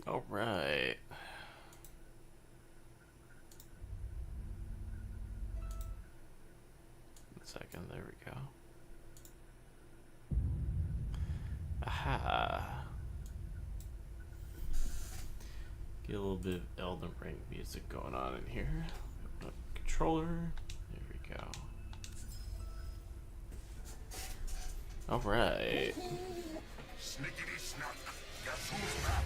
All right. One second. There we go. Aha. Get a little bit of Elden Ring music going on in here. Open up the controller. There we go. All right. Snickety snack. Guess who's back?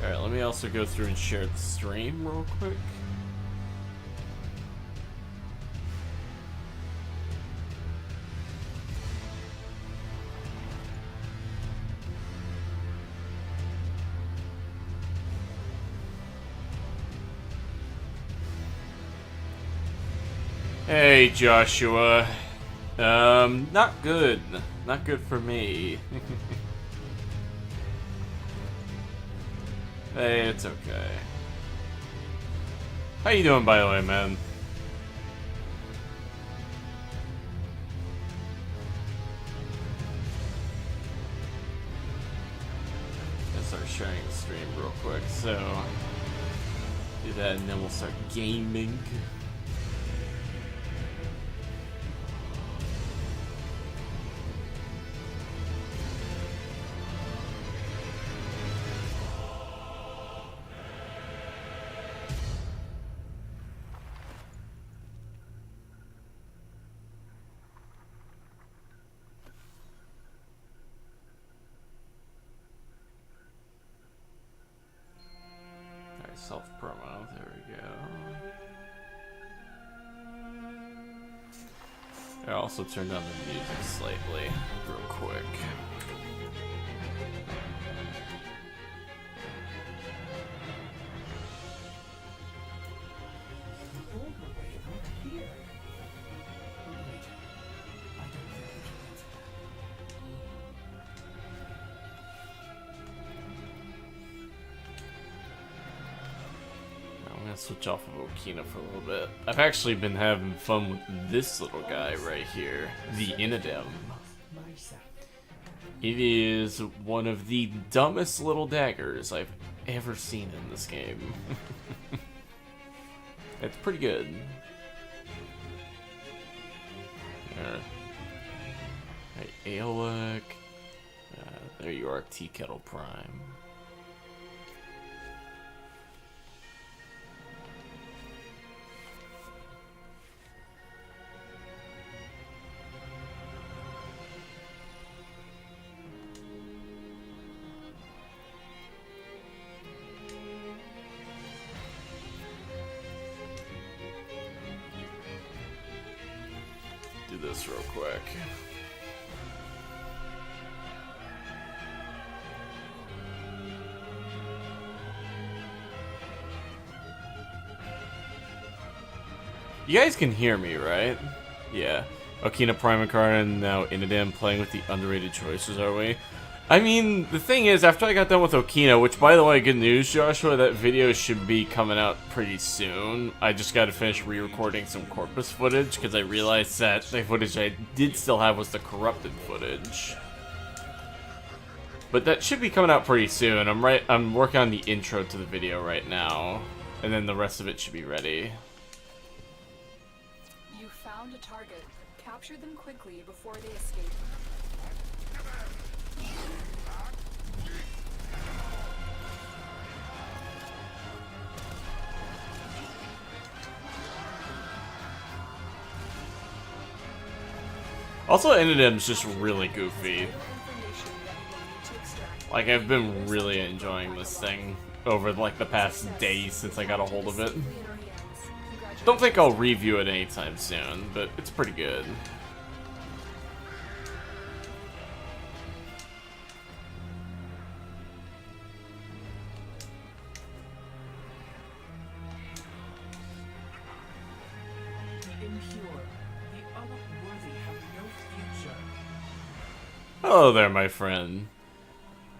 All right. Let me also go through and share the stream real quick. Hey, Joshua. Not good. Not good for me. Hey, it's okay. How you doing, by the way, man? Let's start sharing the stream real quick. So, do that, and then we'll start gaming. Self-promo, there we go. I also turned down the music slightly, real quick. Switch off of Okina for a little bit. I've actually been having fun with this little guy right here, the Inadem. It is one of the dumbest little daggers I've ever seen in this game. It's pretty good. Alright, Aolek. There you are, Tea Kettle Prime. This real quick. You guys can hear me, right? Yeah. Okina Primacar and now Inadem playing with the underrated choices, are we? I mean, the thing is, after I got done with Okina, which, by the way, good news, Joshua, that video should be coming out pretty soon. I just got to finish re-recording some Corpus footage, because I realized that the footage I did still have was the corrupted footage. But that should be coming out pretty soon. I'm working on the intro to the video right now, and then the rest of it should be ready. You found a target. Capture them quickly before they escape. Also, Inadem's just really goofy. Like, I've been really enjoying this thing over, like, the past day since I got a hold of it. Don't think I'll review it anytime soon, but it's pretty good. Hello there, my friend.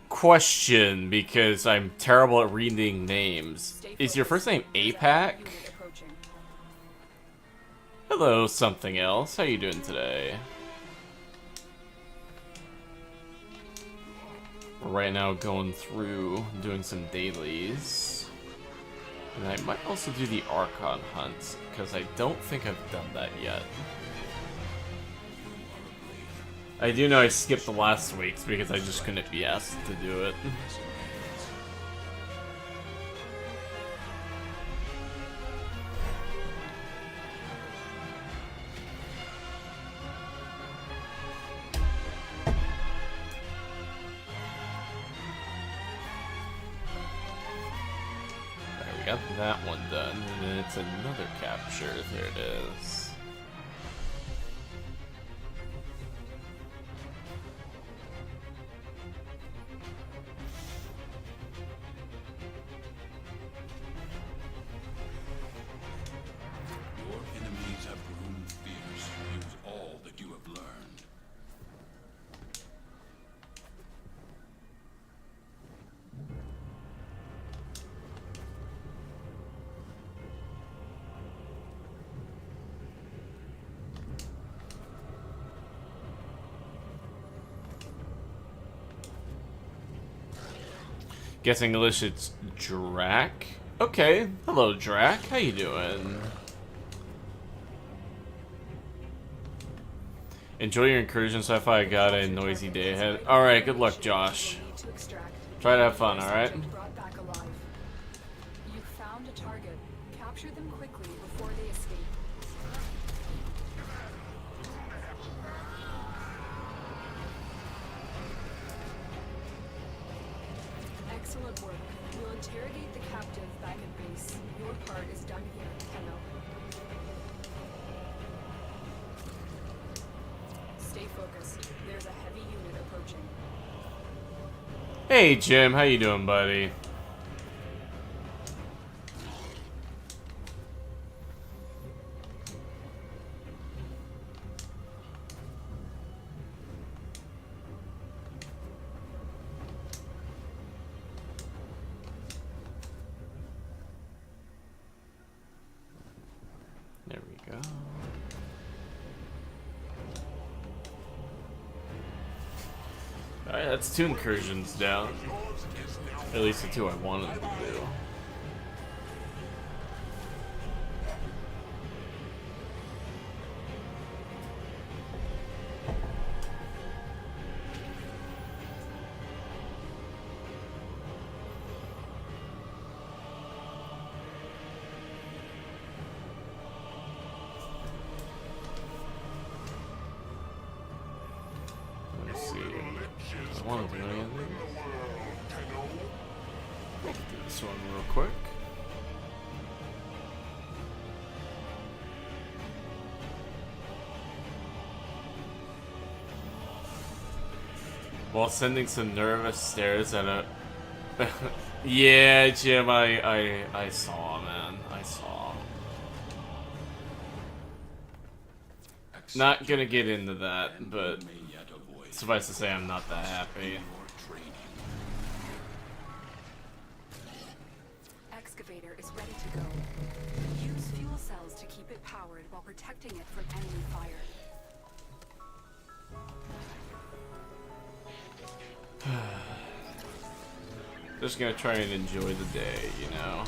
Question, because I'm terrible at reading names. Is your first name APAC? Hello, something else. How you doing today? We're right now going through, doing some dailies. And I might also do the Archon hunt, because I don't think I've done that yet. I do know I skipped the last week's because I just couldn't be asked to do it. Alright, we got that one done, and then it's another capture. There it is. Guess English, it's Drac. Okay, hello Drac. How you doing? Enjoy your incursion, Sci-Fi. I got a noisy day ahead. All right, good luck, Josh. Try to have fun. All right. Brought back alive. You found a target. Capture them quickly before they escape. Excellent work. We'll interrogate the captive back at base. Your part is done here, Tenno. Stay focused. There's a heavy unit approaching. Hey Jim, how you doing, buddy? There we go. Alright, that's 2 incursions down. At least the 2 I wanted to do. Let's see. I want to do anything. Do this one real quick. While sending some nervous stares at a... Yeah, Jim, I saw, man. I saw. Not gonna get into that, but suffice to say I'm not that happy. Excavator is ready to go. Use fuel cells to keep it powered while protecting it from enemy fire. Just gonna try and enjoy the day, you know.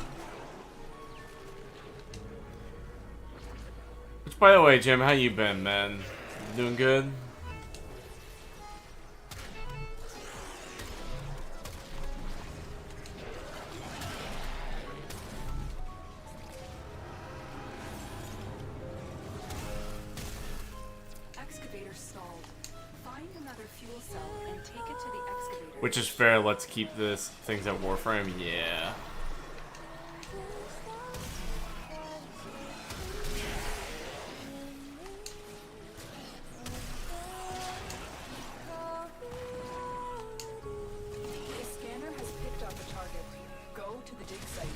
Which, by the way, Jim, how you been, man? Doing good? Excavator stalled. Find another fuel cell and take it to the excavator. Which is fair, let's keep this things at Warframe, yeah. The scanner has picked up a target. Go to the dig site.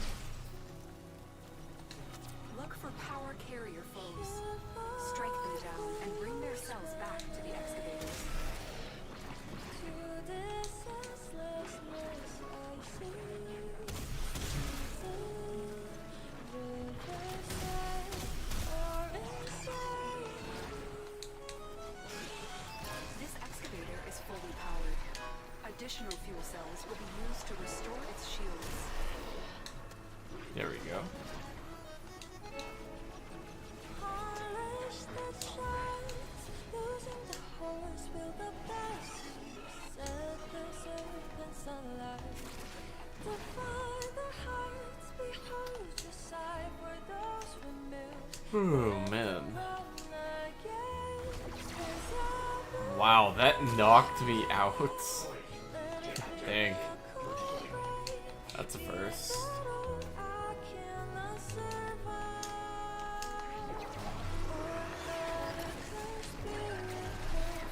Look for power carrier foes. Strike them down and bring their cells back to the excavators. additional fuel cells will be used to restore its shields. There we go. Oh man. Wow, that knocked me out. Dang. That's a first.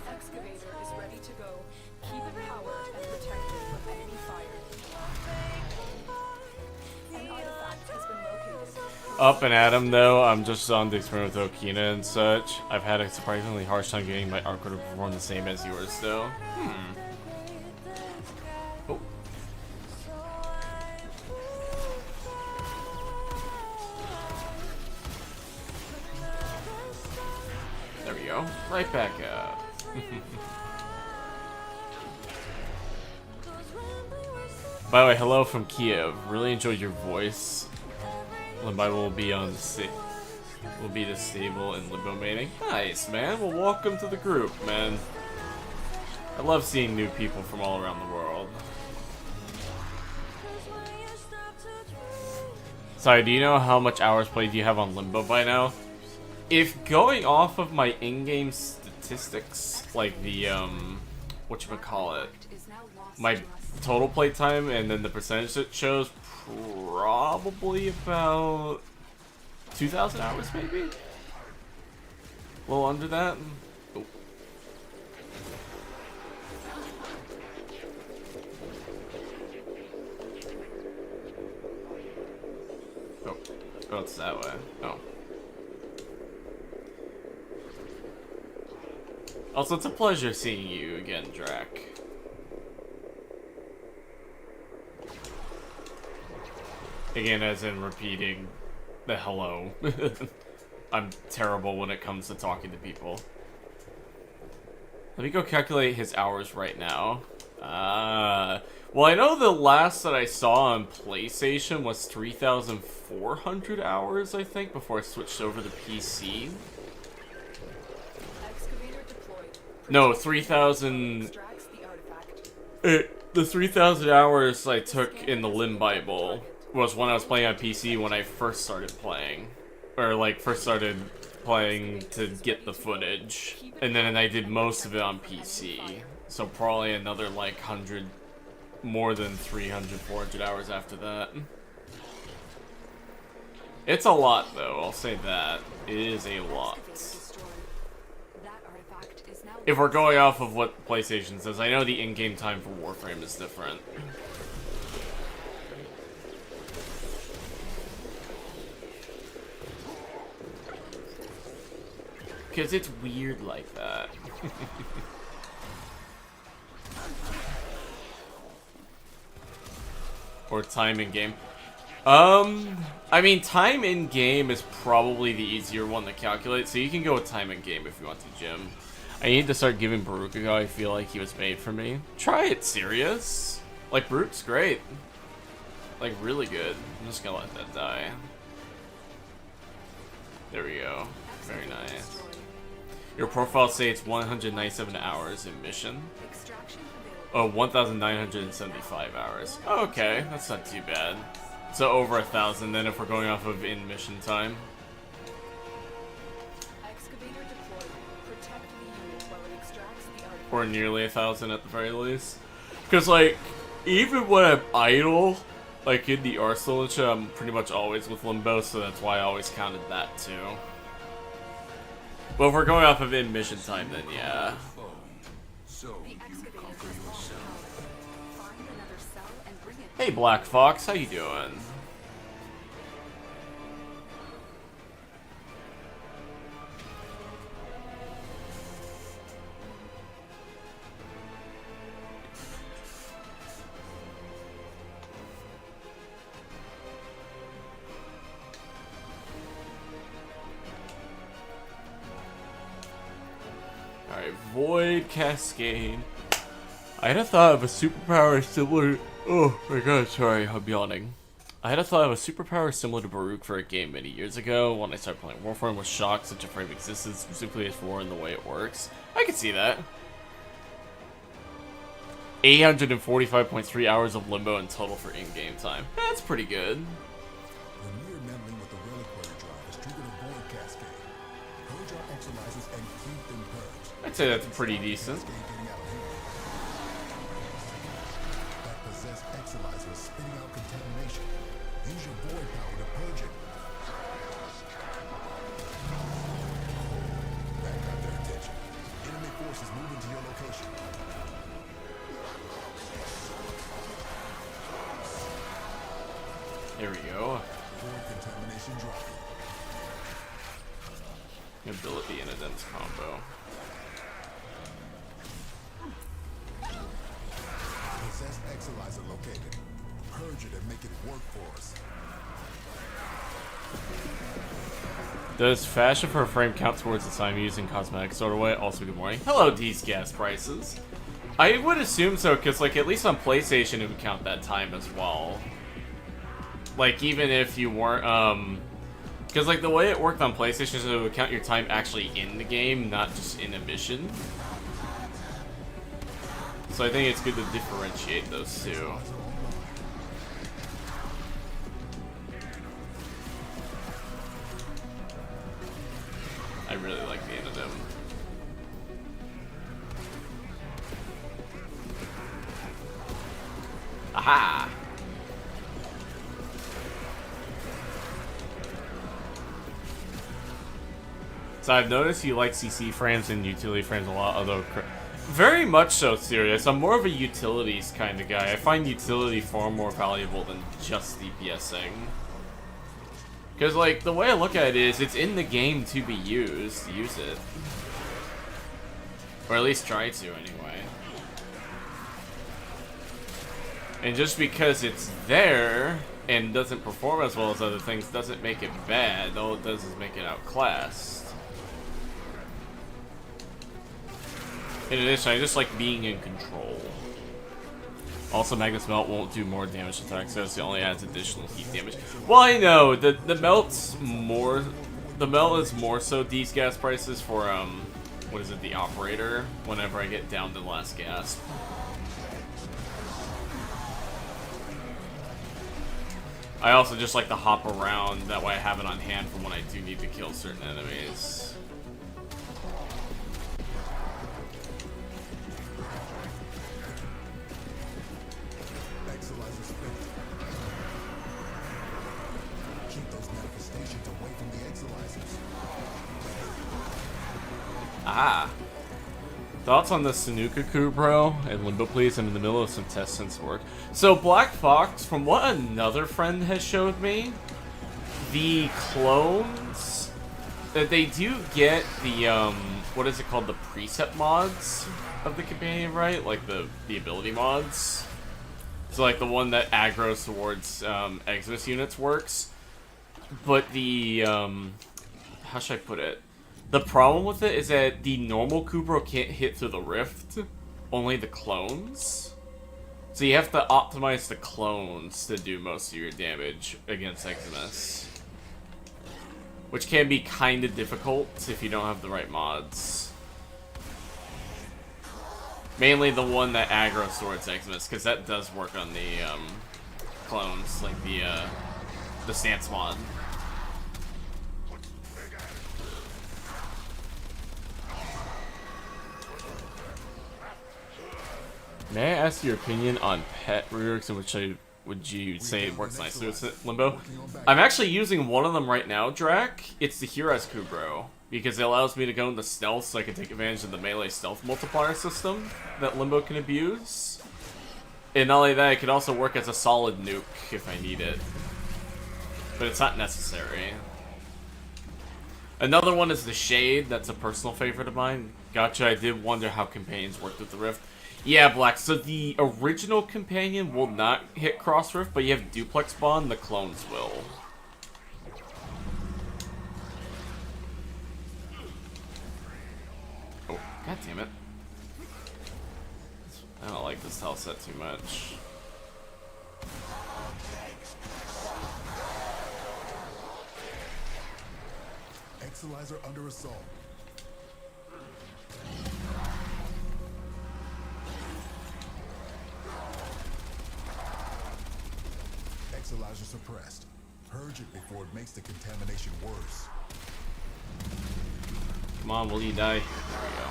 Excavator is ready to go. Keep it powered and protected from enemy fire. An artifact has been located. Up and at him though, I'm just on the experiment with Okina and such. I've had a surprisingly harsh time getting my Arco to perform the same as yours though. Oh. There we go. Right back up. By the way, hello from Kiev. Really enjoyed your voice. Limbo will be on will be the stable in Limbo mating. Nice, man. Well, welcome to the group, man. I love seeing new people from all around the world. Sorry, do you know how much hours played do you have on Limbo by now? If going off of my in-game statistics, like the whatchamacallit, my total play time and then the percentage it shows, probably about 2,000 hours maybe? A little under that? Oh. Oh, it's that way. Oh. Also, it's a pleasure seeing you again, Drac. Again, as in repeating the hello. I'm terrible when it comes to talking to people. Let me go calculate his hours right now. Well, I know the last that I saw on PlayStation was 3,400 hours, I think, before I switched over to PC. No, 3,000... The 3,000 hours I took in the Limb Bible was when I was playing on PC when I first started playing. Or, like, first started playing to get the footage. And then I did most of it on PC. So probably another, like, more than 300, 400 hours after that. It's a lot, though. I'll say that. It is a lot. If we're going off of what PlayStation says, I know the in-game time for Warframe is different. Because it's weird like that. Or time in game. I mean, time in game is probably the easier one to calculate, so you can go with time in game if you want to, Jim. I need to start giving Baruch a go. I feel like he was made for me. Try it, serious. Like, Baruch's great. Like, really good. I'm just gonna let that die. There we go. Very nice. Your profile states 197 hours in mission. Oh, 1,975 hours. Okay, that's not too bad. So over 1,000 then if we're going off of in-mission time. Or nearly 1,000 at the very least. Because, like, even when I'm idle, like in the Arsenal and shit, I'm pretty much always with Limbo, so that's why I always counted that too. But if we're going off of in-mission time, then yeah. Hey Black Fox, how you doing? Alright, Void Cascade. I had a thought of a superpower similar. Oh my god, sorry, I'm yawning. I had a thought of a superpower similar to Baruch for a game many years ago. When I started playing Warframe, and was shocked such a frame existed, specifically as for in the way it works. I can see that. 845.3 hours of limbo in total for in-game time. That's pretty good. When we are meddling with the reliquary drive is triggered a void cascade. Purge our exolizers and keep them purged. I'd say that's pretty decent. Getting out of here. That possessed exolizer is spitting out contamination. Use your void power to purge it. That got their attention. Enemy forces moving to your location. There we go. Void contamination dropping. Ability and a dense combo. Possessed exolizer located. Purge it and make it work for us. Does fashion for a frame count towards the time using cosmetic sort of way? Also, good morning. Hello, these gas prices. I would assume so, because, like, at least on PlayStation, it would count that time as well. Like, even if you weren't, because, like, the way it worked on PlayStation is it would count your time actually in the game, not just in a mission. So I think it's good to differentiate those two. I really like the end of them. Aha! So I've noticed you like CC frames and utility frames a lot, although very much so, serious. I'm more of a utilities kind of guy. I find utility far more valuable than just DPSing. Because, like, the way I look at it is, it's in the game to be used. Use it. Or at least try to, anyway. And just because it's there and doesn't perform as well as other things doesn't make it bad. All it does is make it outclassed. In addition, I just like being in control. Also, Magnus Melt won't do more damage to Tarxos, it only adds additional heat damage. Well, I know, the melt's more... The melt is more so these gas prices for, what is it, the operator, whenever I get down to the last gasp. I also just like to hop around, that way I have it on hand for when I do need to kill certain enemies. Ah. Thoughts on the Sanuka coup, bro? And Limbo, please. I'm in the middle of some test sense work. So, Black Fox, from what another friend has showed me, the clones, that they do get the, what is it called? The preset mods of the companion, right? Like the ability mods. So, like, the one that aggroes towards, Exodus units works. But the, how should I put it? The problem with it is that the normal Kubro can't hit through the rift, only the clones. So you have to optimize the clones to do most of your damage against Eximus. Which can be kind of difficult if you don't have the right mods. Mainly the one that aggroes towards Eximus, because that does work on the clones, like the stance mod. May I ask your opinion on pet reworks in which would you say it works nicely with Limbo? I'm actually using one of them right now, Drac. It's the Huras Kubro, because it allows me to go into stealth so I can take advantage of the melee stealth multiplier system that Limbo can abuse. And not only that, it can also work as a solid nuke if I need it. But it's not necessary. Another one is the Shade. That's a personal favorite of mine. Gotcha, I did wonder how companions worked with the Rift. Yeah, Black, so the original companion will not hit Cross Rift, but you have Duplex Bond, the clones will. Oh, god damn it. I don't like this tile set too much. Exalizer under assault. Exalizer suppressed. Purge it before it makes the contamination worse. Come on, will you die? There we go.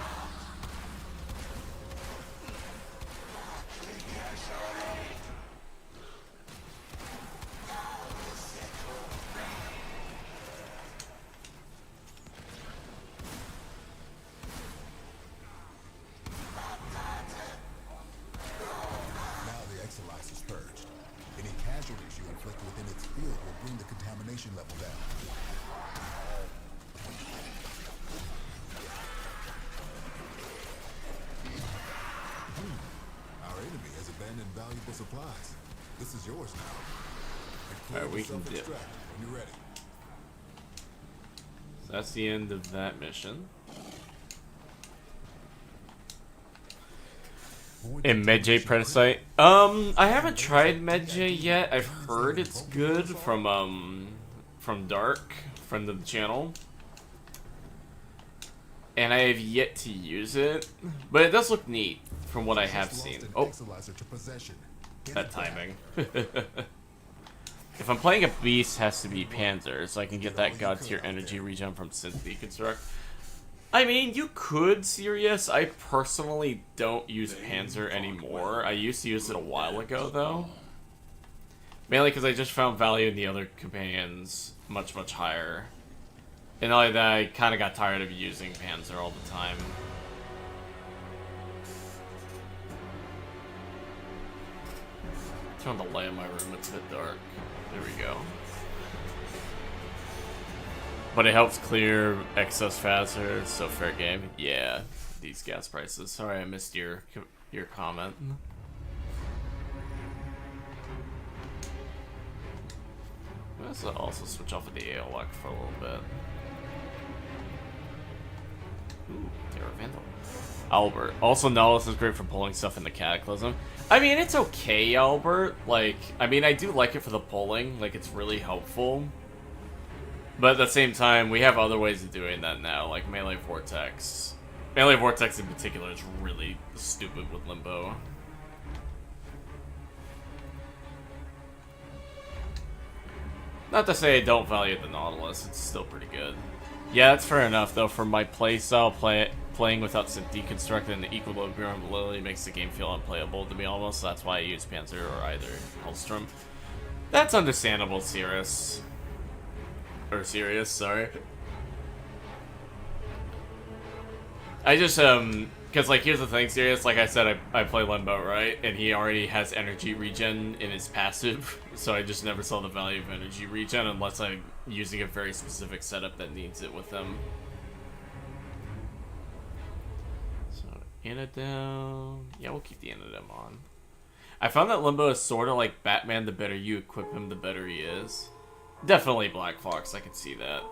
Now the Exalizer is purged. Any casualties you inflict within its field will bring the contamination level down. Our enemy has abandoned valuable supplies. This is yours now. Alright, we can dip. Self-extract when you're ready. So that's the end of that mission. In Medjay Predicite. I haven't tried Medjay yet. I've heard it's good from Dark, friend of the channel. And I have yet to use it. But it does look neat from what I have seen. Oh, that timing. If I'm playing a beast, it has to be Panzer, so I can get that god tier energy regen from Synth Deconstruct. I mean, you could, Sirius. I personally don't use Panzer anymore. I used to use it a while ago, though. Mainly because I just found value in the other companions much, much higher. And not only that, I kind of got tired of using Panzer all the time. Turn the light in my room, it's a bit dark. There we go. But it helps clear excess faster, so fair game. Yeah, these gas prices. Sorry I missed your comment. Let's also switch off of the AOLUC for a little bit. Ooh, Terra Vandal. Albert. Also, Nautilus is great for pulling stuff in the Cataclysm. I mean, it's okay, Albert. Like, I mean, I do like it for the pulling. Like, it's really helpful. But at the same time, we have other ways of doing that now, like Melee Vortex. Melee Vortex in particular is really stupid with Limbo. Not to say I don't value the Nautilus, it's still pretty good. Yeah, that's fair enough, though. For my playstyle, playing without Synth Deconstruct and the Equilibrium Lily makes the game feel unplayable, to be honest. So that's why I use Panzer or either Hellstrom. That's understandable, Sirius. Or Sirius, sorry. I just, because, like, here's the thing, Sirius, like I said, I play Limbo, right? And he already has energy regen in his passive, so I just never saw the value of energy regen unless I'm using a very specific setup that needs it with him. So, Anodem... Yeah, we'll keep the Anodem on. I found that Limbo is sort of like Batman. The better you equip him, the better he is. Definitely Black Fox, I can see that.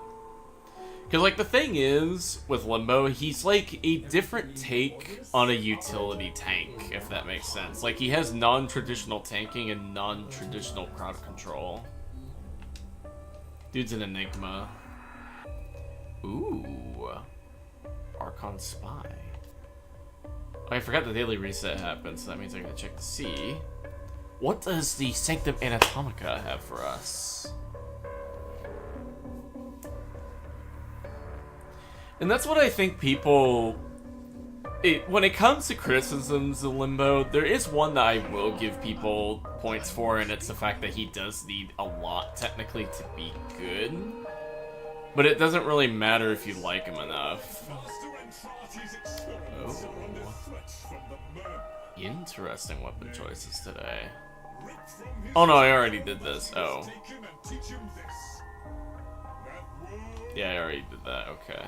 Because, like, the thing is, with Limbo, he's, like, a different take on a utility tank, if that makes sense. Like, he has non-traditional tanking and non-traditional crowd control. Dude's an enigma. Ooh. Archon Spy. Oh, I forgot the daily reset happened, so that means I gotta check to see. What does the Sanctum Anatomica have for us? And that's what I think people... when it comes to criticisms of Limbo, there is one that I will give people points for, and it's the fact that he does need a lot, technically, to be good. But it doesn't really matter if you like him enough. Oh. Interesting weapon choices today. Oh no, I already did this. Oh. Yeah, I already did that. Okay.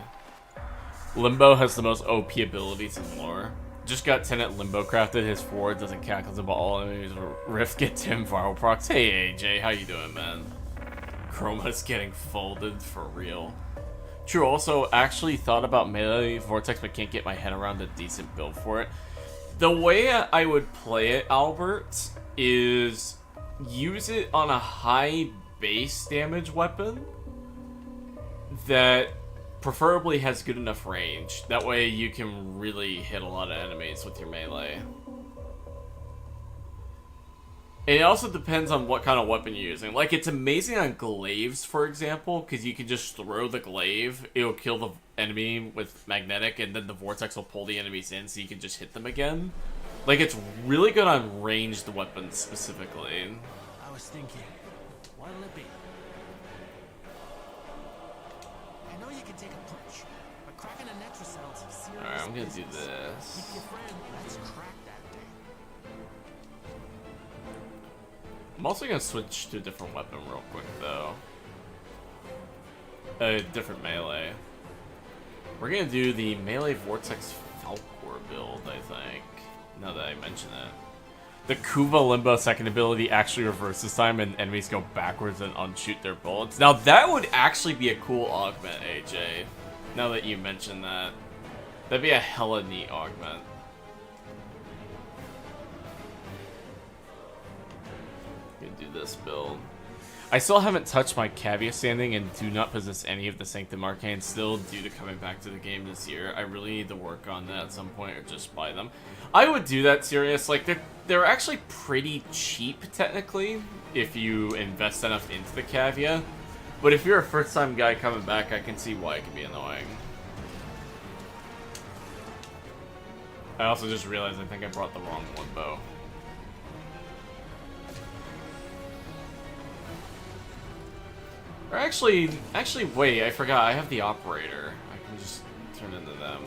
Limbo has the most OP abilities in lore. Just got Tenet Limbo crafted. His forward doesn't cackle about all enemies. Rift get Tim viral procs. Hey AJ, how you doing, man? Chroma's getting folded for real. True. Also, actually thought about Melee Vortex, but can't get my head around a decent build for it. The way I would play it, Albert, is use it on a high base damage weapon that preferably has good enough range. That way you can really hit a lot of enemies with your melee. And it also depends on what kind of weapon you're using. Like, it's amazing on glaives, for example, because you can just throw the glaive, it'll kill the enemy with magnetic, and then the vortex will pull the enemies in so you can just hit them again. Like, it's really good on ranged weapons, specifically. I was thinking, what'll it be? I know you can take a punch, but cracking a netrocell's serious. Alright, I'm gonna do business. this. Keep your friend, let's crack that thing. I'm also gonna switch to a different weapon real quick, though. A different melee. We're gonna do the melee Vortex Falcor build, I think. Now that I mention it. The Kuva Limbo second ability actually reverses time and enemies go backwards and unshoot their bullets. Now that would actually be a cool augment, AJ. Now that you mention that. That'd be a hella neat augment. Gonna do this build. I still haven't touched my Cavia standing and do not possess any of the Sanctum Arcane still due to coming back to the game this year. I really need to work on that at some point or just buy them. I would do that, serious. Like, they're actually pretty cheap, technically, if you invest enough into the Cavia. But if you're a first-time guy coming back, I can see why it can be annoying. I also just realized I think I brought the wrong Limbo. Or actually, wait, I forgot. I have the operator. I can just turn into them.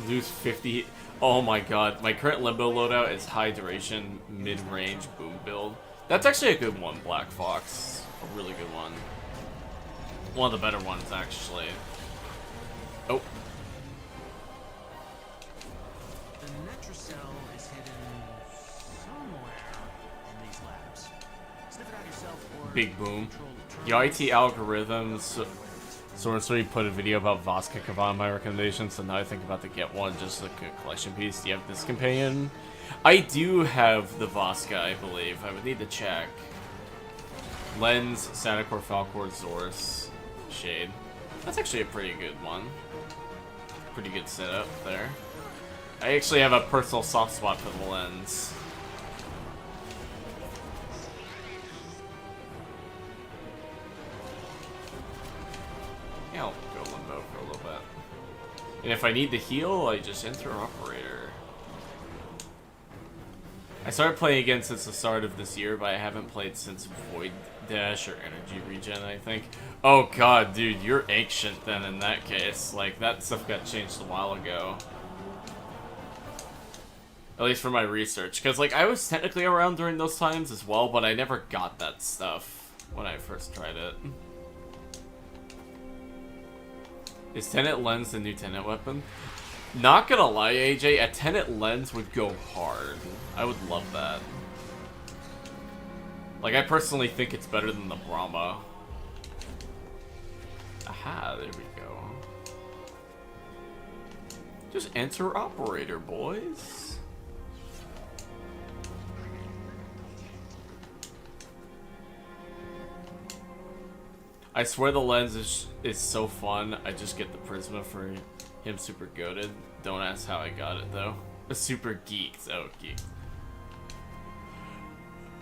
Lose 50. Oh my god. My current Limbo loadout is high duration, mid-range boom build. That's actually a good one, Black Fox. A really good one. One of the better ones, actually. Oh. The netrocell is hidden somewhere in these labs. Sniff it out yourself or Big boom. control the terminal. Your IT algorithms. Sorcery put a video about Voska Kavan in my recommendations, so now I think about to get one, just like a collection piece. Do you have this companion? I do have the Voska, I believe. I would need to check. Lens, Sadicor, Falcor, Zorus, Shade. That's actually a pretty good one. Pretty good setup there. I actually have a personal soft spot for the lens. Yeah, I'll go Limbo for a little bit. And if I need to heal, I just enter Operator. I started playing again since the start of this year, but I haven't played since Void Dash or Energy Regen, I think. Oh god, dude, you're ancient then in that case. Like, that stuff got changed a while ago. At least for my research. Because, like, I was technically around during those times as well, but I never got that stuff when I first tried it. Is Tenet Lens the new Tenet weapon? Not gonna lie, AJ, a Tenet Lens would go hard. I would love that. Like, I personally think it's better than the Brahma. Aha, there we go. Just enter Operator, boys. I swear the lens is so fun. I just get the Prisma for him super goated. Don't ask how I got it though. Super geeked. Oh, geeked.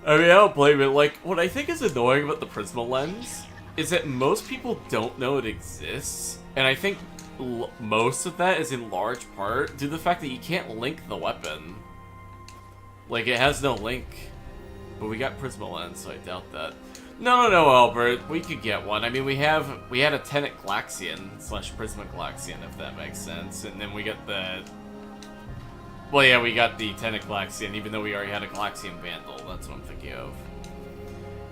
I mean, I don't blame it. Like, what I think is annoying about the Prisma lens is that most people don't know it exists. And I think most of that is in large part due to the fact that you can't link the weapon. Like, it has no link. But we got Prisma lens, so I doubt that. No, Albert. We could get one. I mean, we had a Tenet Galaxian / Prisma Galaxian, if that makes sense. And then we got the... Well, yeah, we got the Tenet Galaxian, even though we already had a Galaxian Vandal. That's what I'm thinking of.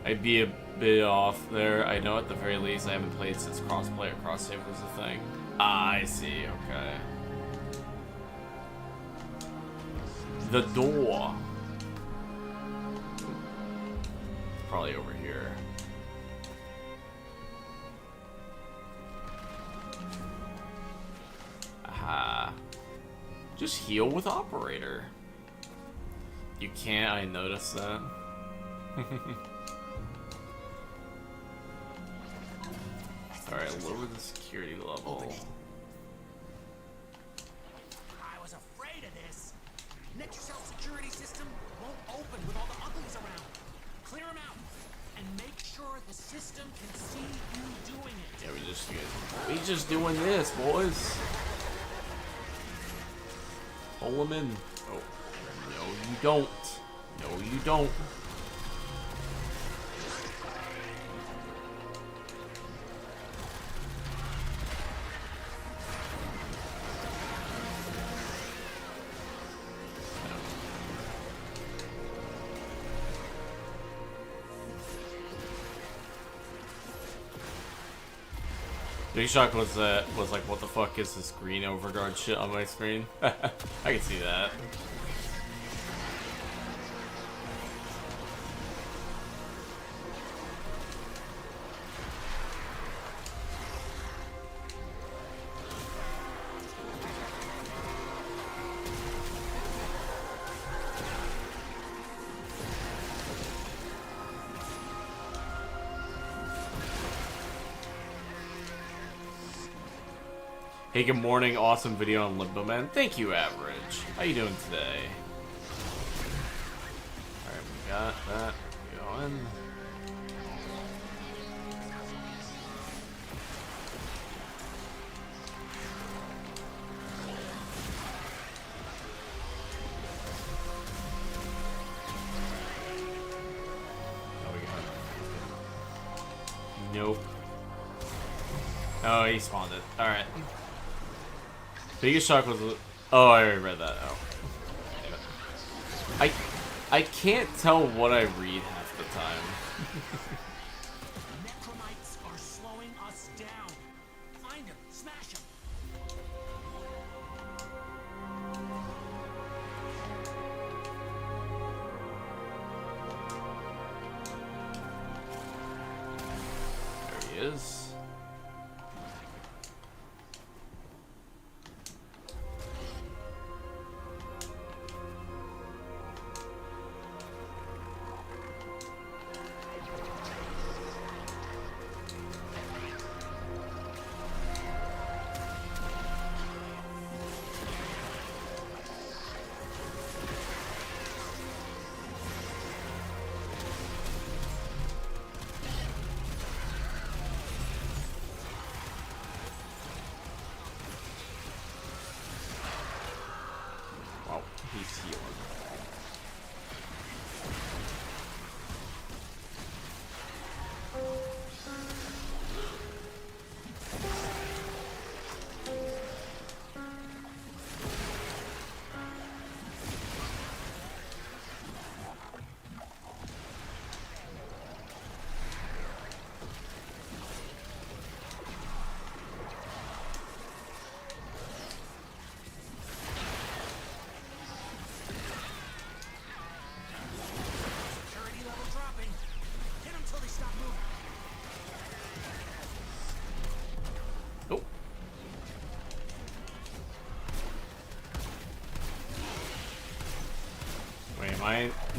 I'd be a bit off there. I know at the very least I haven't played since crossplay or cross-save was a thing. Ah, I see. Okay. The door. It's probably over here. Just heal with operator. You can't, I noticed that. Alright, lower the security level. I was afraid of this. Netracell security system won't open with all the uglies around. Clear them out and make sure the system can see you doing it. Yeah, we just doing this, boys. Pull them in. Oh, no, you don't. No, you don't. Big shock was like, what the fuck is this green overguard shit on my screen? I can see that. Hey, good morning. Awesome video on Limbo Man. Thank you, Average. How you doing today? Alright, we got that going. Oh, we got... Nope. Oh, he spawned it. Alright. Biggest shock was... Oh, I already read that. Oh. I can't tell what I read half the time. Necromites are slowing us down. Find them. Smash them. There he is. He's healing.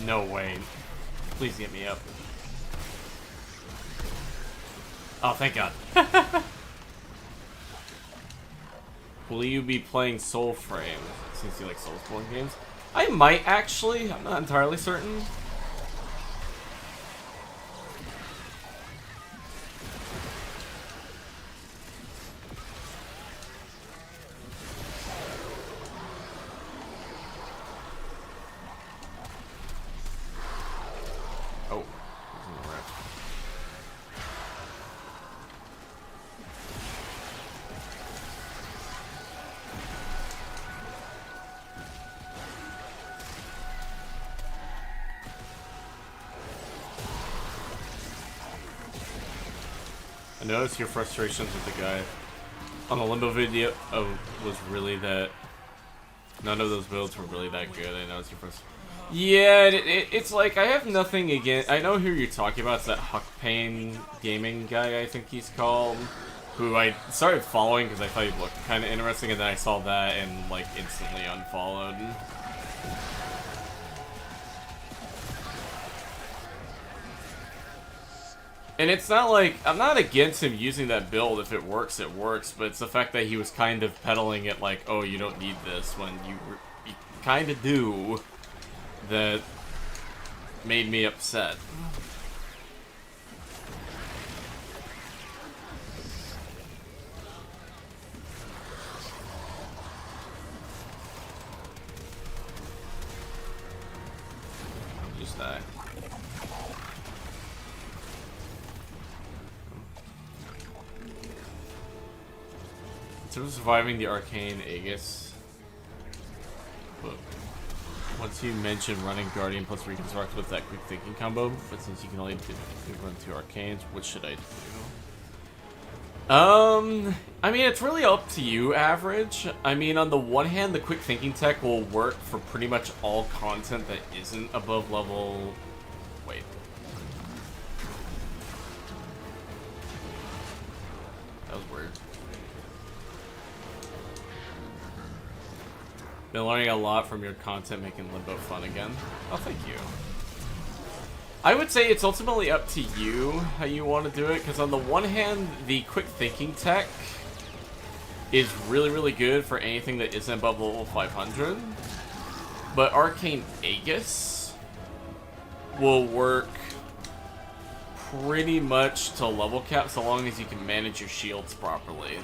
No way. Please get me up. Oh, thank God. Will you be playing Soulframe? Since you like Soulsborne games. I might actually. I'm not entirely certain. I noticed your frustrations with the guy on the Limbo video was really that none of those builds were really that good. I noticed your frustration. Yeah, it's like I have nothing against. I know who you're talking about. It's that Huck Payne gaming guy, I think he's called. who I started following because I thought he looked kind of interesting, and then I saw that and like instantly unfollowed. And it's not like, I'm not against him using that build. If it works, but it's the fact that he was kind of peddling it like, oh, you don't need this, when you kind of do, that made me upset. Just die. In terms of surviving the arcane Aegis, but once you mention running Guardian plus Reconstruct with that quick thinking combo, but since you can only run 2 arcanes, what should I do? I mean, it's really up to you, Average. I mean, on the one hand, the quick thinking tech will work for pretty much all content that isn't above level. Wait. That was weird. Been learning a lot from your content, making Limbo fun again. Oh, thank you. I would say it's ultimately up to you how you want to do it, because on the one hand, the quick thinking tech is really, really good for anything that isn't above level 500, but Arcane Aegis will work pretty much to level cap so long as you can manage your shields properly.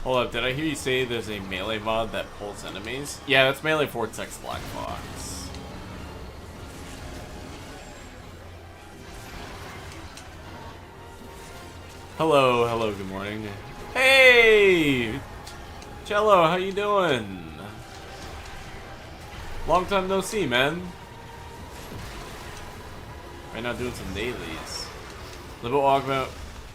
Hold up, did I hear you say there's a melee mod that pulls enemies? Yeah, that's Melee Vortex Black Box. Hello, good morning. Hey! Cello, how you doing? Long time no see, man. Right now doing some dailies. Limbo Augment,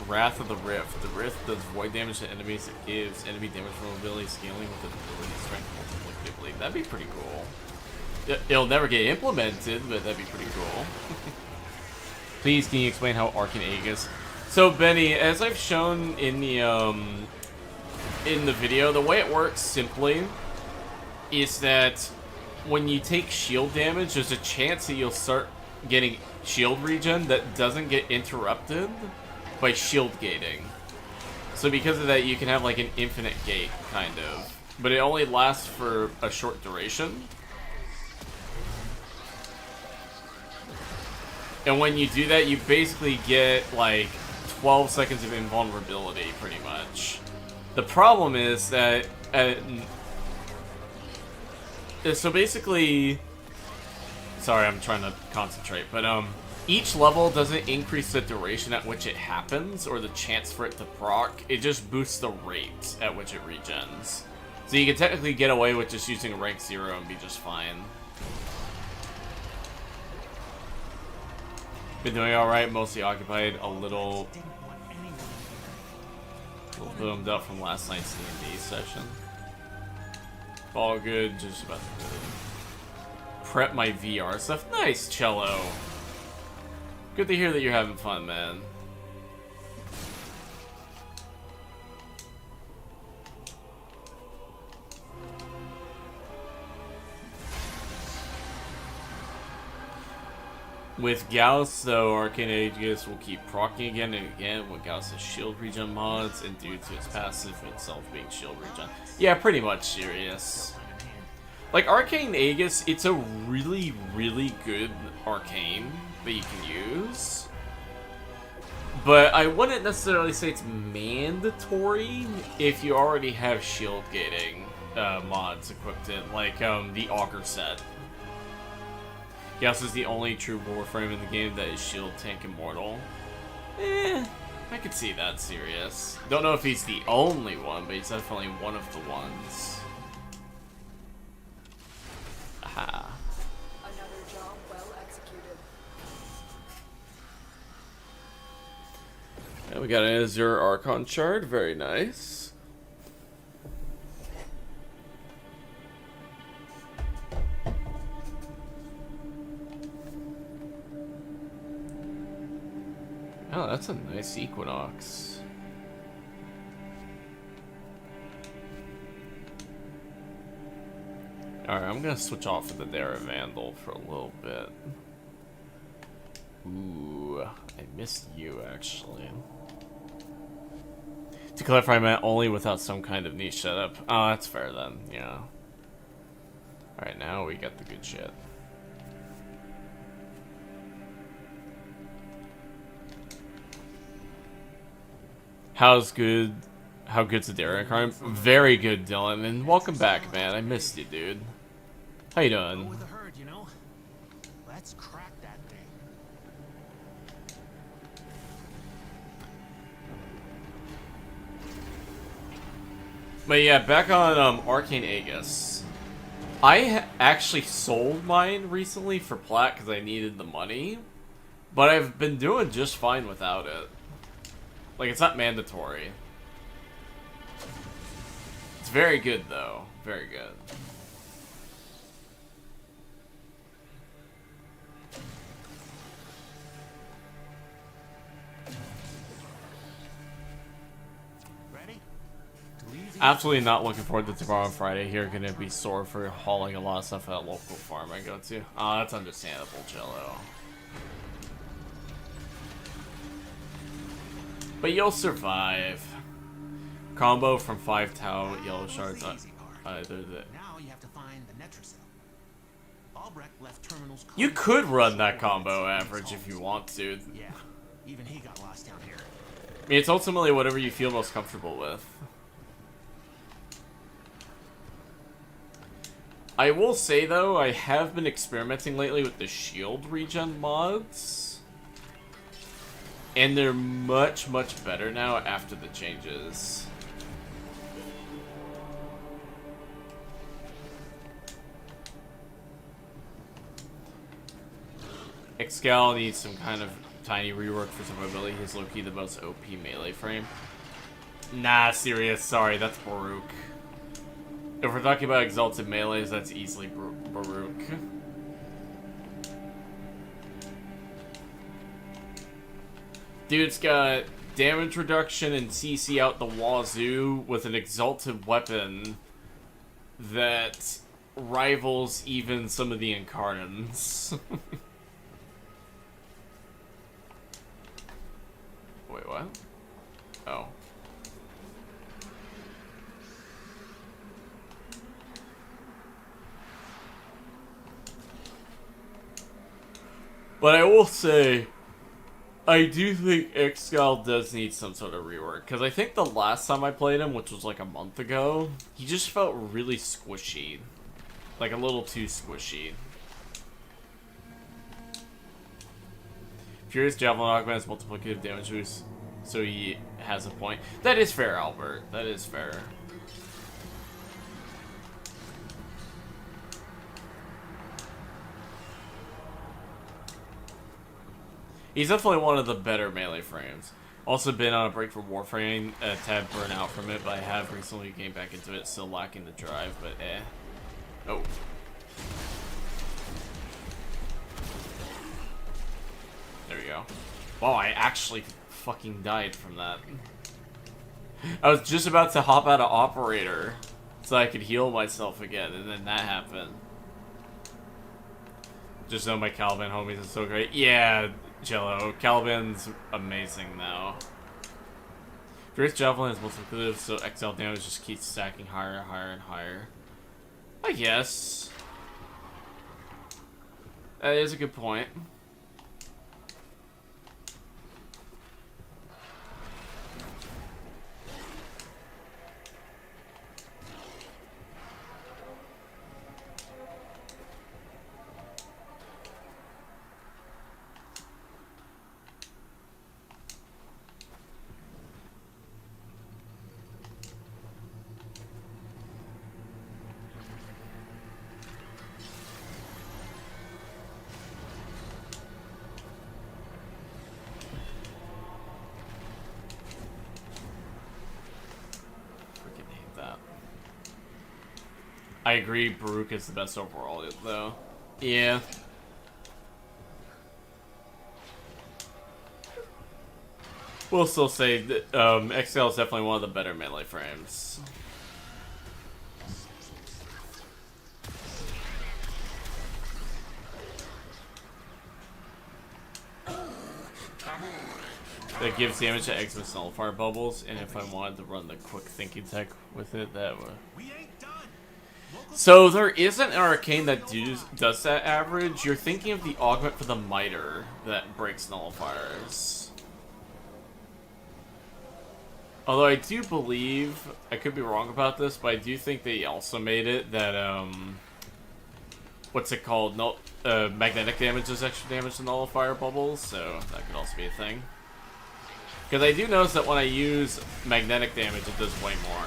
Wrath of the Rift. The Rift does void damage to enemies. It gives enemy damage vulnerability scaling with ability strength multiplicatively. That'd be pretty cool. It'll never get implemented, but that'd be pretty cool. Please, can you explain how Arcane Aegis? So, Benny, as I've shown in the video, the way it works simply is that when you take shield damage, there's a chance that you'll start getting shield regen that doesn't get interrupted by shield gating. So because of that, you can have like an infinite gate, kind of. But it only lasts for a short duration. And when you do that, you basically get like 12 seconds of invulnerability, pretty much. The problem is that... so basically... Sorry, I'm trying to concentrate, but each level doesn't increase the duration at which it happens, or the chance for it to proc. It just boosts the rate at which it regens. So you can technically get away with just using rank 0 and be just fine. Been doing alright, mostly occupied, a little boomed up from last night's D&D session. All good, just about to prep my VR stuff. Nice, Cello. Good to hear that you're having fun, man. With Gauss, though, Arcane Aegis will keep proccing again and again when Gauss has shield regen mods, and due to its passive itself being shield regen. Yeah, pretty much serious. Like, Arcane Aegis, it's a really, really good arcane that you can use. But I wouldn't necessarily say it's mandatory if you already have shield gating mods equipped in, like the Augur set. He also is the only true Warframe in the game that is shield tank immortal. Eh, I could see that, serious. Don't know if he's the only one, but he's definitely one of the ones. Aha. Another job well executed. And we got an Azure Archon shard, very nice. Oh, that's a nice Equinox. Alright, I'm gonna switch off of the Dara Vandal for a little bit. Ooh, I missed you, actually. To clarify, I meant only without some kind of niche setup. Oh, that's fair then, yeah. Alright, now we got the good shit. How good's the Dara crime? Very good, Dylan, and welcome back, man. I missed you, dude. How you Go doing? with the herd, you know? Let's crack that thing. But yeah, back on Arcane Aegis. I actually sold mine recently for Plat because I needed the money, but I've been doing just fine without it. Like, it's not mandatory. It's very good, though. Very good. Ready? Too easy. Absolutely not looking forward to tomorrow and Friday. Here, gonna be sore for hauling a lot of stuff at a local farm I go to. Oh, that's understandable, Jello. But you'll survive. Combo from 5 Tau yellow shards on either the... Now you have to find the Netracell. Albrecht left terminals. You could run that combo average if you want to. Yeah, even he got lost down here. I mean, it's ultimately whatever you feel most comfortable with. I will say, though, I have been experimenting lately with the shield regen mods. And they're much, much better now after the changes. Excal needs some kind of tiny rework for survivability. He's low-key the most OP melee frame. Nah, serious. Sorry, that's Baruch. If we're talking about exalted melees, that's easily Baruch. Dude's got damage reduction and CC out the wazoo with an exalted weapon that rivals even some of the Incarnans. Wait, what? Oh. But I will say, I do think Excal does need some sort of rework. Because I think the last time I played him, which was like a month ago, he just felt really squishy. Like a little too squishy. Furious Javelin augments multiplicative damage boost, so he has a point. That is fair, Albert. That is fair. He's definitely one of the better melee frames. Also been on a break from Warframe, a tad burnt out from it, but I have recently came back into it, still lacking the drive, but eh. Oh. There we go. Wow, I actually fucking died from that. I was just about to hop out of Operator so I could heal myself again, and then that happened. Just know my Caliban homies are so great. Yeah, Jello. Caliban's amazing now. Fierce Javelin is multiplicative, so XL damage just keeps stacking higher and higher and higher. I guess. That is a good point. I agree, Baruch is the best overall, though. Yeah. We'll still say that XL is definitely one of the better melee frames. That gives damage to Xmas Nullifier Bubbles, and if I wanted to run the quick thinking tech with it, that would... We ain't done. So there is an arcane that does that average. You're thinking of the augment for the miter that breaks nullifiers. Although I do believe, I could be wrong about this, but I do think they also made it that, what's it called? Magnetic damage does extra damage to nullifier bubbles, so that could also be a thing. Because I do notice that when I use magnetic damage, it does way more.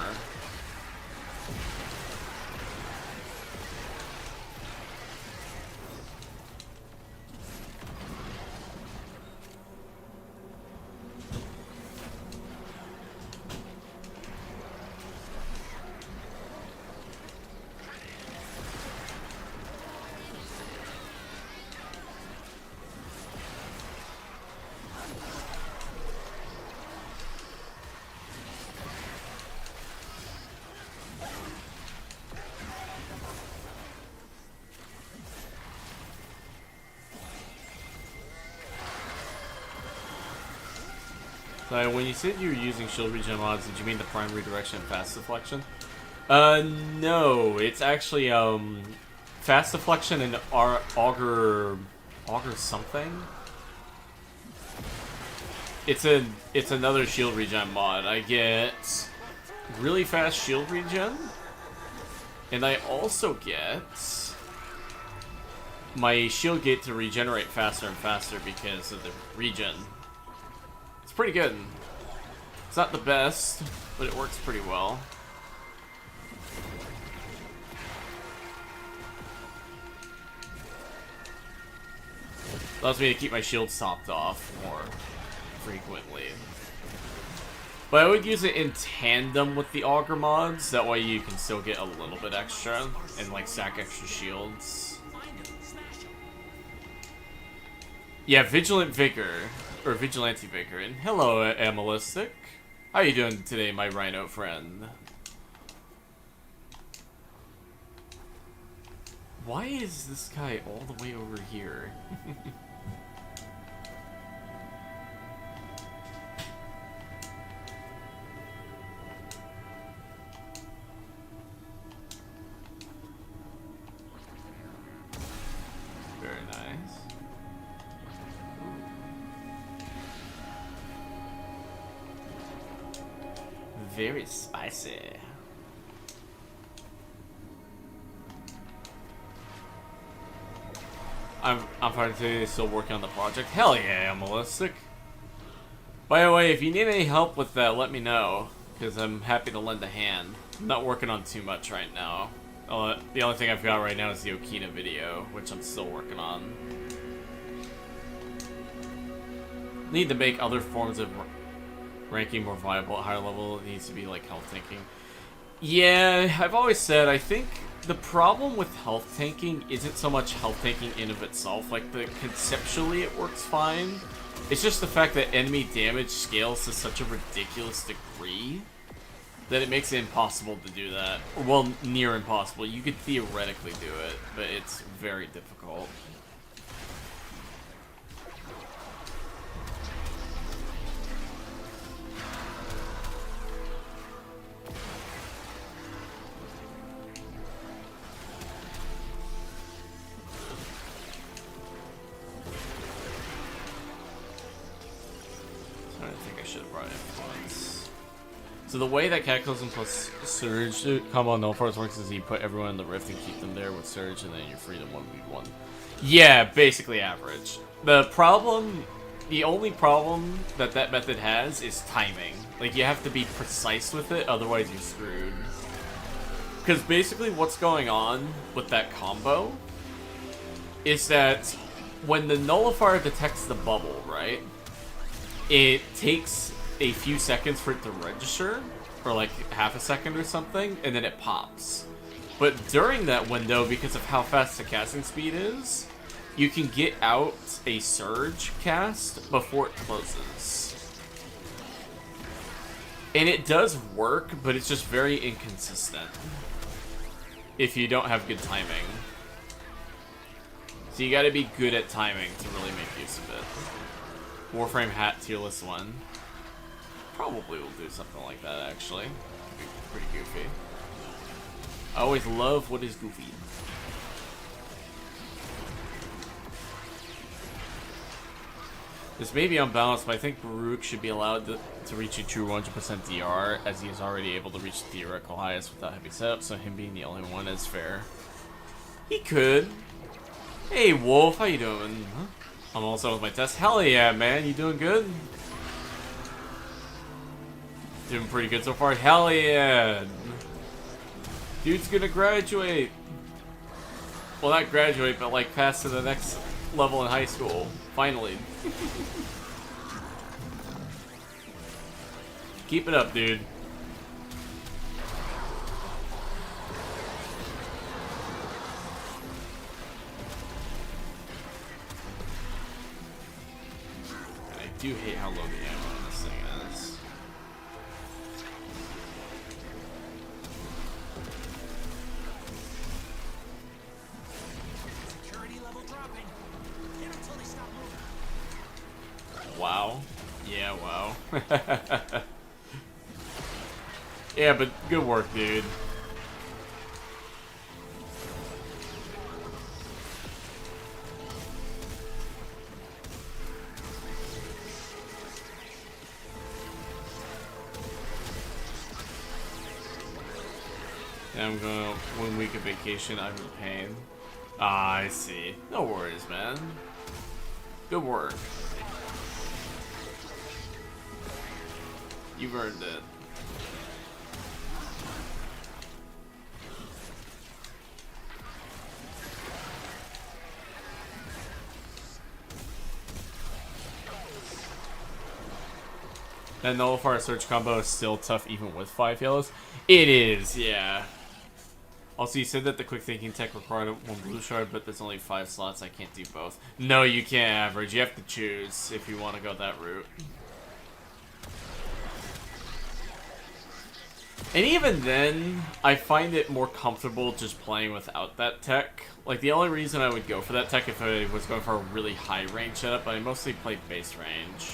So when you said you were using shield regen mods, did you mean the prime redirection and fast deflection? No, it's actually fast deflection and augur something. It's another shield regen mod. I get really fast shield regen, and I also get my shield gate to regenerate faster and faster because of the regen. Pretty good. It's not the best, but it works pretty well. Allows me to keep my shield topped off more frequently. But I would use it in tandem with the augur mods, that way you can still get a little bit extra and like stack extra shields. Yeah, Vigilant Vigor. Or Vigilante Vigor. And hello, Amelistic. How you doing today, my rhino friend? Why is this guy all the way over here? Very nice. Very spicy. I'm particularly still working on the project. Hell yeah, I'm Melistic. By the way, if you need any help with that, let me know, because I'm happy to lend a hand. I'm not working on too much right now. The only thing I've got right now is the Okina video, which I'm still working on. Need to make other forms of ranking more viable at higher level. It needs to be like health tanking. Yeah, I've always said I think the problem with health tanking isn't so much health tanking in of itself. Like, conceptually it works fine. It's just the fact that enemy damage scales to such a ridiculous degree that it makes it impossible to do that. Well, near impossible. You could theoretically do it, but it's very difficult. So the way that Cataclysm plus Surge combo Nullifiers works is you put everyone in the Rift and keep them there with Surge, and then you're free to 1v1. Yeah, basically average. The only problem that method has is timing. Like, you have to be precise with it, otherwise you're screwed. Because basically what's going on with that combo is that when the Nullifier detects the bubble, right, it takes a few seconds for it to register, or like half a second or something, and then it pops. But during that window, because of how fast the casting speed is, you can get out a surge cast before it closes. And it does work, but it's just very inconsistent if you don't have good timing. So you gotta be good at timing to really make use of it. Warframe hat tier list 1. Probably will do something like that, actually. Could be pretty goofy. I always love what is goofy. This may be unbalanced, but I think Baruch should be allowed to reach a true 100% DR, as he is already able to reach the theoretical highest without heavy setup, so him being the only one is fair. He could. Hey, Wolf, how you doing? Huh? I'm all set with my test. Hell yeah, man. You doing good? Doing pretty good so far. Hell yeah. Dude's gonna graduate. Well, not graduate, but like pass to the next level in high school. Finally. Keep it up, dude. I do hate how low the ammo on this thing is. Security level dropping. Hit until they stop moving. Wow. Yeah, wow. Yeah, but good work, dude. Yeah, I'm going 1 week of vacation. I'm in pain. Ah, I see. No worries, man. Good work. You've earned it. And the Nullifire Search combo is still tough even with 5 yellows. It is, yeah. Also, you said that the quick thinking tech required 1 blue shard, but there's only 5 slots. I can't do both. No, you can't average. You have to choose if you want to go that route. And even then, I find it more comfortable just playing without that tech. Like, the only reason I would go for that tech if I was going for a really high range setup, but I mostly play base range.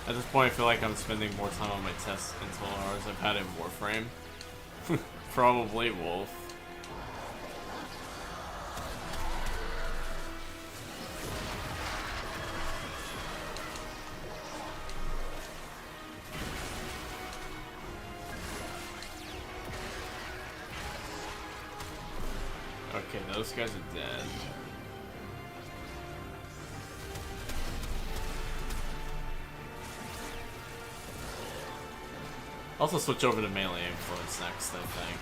At this point, I feel like I'm spending more time on my tests until hours I've had in Warframe. Probably Wolf. Okay, those guys are dead. Also switch over to melee influence next, I think.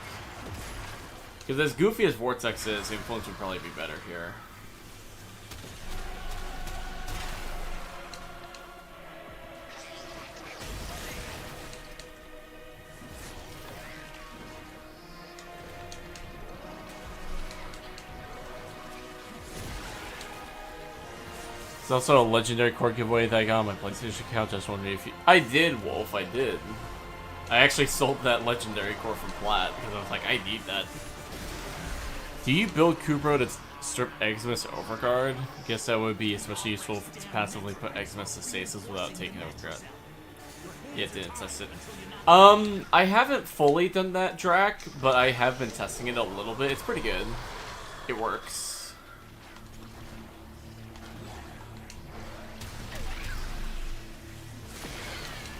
Because as goofy as Vortex is, influence would probably be better here. It's also a legendary core giveaway that I got on my PlayStation account. Just wondering if you... I did, Wolf, I did. I actually sold that legendary core from Plat because I was like, I need that. Do you build Kubro to strip Eximus Overguard? Guess that would be especially useful to passively put Eximus to stasis without taking Overguard. Yeah, didn't test it. I haven't fully done that, Drac, but I have been testing it a little bit. It's pretty good. It works.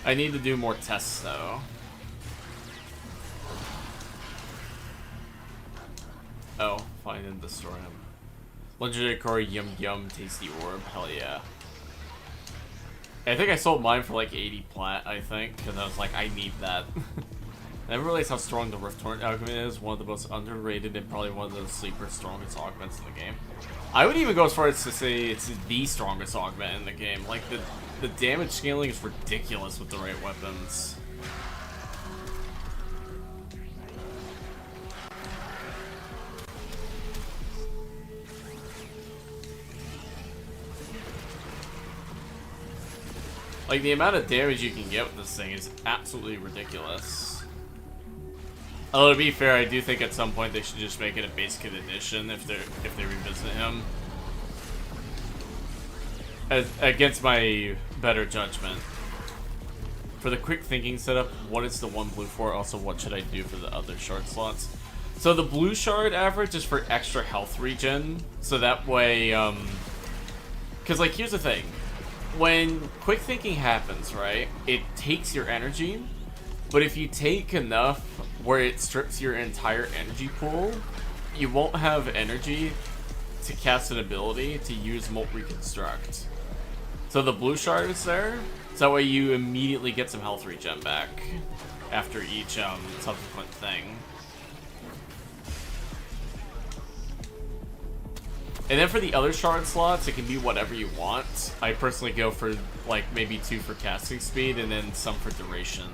I need to do more tests, though. Oh, find and destroy him. Legendary core, yum yum, tasty orb. Hell yeah. I think I sold mine for like 80 plat, I think, because I was like, I need that. I never realized how strong the Rift Torrent augment is. One of the most underrated and probably one of the sleeper strongest augments in the game. I would even go as far as to say it's the strongest augment in the game. Like, the damage scaling is ridiculous with the right weapons. Like, the amount of damage you can get with this thing is absolutely ridiculous. Although, to be fair, I do think at some point they should just make it a base kit edition if they revisit him. Against my better judgment. For the quick thinking setup, what is the one blue for? Also, what should I do for the other shard slots? So the blue shard average is for extra health regen. So that way, because, like, here's the thing. When quick thinking happens, right, it takes your energy, but if you take enough where it strips your entire energy pool, you won't have energy to cast an ability to use Molt Reconstruct. So the blue shard is there, so that way you immediately get some health regen back after each subsequent thing. And then for the other shard slots, it can be whatever you want. I personally go for, like, maybe 2 for casting speed and then some for duration.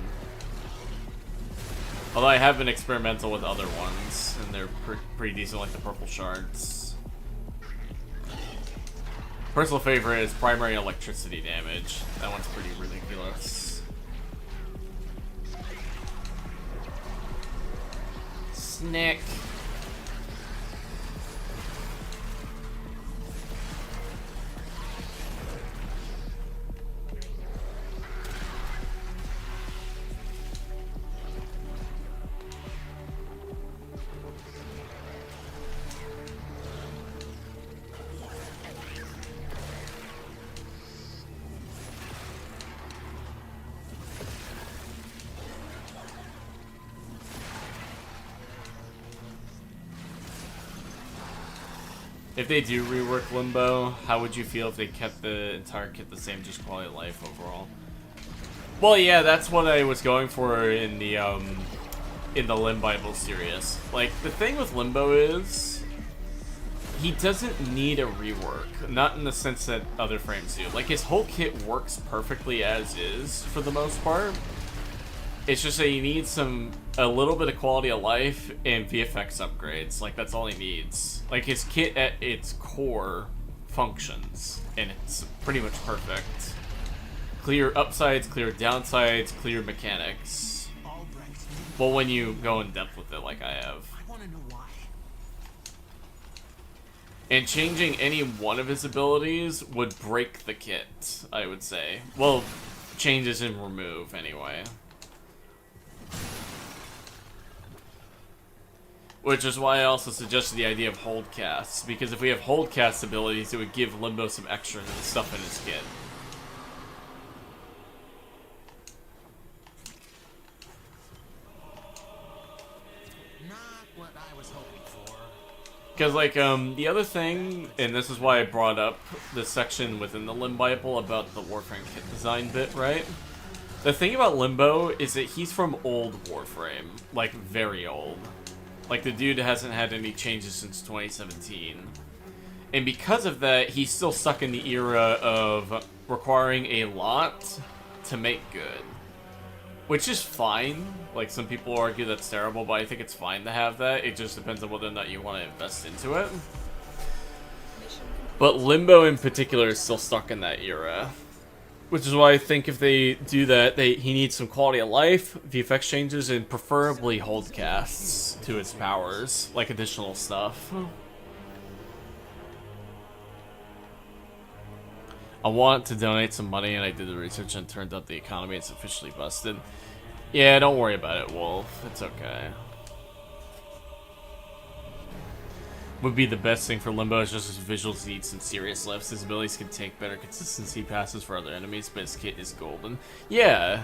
Although I have been experimental with other ones, and they're pretty decent, like the purple shards. Personal favorite is primary electricity damage. That one's pretty ridiculous. Snick. If they do rework Limbo, how would you feel if they kept the entire kit the same, just quality of life overall? Well, yeah, that's what I was going for in the Limb Bible series. Like, the thing with Limbo is he doesn't need a rework, not in the sense that other frames do. Like, his whole kit works perfectly as is for the most part. It's just that he needs a little bit of quality of life and VFX upgrades. Like, that's all he needs. Like, his kit at its core functions, and it's pretty much perfect. Clear upsides, clear downsides, clear mechanics. Well, when you go in depth with it like I have. I want to know why. And changing any one of his abilities would break the kit, I would say. Well, changes and remove, anyway. Which is why I also suggested the idea of hold casts, because if we have hold cast abilities, it would give Limbo some extra stuff in his kit. Not what I was hoping for. Because, like, the other thing, and this is why I brought up the section within the Limb Bible about the Warframe kit design bit, right? The thing about Limbo is that he's from old Warframe, like, very old. Like, the dude hasn't had any changes since 2017. And because of that, he's still stuck in the era of requiring a lot to make good. Which is fine. Like, some people argue that's terrible, but I think it's fine to have that. It just depends on whether or not you want to invest into it. But Limbo in particular is still stuck in that era. Which is why I think if they do that, he needs some quality of life, VFX changes, and preferably hold casts to his powers, like additional stuff. I want to donate some money, and I did the research, and it turned out the economy is officially busted. Yeah, don't worry about it, Wolf. It's okay. Would be the best thing for Limbo is just his visuals need some serious lifts. His abilities can take better consistency passes for other enemies, but his kit is golden. Yeah.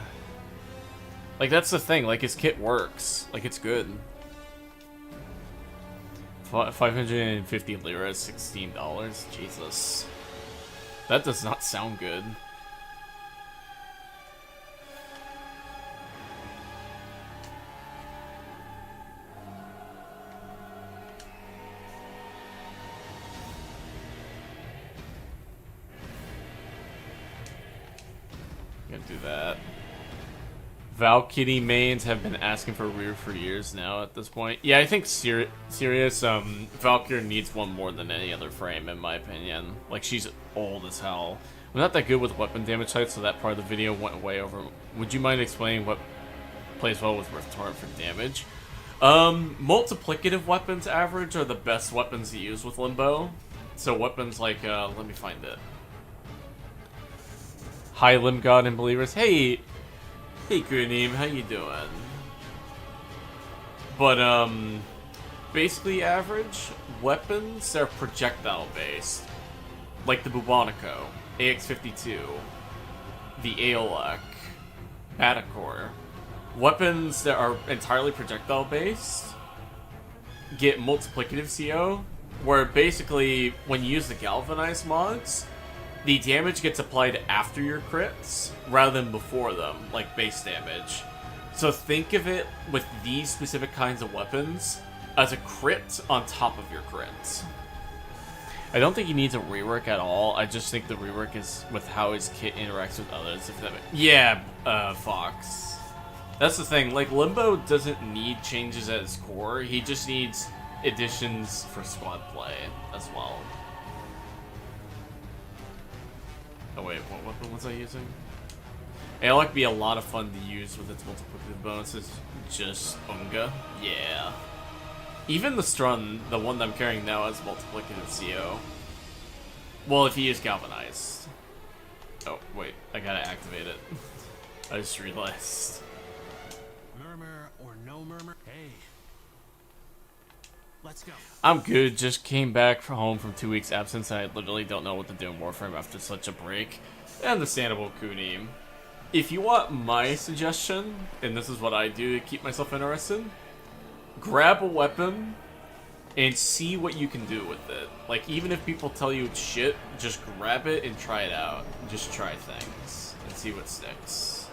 Like, that's the thing. Like, his kit works. Like, it's good. 550 lira is $16. Jesus. That does not sound good. do that. Valkyrie mains have been asking for a rear for years now at this point. Yeah, I think serious, Valkyrie needs one more than any other frame, in my opinion. Like, she's old as hell. I'm not that good with weapon damage heights, so that part of the video went way over. Would you mind explaining what plays well with Rift Torrent for damage? Multiplicative weapons average are the best weapons to use with Limbo. So weapons like, let me find it. High Limb God and Believers. Hey Kunim, how you doing? But, basically average weapons, they're projectile based. Like the Bubonico, AX-52, the Aeolak, Batacore. Weapons that are entirely projectile based get multiplicative CO, where basically when you use the galvanized mods, the damage gets applied after your crits rather than before them, like base damage. So think of it with these specific kinds of weapons as a crit on top of your crits. I don't think he needs a rework at all. I just think the rework is with how his kit interacts with others. If that yeah, Fox. That's the thing. Like, Limbo doesn't need changes at his core. He just needs additions for squad play as well. Oh wait, what weapon was I using? Aeolak be a lot of fun to use with its multiplicative bonuses. Just Unga. Yeah. Even the Strun, the one that I'm carrying now, has multiplicative CO. Well, if you use Galvanized. Oh, wait. I gotta activate it. I just realized. Murmur or no murmur? Hey. Let's go. I'm good. Just came back from home from 2 weeks absence, and I literally don't know what to do in Warframe after such a break. Understandable, Kunim. If you want my suggestion, and this is what I do to keep myself interested, grab a weapon and see what you can do with it. Like, even if people tell you it's shit, just grab it and try it out. Just try things and see what sticks.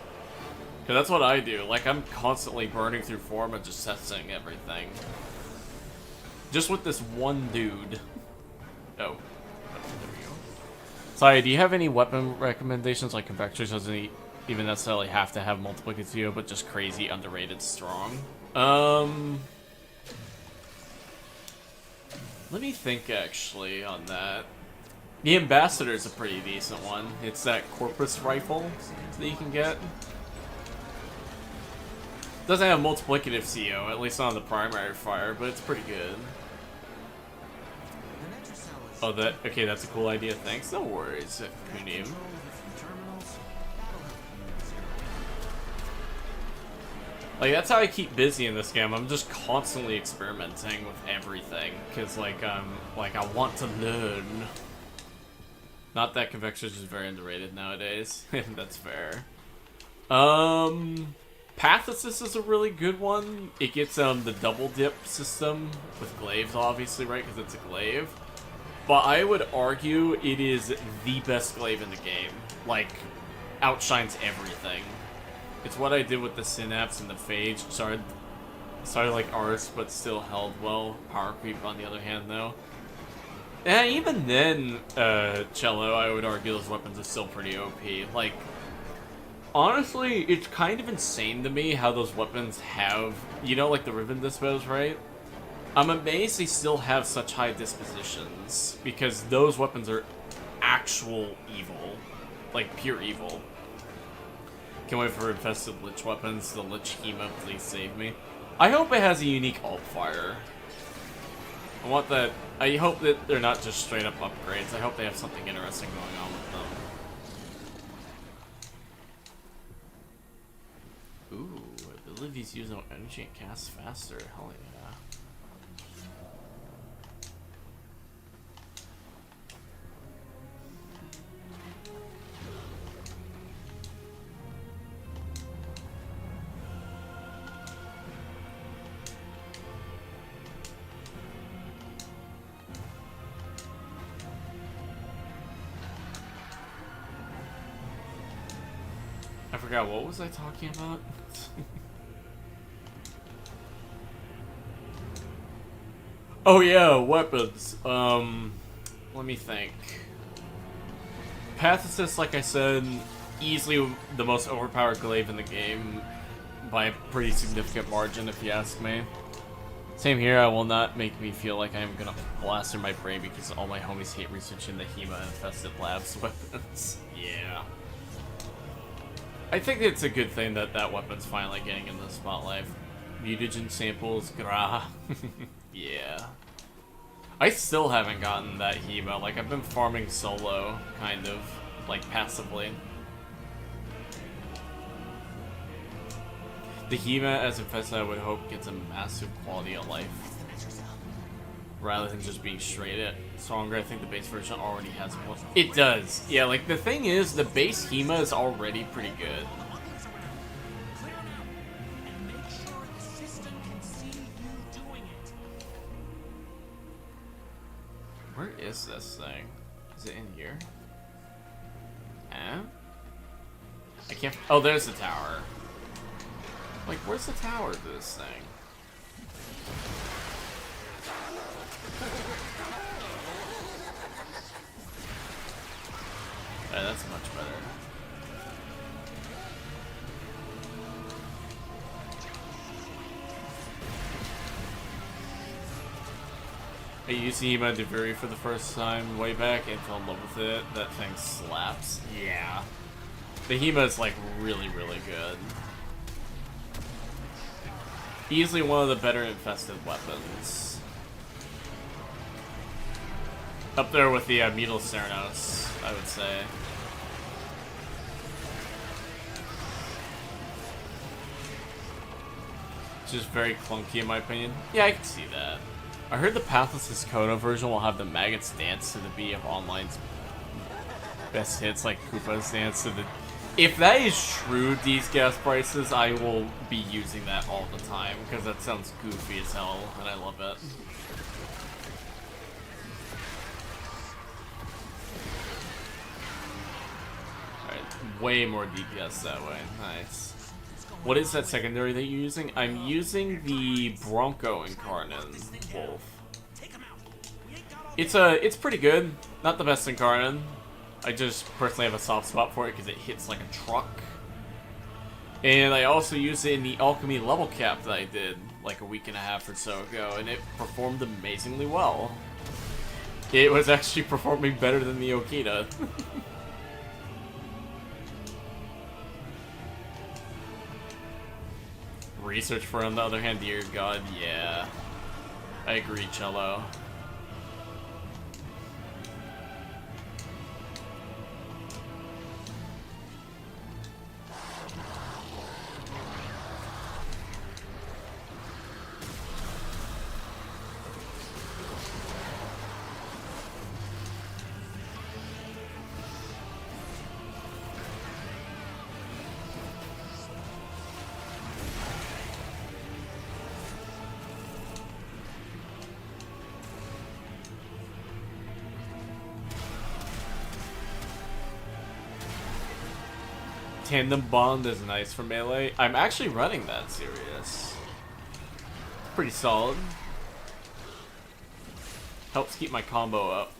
Because that's what I do. Like, I'm constantly burning through form and just testing everything. Just with this one dude. Oh. There we go. Sorry, do you have any weapon recommendations? Like, Convectors doesn't even necessarily have to have multiplicative, but just crazy, underrated, strong. Let me think, actually, on that. The Ambassador is a pretty decent one. It's that Corpus rifle that you can get. Doesn't have multiplicative CO, at least not on the primary fire, but it's pretty good. Oh, okay, that's a cool idea. Thanks. No worries, Kunim. Like, that's how I keep busy in this game. I'm just constantly experimenting with everything, because, like, I want to learn. Not that Convectors is very underrated nowadays. That's fair. Pathesis is a really good one. It gets, the double dip system with glaives, obviously, right, because it's a glaive. But I would argue it is the best glaive in the game. Like, outshines everything. It's what I did with the Synapse and the Phage. Started like Ars, but still held well. Power Creep, on the other hand, though. And even then, Cello, I would argue those weapons are still pretty OP. Like, honestly, it's kind of insane to me how those weapons have, you know, like the Riven Dispos, right? I'm amazed they still have such high dispositions, because those weapons are actual evil. Like, pure evil. Can't wait for infested Lich weapons. The Lich Hema, please save me. I hope it has a unique alt fire. I want that. I hope that they're not just straight up upgrades. I hope they have something interesting going on with them. Ooh, abilities use no energy and cast faster. Hell yeah. I forgot, what was I talking about? Oh yeah, weapons. Let me think. Pathesis, like I said, easily the most overpowered glaive in the game by a pretty significant margin, if you ask me. Same here, I will not make me feel like I'm gonna blast through my brain because all my homies hate researching the HEMA-infested labs weapons. Yeah. I think it's a good thing that that weapon's finally getting in the spotlight. Mutagen samples, grah. Yeah. I still haven't gotten that HEMA. Like, I've been farming solo, kind of, like, passively. The HEMA, as infested, I would hope, gets a massive quality of life. Rather than just being straight at stronger, I think the base version already has more. It does. Yeah, like, the thing is, the base HEMA is already pretty good. Clear them out and make sure the system can see you doing it. Where is this thing? Is it in here? Huh? I can't. Oh, there's the tower. Like, where's the tower to this thing? Yeah, that's much better. I used HEMA Devuri for the first time way back and fell in love with it. That thing slaps. Yeah. The HEMA is like really, really good. Easily one of the better infested weapons. Up there with the Mutal Ceranos, I would say. It's just very clunky in my opinion. Yeah, I can see that. I heard the Pathless Kono version will have the Maggots dance to the beat of Online's best hits, like Koopa's dance to the... If that is true, these gas prices, I will be using that all the time, because that sounds goofy as hell, and I love it. Alright, way more DPS that way. Nice. What is that secondary that you're using? I'm using the Bronco Incarnate Wolf. It's pretty good. Not the best Incarnate. I just personally have a soft spot for it because it hits like a truck. And I also used it in the Alchemy level cap that I did like a week and a half or so ago, and it performed amazingly well. It was actually performing better than the Okina. Research for, on the other hand, dear God, yeah. I agree, Cello. Tandem Bond is nice for melee. I'm actually running that serious. Pretty solid. Helps keep my combo up.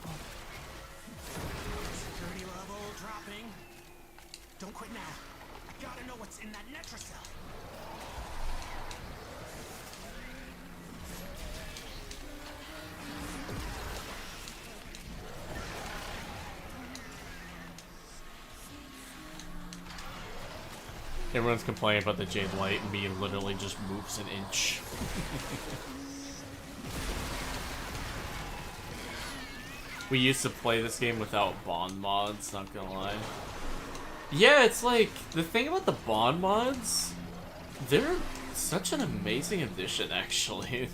Security level dropping. Don't quit now. I gotta know what's in that Netracell. Everyone's complaining about the Jade Light, and me literally just moves an inch. We used to play this game without Bond mods, not gonna lie. Yeah, it's like, the thing about the Bond mods, they're such an amazing addition, actually.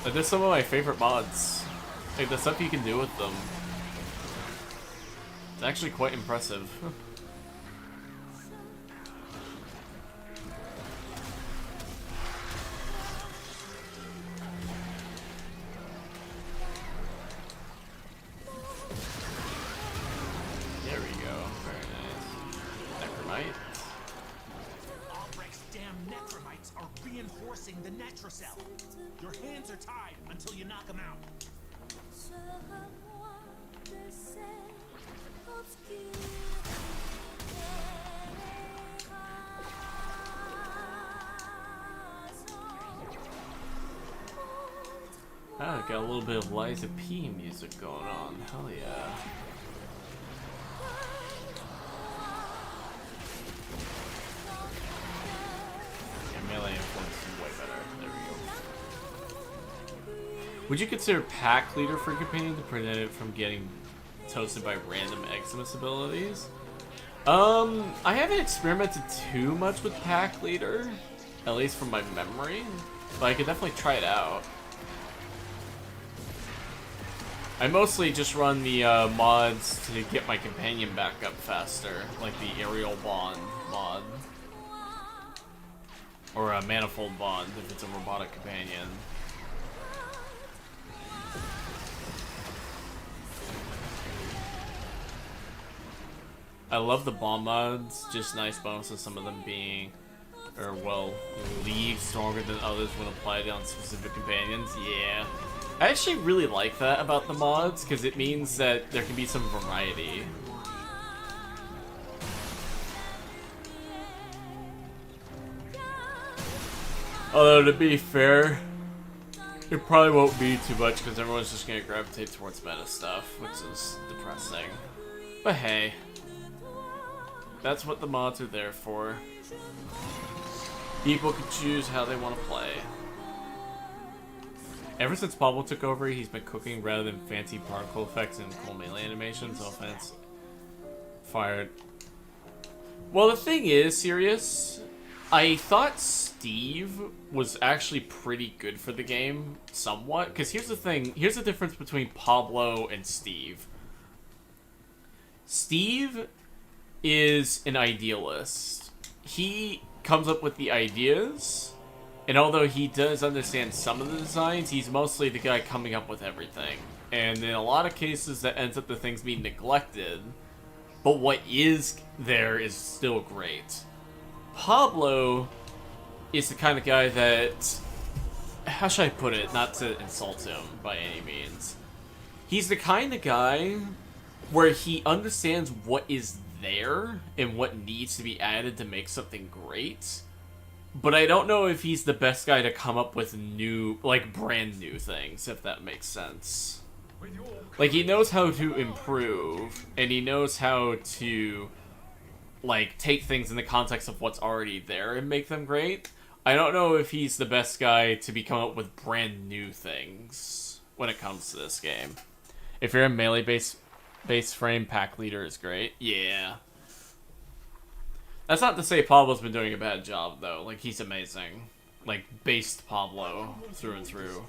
Like, they're some of my favorite mods. Like, the stuff you can do with them. It's actually quite impressive. The Netracell. Your hands are tied until you knock them out. got a little bit of Liza P music going on. Hell yeah. Yeah, melee influence is way better. There we go. Would you consider Pack Leader for Companion to prevent it from getting toasted by random Eximus abilities? I haven't experimented too much with Pack Leader, at least from my memory, but I could definitely try it out. I mostly just run the mods to get my companion back up faster, like the Aerial Bond mod. Or a Manifold Bond, if it's a robotic companion. I love the bomb mods, just nice bonuses, some of them being, or well, leagues stronger than others when applied on specific companions. Yeah. I actually really like that about the mods, because it means that there can be some variety. Although, to be fair, it probably won't be too much, because everyone's just going to gravitate towards meta stuff, which is depressing. But hey. That's what the mods are there for. People can choose how they want to play. Ever since Pablo took over, he's been cooking rather than fancy particle effects and cool melee animations. Offense. Fired. Well, the thing is, Sirius, I thought Steve was actually pretty good for the game, somewhat. Because here's the thing, here's the difference between Pablo and Steve. Steve is an idealist. He comes up with the ideas, and although he does understand some of the designs, he's mostly the guy coming up with everything. And in a lot of cases, that ends up the things being neglected, but what is there is still great. Pablo is the kind of guy that, how should I put it, not to insult him by any means. He's the kind of guy where he understands what is there and what needs to be added to make something great, but I don't know if he's the best guy to come up with new, like, brand new things, if that makes sense. Like, he knows how to improve, and he knows how to, like, take things in the context of what's already there and make them great. I don't know if he's the best guy to be coming up with brand new things when it comes to this game. If you're a melee-based base frame, Pack Leader is great. Yeah. That's not to say Pablo's been doing a bad job, though. Like, he's amazing. Like, based Pablo through and through.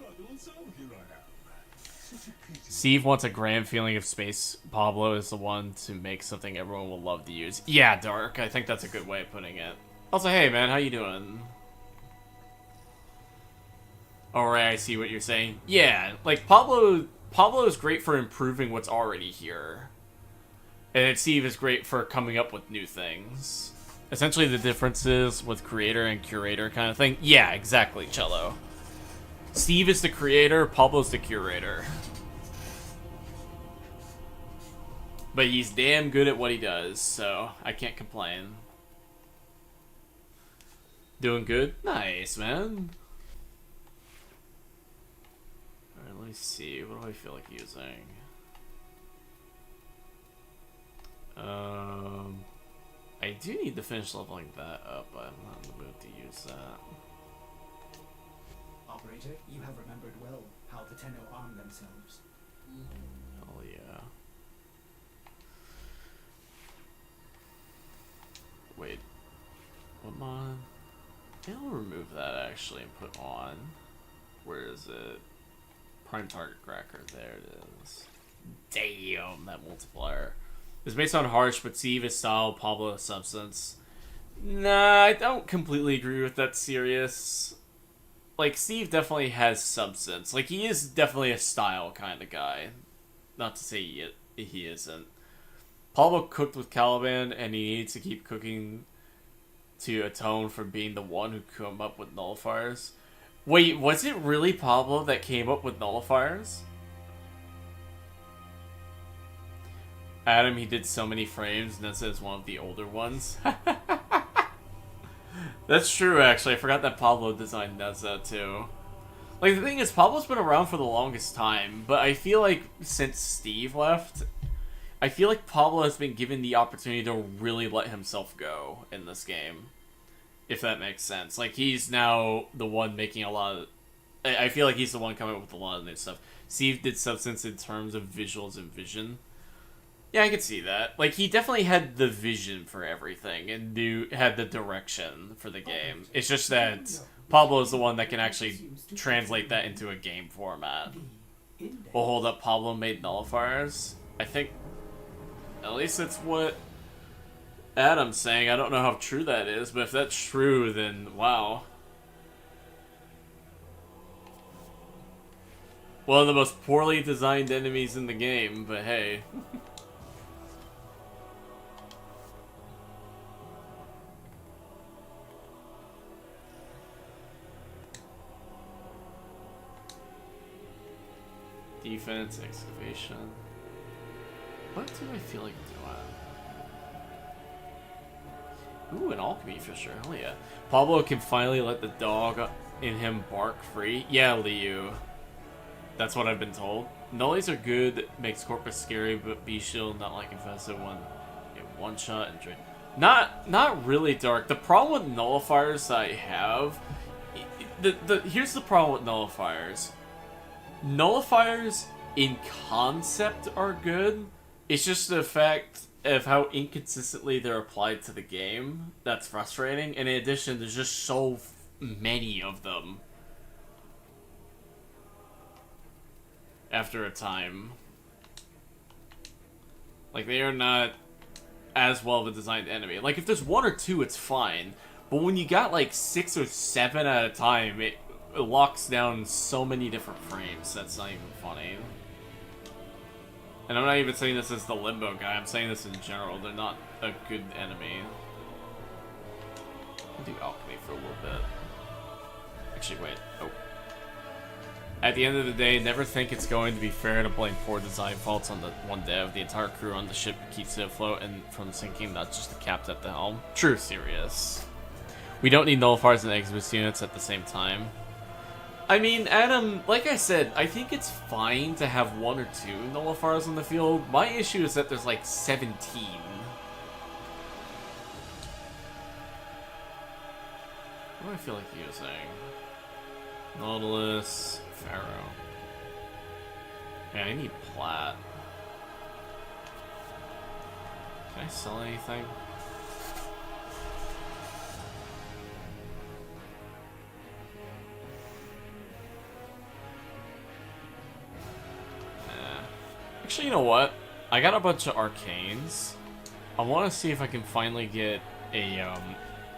Steve wants a grand feeling of space. Pablo is the one to make something everyone will love to use. Yeah, Dark. I think that's a good way of putting it. Also, hey, man, how you doing? Alright, I see what you're saying. Yeah, like, Pablo is great for improving what's already here. And then Steve is great for coming up with new things. Essentially the differences with creator and curator kind of thing. Yeah, exactly, Cello. Steve is the creator, Pablo's the curator. But he's damn good at what he does, so I can't complain. Doing good? Nice, man. Let me see, what do I feel like using? I do need to finish leveling that up, but I'm not in the mood to use that. Operator, you have remembered well how the Tenno arm themselves. Hell yeah. Wait, what mod? I'll remove that actually and put on. Where is it? Prime target cracker, there it is. Damn, that multiplier. It's based on Harsh, but Steve is style, Pablo is substance. Nah, I don't completely agree with that, Sirius. Like, Steve definitely has substance. Like, he is definitely a style kind of guy. Not to say he isn't. Pablo cooked with Caliban, and he needs to keep cooking to atone for being the one who came up with nullifiers. Wait, was it really Pablo that came up with nullifiers? Adam, he did so many frames, and this is one of the older ones. That's true, actually. I forgot that Pablo designed Neza, too. Like, the thing is, Pablo's been around for the longest time, but I feel like since Steve left, I feel like Pablo has been given the opportunity to really let himself go in this game. If that makes sense. Like, he's now the one making a lot of... I feel like he's the one coming up with a lot of new stuff. Steve did substance in terms of visuals and vision. Yeah, I could see that. Like, he definitely had the vision for everything and had the direction for the game. It's just that Pablo is the one that can actually translate that into a game format. Well, hold up, Pablo made nullifiers? I think... At least that's what Adam's saying. I don't know how true that is, but if that's true, then wow. One of the most poorly designed enemies in the game, but hey. Defense, excavation. What do I feel like doing? Ooh, an alchemy fisher. Hell yeah. Pablo can finally let the dog in him bark free. Yeah, Liu. That's what I've been told. Nullies are good, makes Corpus scary, but B-Shield not like Infested one shot and drain. Not really, Dark. The problem with nullifiers that I have... Here's the problem with nullifiers. Nullifiers in concept are good. It's just the fact of how inconsistently they're applied to the game that's frustrating. And in addition, there's just so many of them after a time. Like, they are not as well of a designed enemy. Like, if there's one or two, it's fine. But when you got like 6 or 7 at a time, it locks down so many different frames. That's not even funny. And I'm not even saying this as the Limbo guy. I'm saying this in general. They're not a good enemy. I'll do alchemy for a little bit. Actually, wait. Oh. At the end of the day, never think it's going to be fair to blame poor design faults on the one dev. The entire crew on the ship keeps it afloat and from sinking, not just the captain at the helm. True, serious. We don't need nullifiers and exodus units at the same time. I mean, Adam, like I said, I think it's fine to have 1 or 2 nullifiers on the field. My issue is that there's like 17. What do I feel like he was saying? Nautilus, Pharaoh. Yeah, I need plat. Can I sell anything? Actually, you know what? I got a bunch of arcanes. I want to see if I can finally get a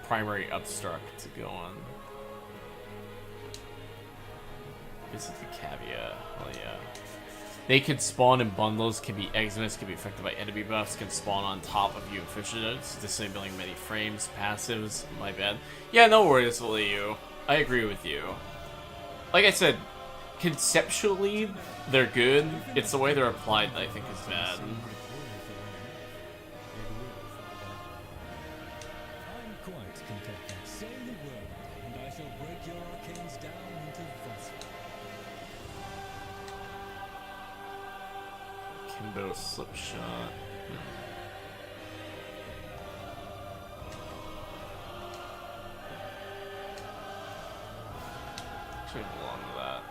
primary upstruck to go on. Visit the Cavia. Oh yeah. They can spawn in bundles, can be Exodus, can be affected by enemy buffs, can spawn on top of you efficients, disabling many frames, passives. My bad. Yeah, no worries, Liu. I agree with you. Like I said, conceptually, they're good. It's the way they're applied that I think is bad. I'm quite content. Say the word, and I shall break your arcanes down into dust. Kimbo slipshot. Actually, belong to that.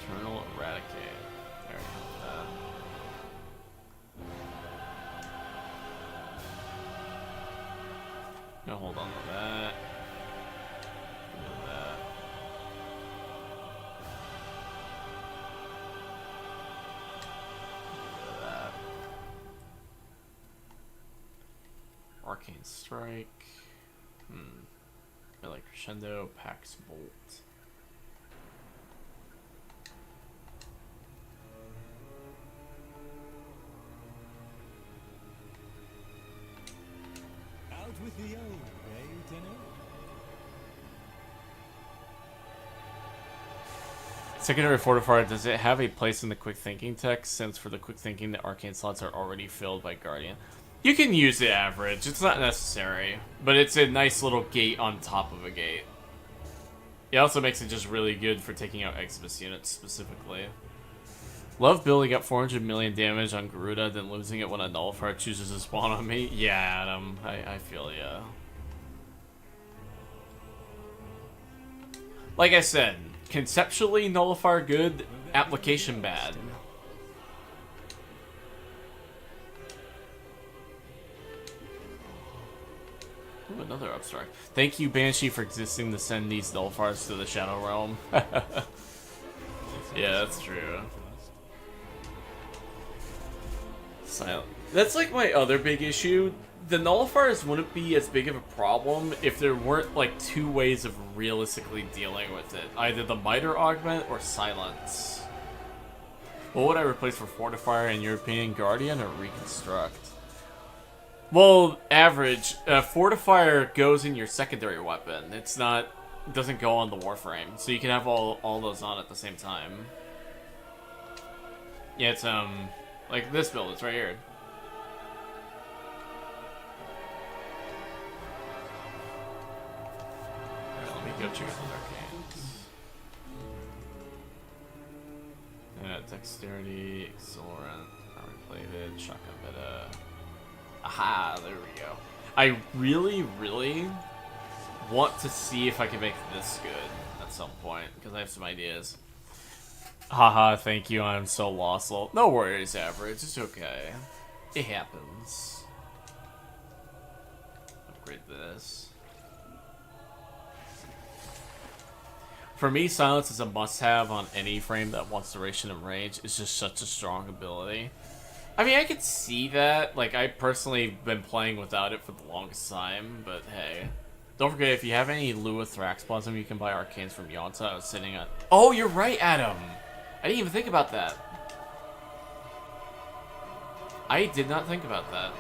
Eternal Eradicate. I already have that. Gonna hold on to that. Do that. Do that. Arcane Strike. I like Crescendo, Pax Bolt. Out with the old, eh, Tenno? Secondary Fortifier, does it have a place in the quick thinking text? Since for the quick thinking, the arcane slots are already filled by Guardian. You can use the average. It's not necessary. But it's a nice little gate on top of a gate. It also makes it just really good for taking out Exodus units specifically. Love building up 400 million damage on Garuda, then losing it when a Nullifier chooses to spawn on me. Yeah, Adam. I feel ya. Like I said, conceptually Nullifier good, application bad. Ooh, another Upstart. Thank you, Banshee, for existing to send these Nullifiers to the Shadow Realm. Yeah, that's true. Silent. That's like my other big issue. The Nullifiers wouldn't be as big of a problem if there weren't like two ways of realistically dealing with it. Either the Miter Augment or Silence. What would I replace for Fortifier in your opinion? Guardian or Reconstruct? Well, average. Fortifier goes in your secondary weapon. It doesn't go on the Warframe. So you can have all those on at the same time. Yeah, it's like this build, it's right here. Alright, let me go check out the arcanes. Dexterity, Accelerant, Armor Plated, Shotgun Meta. Aha, there we go. I really, really want to see if I can make this good at some point, because I have some ideas. Haha, thank you, I'm so lost. No worries, average, it's okay. It happens. Upgrade this. For me, Silence is a must-have on any frame that wants duration and range. It's just such a strong ability. I mean, I could see that. Like, I personally been playing without it for the longest time, but hey. Don't forget, if you have any Lua Thraxplasm, you can buy Arcanes from Yonta. I was sitting on... Oh, you're right, Adam! I didn't even think about that. I did not think about that.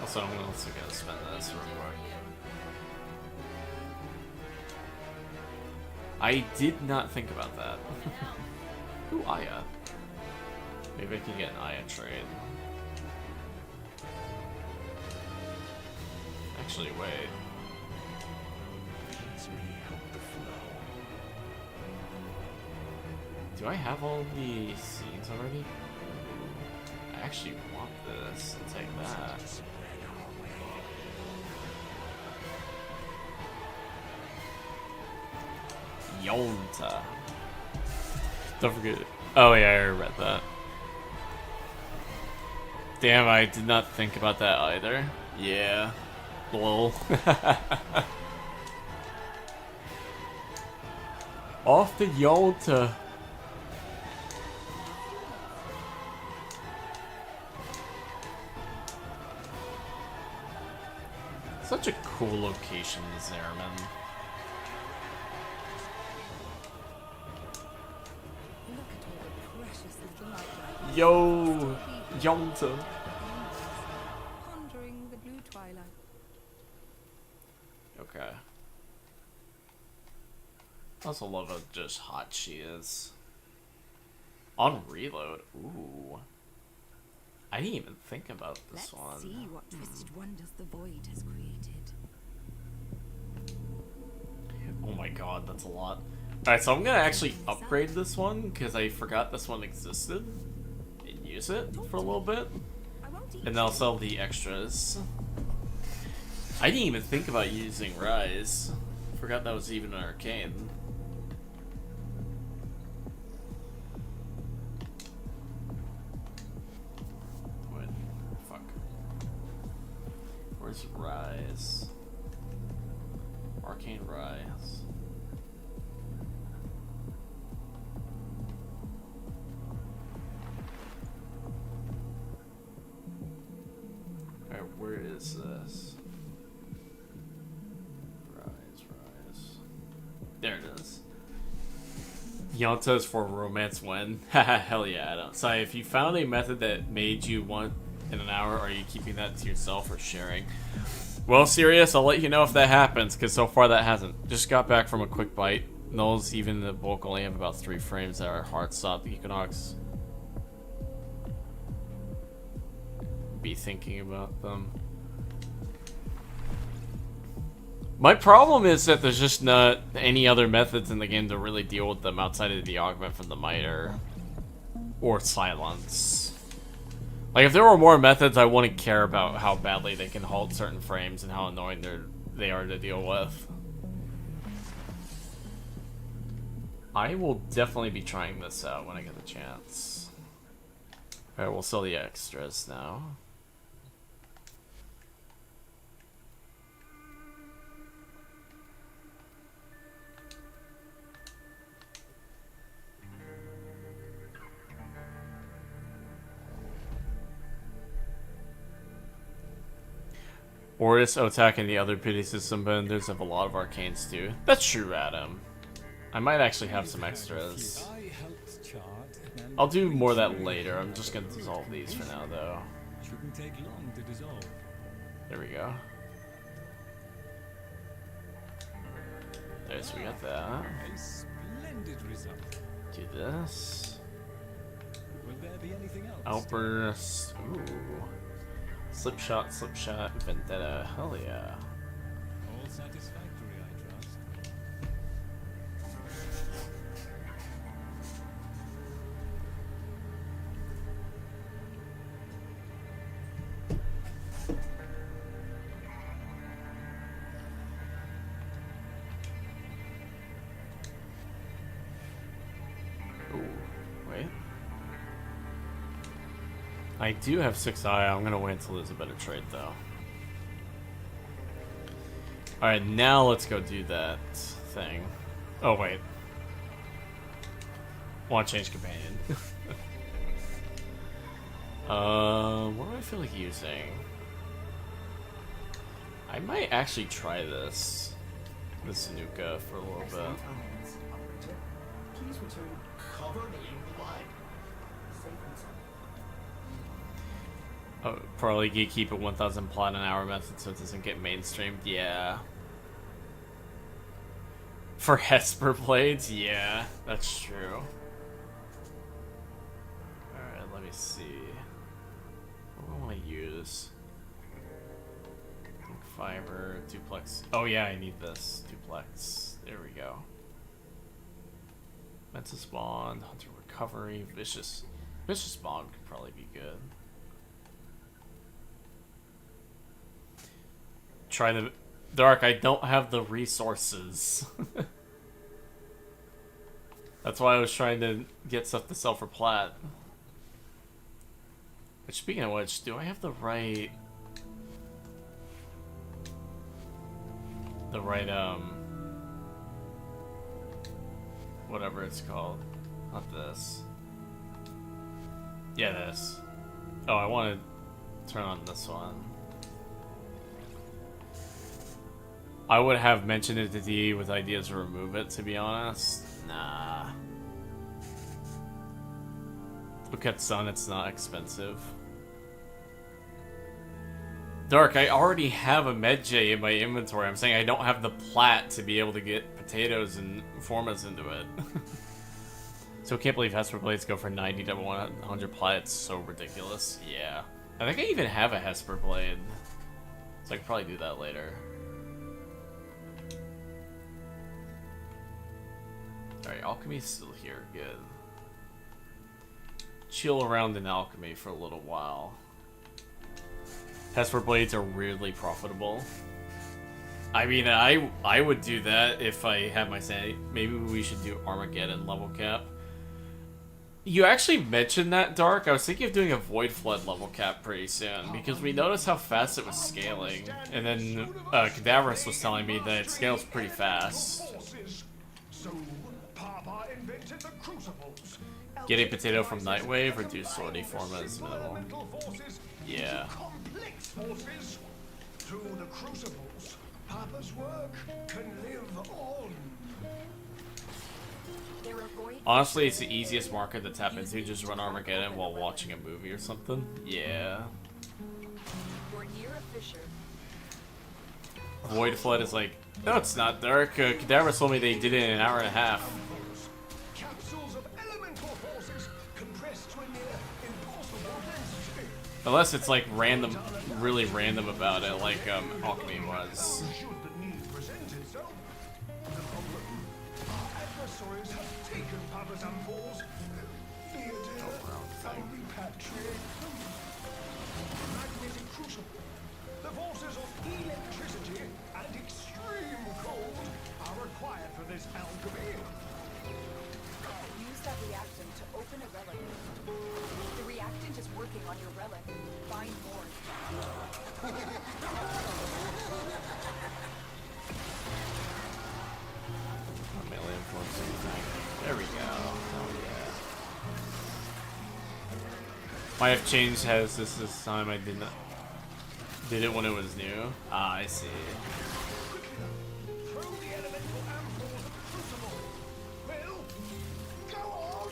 Also, I'm also gonna spend this real quick. I did not think about that. Ooh, Aya. Maybe I can get an Aya trade. Actually, wait. Do I have all the scenes already? I actually want this. I'll take that. Yonta. Don't forget it. Oh yeah, I read that. Damn, I did not think about that either. Yeah. Lol. Off the Yonta. Such a cool location, Zerman. Yo, Yonta. Pondering the blue twilight. Okay. I also love how just hot she is. On reload. Ooh. I didn't even think about this one. Let's see what twisted wonders the void has created. Oh my god, that's a lot. Alright, so I'm gonna actually upgrade this one, because I forgot this one existed. And use it for a little bit. And then I'll sell the extras. I didn't even think about using Rise. Forgot that was even an arcane. Wait, fuck. Where's Rise? Arcane Rise. Alright, where is this? Rise. There it is. Yonta is for romance when? Haha, hell yeah, I don't. So if you found a method that made you want in an hour, are you keeping that to yourself or sharing? Well, Sirius, I'll let you know if that happens, because so far that hasn't. Just got back from a quick bite. Knowles, even the bulk only have about 3 frames that are hard stop the Equinox. be thinking about them. My problem is that there's just not any other methods in the game to really deal with them outside of the augment from the miter or silence. Like, if there were more methods, I wouldn't care about how badly they can halt certain frames and how annoying they are to deal with. I will definitely be trying this out when I get the chance. Alright, we'll sell the extras now. Ortis, Otak, and the other pity system benders have a lot of arcanes too. That's true, Adam. I might actually have some extras. I'll do more of that later. I'm just gonna dissolve these for now, though. Shouldn't take long to dissolve. There we go. There, so we got that. A splendid result. Do this. Will there be anything else? Outburst. Ooh. Slipshot, Vendetta. Hell yeah. All satisfactory, I trust. Ooh, wait. I do have 6 eye. I'm gonna wait until there's a better trade, though. Alright, now let's go do that thing. Oh, wait. Want to change companion. What do I feel like using? I might actually try this Nuka for a little bit. Please return covered in blood. Safe and sound. Oh, probably keep it 1,000 plot an hour method so it doesn't get mainstreamed. Yeah. For Hesper blades, yeah, that's true. Alright, let me see. What do I want to use? Fiber, duplex. Oh yeah, I need this. Duplex. There we go. Mental Bond, Hunter Recovery, Vicious Bond could probably be good. Try the Dark, I don't have the resources. That's why I was trying to get stuff to sell for plat. Which, speaking of which, do I have the right whatever it's called? Not this. Yeah, this. Oh, I want to turn on this one. I would have mentioned it to D with ideas to remove it, to be honest. Nah. Look at Sun, it's not expensive. Dark, I already have a Medjay in my inventory. I'm saying I don't have the plat to be able to get potatoes and formas into it. So I can't believe Hesper blades go for 90 to 100 plat. It's so ridiculous. Yeah. I think I even have a Hesper blade. So I could probably do that later. Alright, Alchemy's still here. Good. Chill around in Alchemy for a little while. Hesper blades are weirdly profitable. I mean, I would do that if I had my sanity. Maybe we should do Armageddon level cap. You actually mentioned that, Dark. I was thinking of doing a Void Flood level cap pretty soon, because we noticed how fast it was scaling. And then Cadaverous was telling me that it scales pretty fast. Get a potato from Nightwave, reduce sortie forma is minimal. Yeah. Through the crucibles, Papa's work can live on. Honestly, it's the easiest market to tap into. Just run Armageddon while watching a movie or something. Yeah. Void Flood is like, no, it's not, Dark. Cadaverous told me they did it in an hour and a half. Capsules of elemental forces compressed to a near impossible density. Unless it's like random, really random about it, like Alchemy was. Should the need present itself, the problem, our adversaries have taken Papa's ampoules. I'll repatriate them. Magnetic crucible. The forces of electricity and extreme cold are required for this alchemy. Use that reactant to open a relic. The reactant is working on your relic. Find more. Melee influencing thing. There we go. Oh yeah. My F change has this time. I did it when it was new. Ah, I see. Throw the elemental ampoules at the crucible. Will, go on.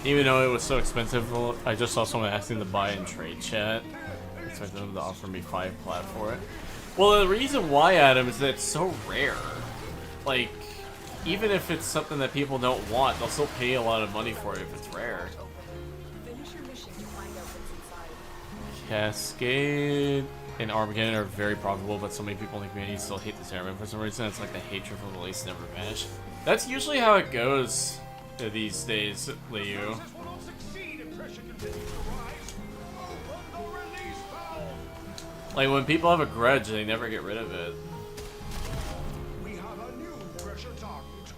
Even though it was so expensive, I just saw someone asking to buy in trade chat. I expected them to offer me 5 plat for it. Well, the reason why, Adam, is that it's so rare. Like, even if it's something that people don't want, they'll still pay a lot of money for it if it's rare. Finish your mission to find out what's inside. Cascade and Armageddon are very profitable, but so many people in the community still hate the Zeraman for some reason. It's like the hatred for the release never vanished. That's usually how it goes these days, Liu. Will not succeed if pressure continues to rise. Open the release valve. Like, when people have a grudge, they never get rid of it. We have a new pressure target.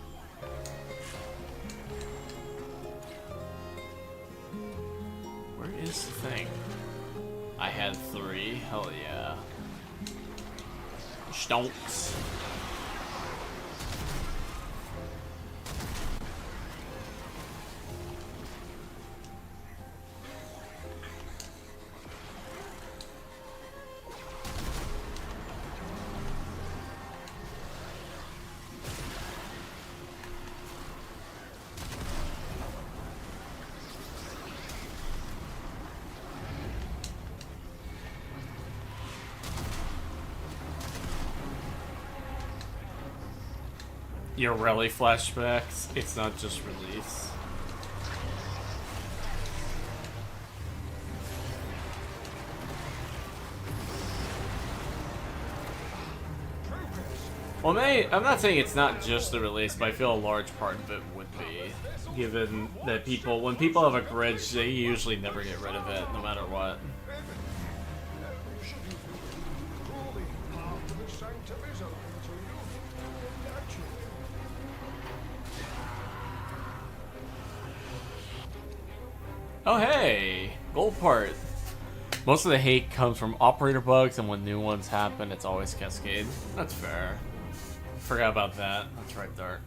Where is the thing? I had 3. Hell yeah. Stonks. Your rally flashbacks, it's not just release. Well, I'm not saying it's not just the release, but I feel a large part of it would be. Given that when people have a grudge, they usually never get rid of it, no matter what. Truly, after the sanctum is open to you. Naturally. Oh hey, gold part. Most of the hate comes from operator bugs, and when new ones happen, it's always Cascade. That's fair. Forgot about that. That's right, Dark.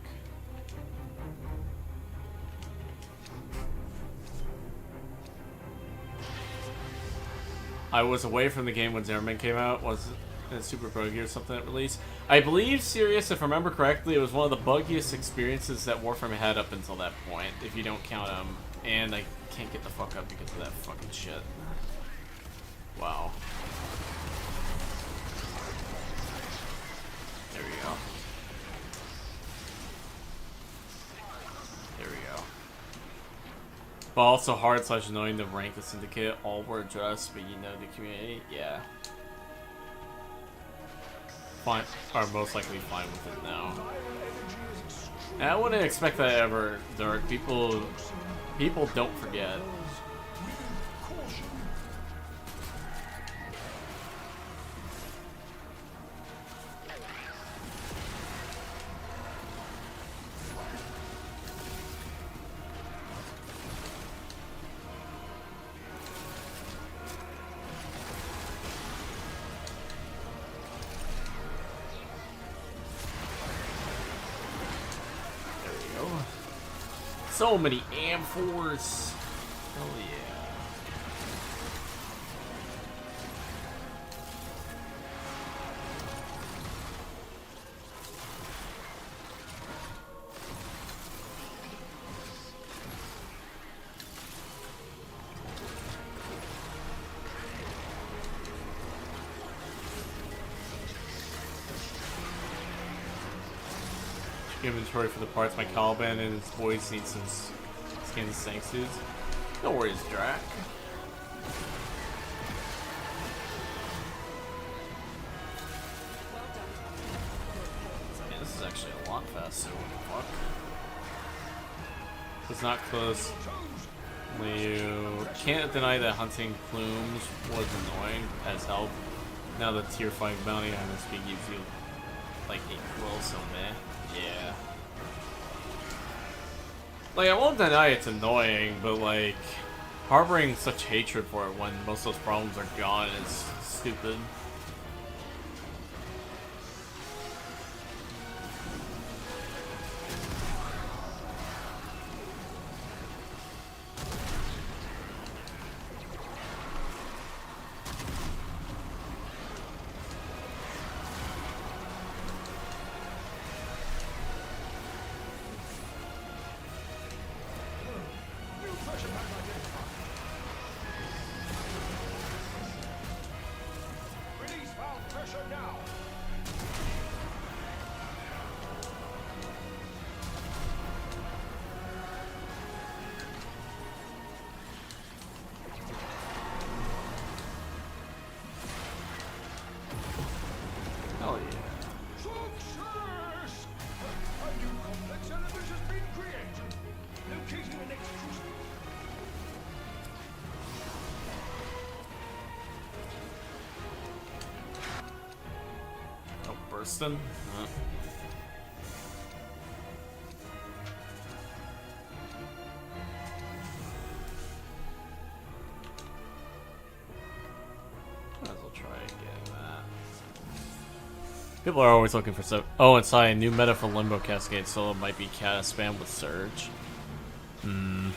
I was away from the game when Zeraman came out. Was it Super Buggy or something at release? I believe, Sirius, if I remember correctly, it was one of the buggiest experiences that Warframe had up until that point, if you don't count them. And I can't get the fuck up because of that fucking shit. Wow. There we go. There we go. But also hard / knowing the rank of Syndicate, all were addressed, but you know the community, yeah. Fine, are most likely fine with it now. And I wouldn't expect that ever, Dark. People don't forget. So many amphors. Hell yeah. inventory for the parts. My Caliban and his boys need some skins and sank suits. No worries, Drac. Man, this is actually a lot faster. What the fuck? It's not close. You can't deny that hunting plumes was annoying as hell. Now the tier 5 bounty on this speed gives you like 8 will, so meh. Yeah. Like, I won't deny it's annoying, but like, harboring such hatred for it when most of those problems are gone is stupid. Release valve pressure now. Hell yeah. Success! A new complex element has been created. Locating the next crucible. Oh, bursting? Huh. Might as well try again that. People are always looking for stuff. Oh, and Sai, a new meta for Limbo Cascade solo might be cat spam with Surge. Hmm.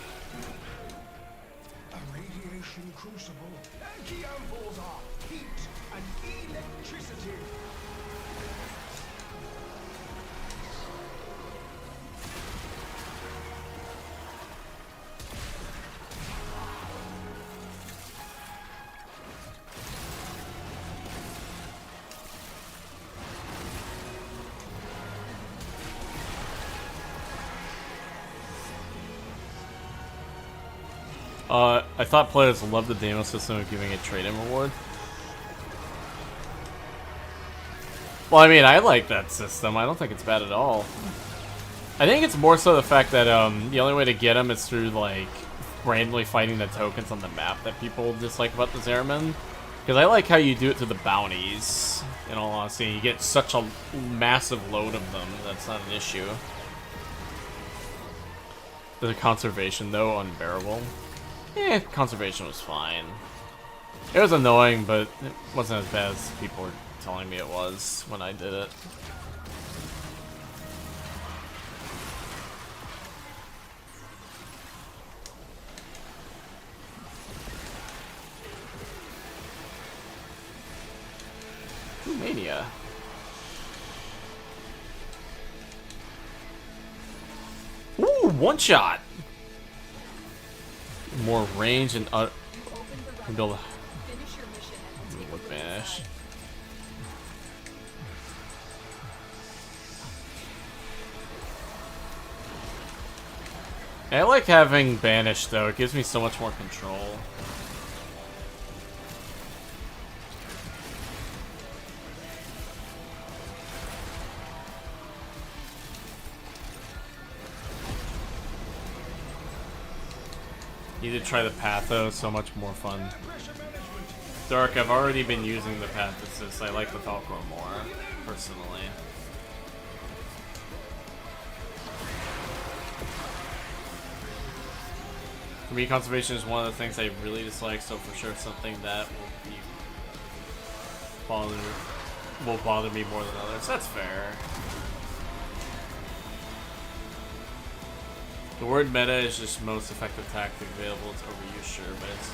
A radiation crucible. Anti-amples are heat and electricity. I thought players loved the demo system of giving a trade-in reward. Well, I mean, I like that system. I don't think it's bad at all. I think it's more so the fact that the only way to get them is through, like, randomly fighting the tokens on the map that people dislike about the Zeraman. Because I like how you do it through the bounties, in all honesty. You get such a massive load of them, that's not an issue. The conservation, though, unbearable. Eh, conservation was fine. It was annoying, but it wasn't as bad as people were telling me it was when I did it. Ooh, Mania. Ooh, one shot! More range and Open the build relic. Finish your mission and take would it vanish. I like having banish though, it gives me so much more control. Need to try the Patho, so much more fun. Pressure management. Dark, I've already been using the Pathicist. I like the Falcor more, personally. For me, conservation is one of the things I really dislike, so for sure something that will bother me more than others. That's fair. The word meta is just most effective tactic available. It's overused, sure, but it's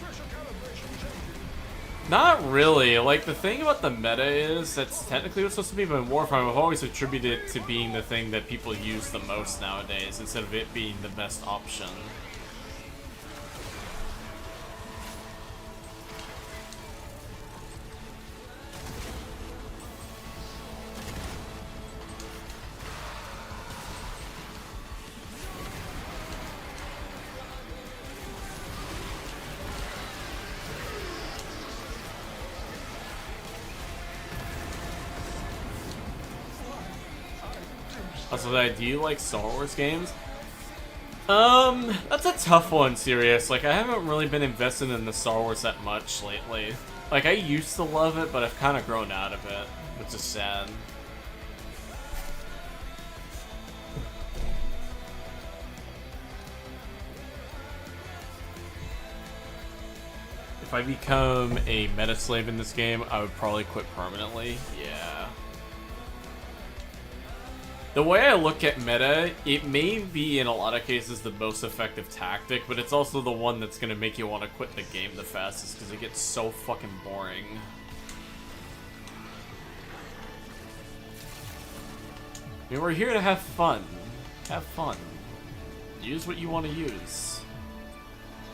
Pressure calibration changing. not really. Like, the thing about the meta is that's technically what's supposed to be, but in Warframe, I've always attributed it to being the thing that people use the most nowadays, instead of it being the best option. Also, do you like Star Wars games? That's a tough one, serious. Like, I haven't really been invested in the Star Wars that much lately. Like, I used to love it, but I've kind of grown out of it, which is sad. If I become a meta slave in this game, I would probably quit permanently. Yeah. The way I look at meta, it may be in a lot of cases the most effective tactic, but it's also the one that's going to make you want to quit the game the fastest because it gets so fucking boring. I mean, we're here to have fun. Have fun. Use what you want to use.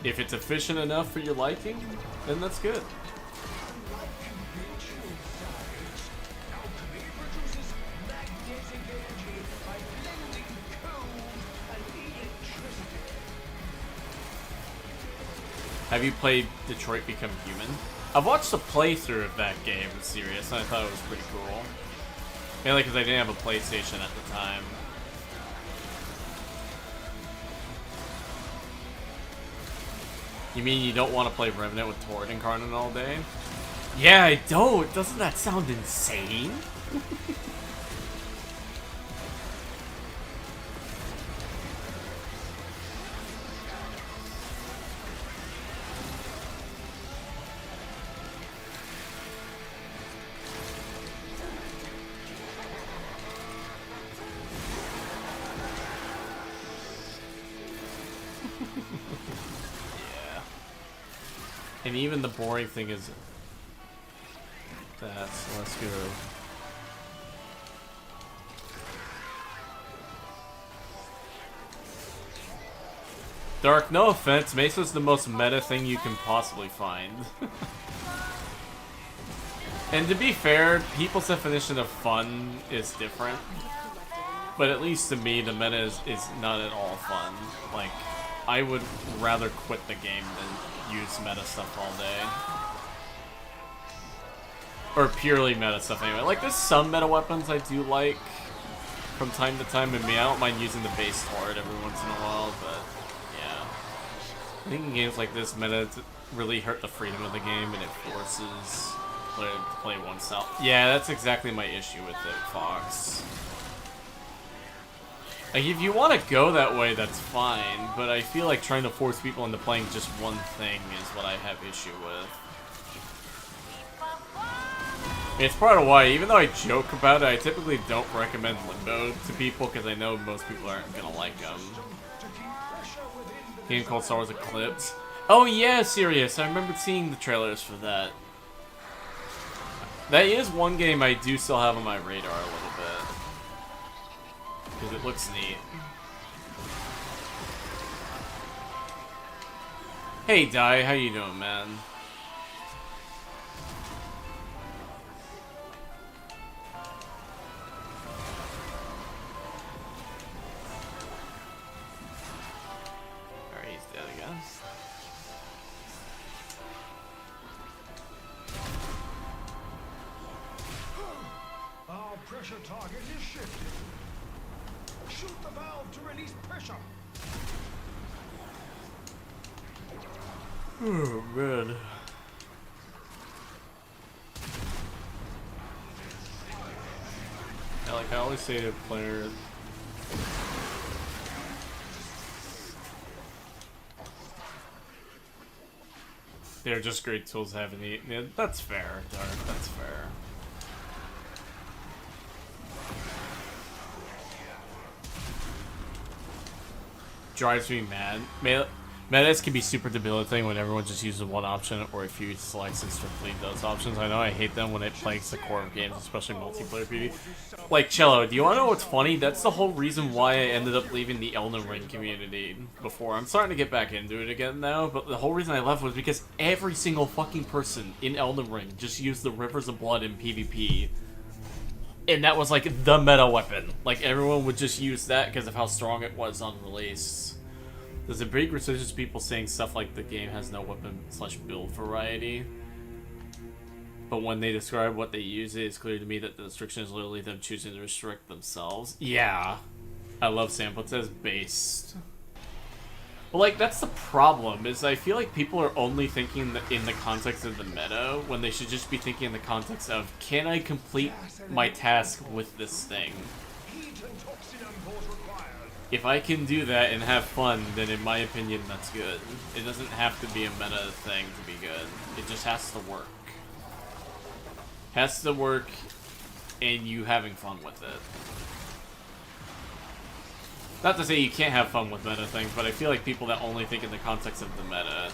If it's efficient enough for your liking, then that's good. Have you played Detroit Become Human? I've watched a playthrough of that game, serious, and I thought it was pretty cool. Mainly because I didn't have a PlayStation at the time. You mean you don't want to play Revenant with Torrid Incarnate all day? Yeah, I don't! Doesn't that sound insane? And even the boring thing is that, so let's go. Dark, no offense, Mesa's the most meta thing you can possibly find. And to be fair, people's definition of fun is different. But at least to me, the meta is not at all fun. Like, I would rather quit the game than use meta stuff all day. Or purely meta stuff anyway. Like, there's some meta weapons I do like from time to time. I mean, I don't mind using the base Torrid every once in a while, but yeah. I think in games like this, meta really hurt the freedom of the game, and it forces players to play one style. Yeah, that's exactly my issue with it, Fox. Like, if you want to go that way, that's fine, but I feel like trying to force people into playing just one thing is what I have issue with. It's part of why, even though I joke about it, I typically don't recommend Limbo to people because I know most people aren't gonna like them. Game called Star Wars Eclipse. Oh yeah, serious. I remember seeing the trailers for that. That is one game I do still have on my radar a little bit. Because it looks neat. Hey, Dai, how you doing, man? Alright, he's dead again. Our pressure target is shifted. Shoot the valve to release pressure. Oh, man. Yeah, like I always say to players, they're just great tools to have in the... Yeah, that's fair, Dark, that's fair. Drives me mad. Metas can be super debilitating when everyone just uses one option or if you select strictly those options. I know I hate them when it plagues the core of games, especially multiplayer PvP. Like, Cello, do you want to know what's funny? That's the whole reason why I ended up leaving the Elden Ring community before. I'm starting to get back into it again now, but the whole reason I left was because every single fucking person in Elden Ring just used the Rivers of Blood in PvP. And that was like the meta weapon. Like, everyone would just use that because of how strong it was on release. There's a big resurgence of people saying stuff like the game has no weapon/build variety. But when they describe what they use, it is clear to me that the restriction is literally them choosing to restrict themselves. Yeah. I love Sample. It says based. But, like, that's the problem, is I feel like people are only thinking in the context of the meta, when they should just be thinking in the context of, can I complete my task with this thing? Heat and toxin import required. If I can do that and have fun, then in my opinion, that's good. It doesn't have to be a meta thing to be good. It just has to work. Has to work, and you having fun with it. Not to say you can't have fun with meta things, but I feel like people that only think in the context of the meta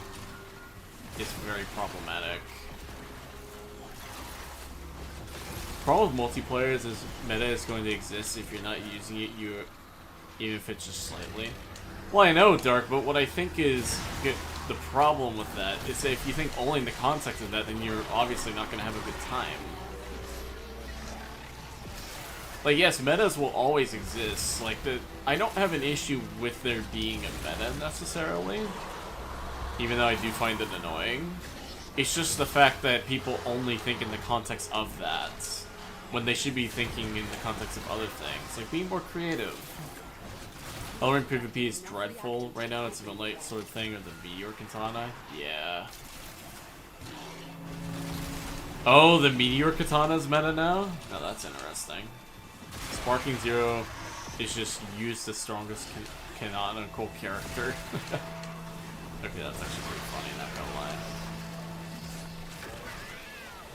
is very problematic. Problem with multiplayer is meta is going to exist if you're not using it, even if it's just slightly. Well, I know, Dark, but what I think is the problem with that is that if you think only in the context of that, then you're obviously not going to have a good time. Like, yes, metas will always exist. Like, I don't have an issue with there being a meta, necessarily. Even though I do find it annoying. It's just the fact that people only think in the context of that. When they should be thinking in the context of other things. Like, being more creative. Elring PvP is dreadful right now. It's a late sort of thing, or the Meteor Katana. Yeah. Oh, the Meteor Katana's meta now? Oh, that's interesting. Sparking Zero is just use the strongest canonical character. Okay, that's actually pretty funny, not gonna lie.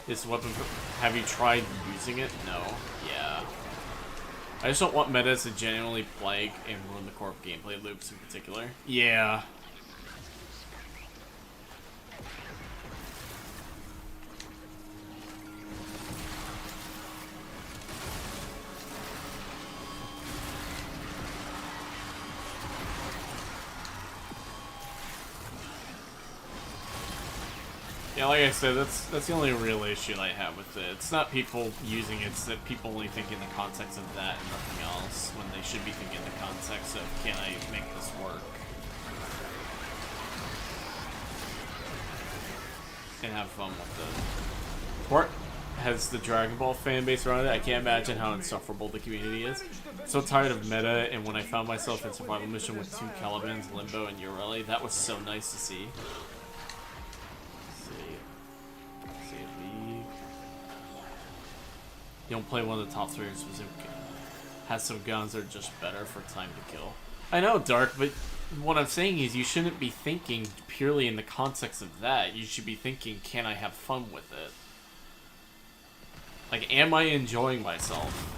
This weapon, have you tried using it? No. Yeah. I just don't want metas to genuinely plague and ruin the core gameplay loops in particular. Yeah. Yeah, like I said, that's the only real issue I have with it. It's not people using it, it's that people only think in the context of that and nothing else, when they should be thinking in the context of, can I make this work? And have fun with it. Port has the Dragon Ball fan base around it. I can't imagine how insufferable the community is. So tired of meta, and when I found myself in survival mission with 2 Calibans, Limbo, and Ureli, that was so nice to see. You don't play one of the top 3 in specific. Has some guns that are just better for time to kill. I know, Dark, but what I'm saying is you shouldn't be thinking purely in the context of that. You should be thinking, can I have fun with it? Like, am I enjoying myself?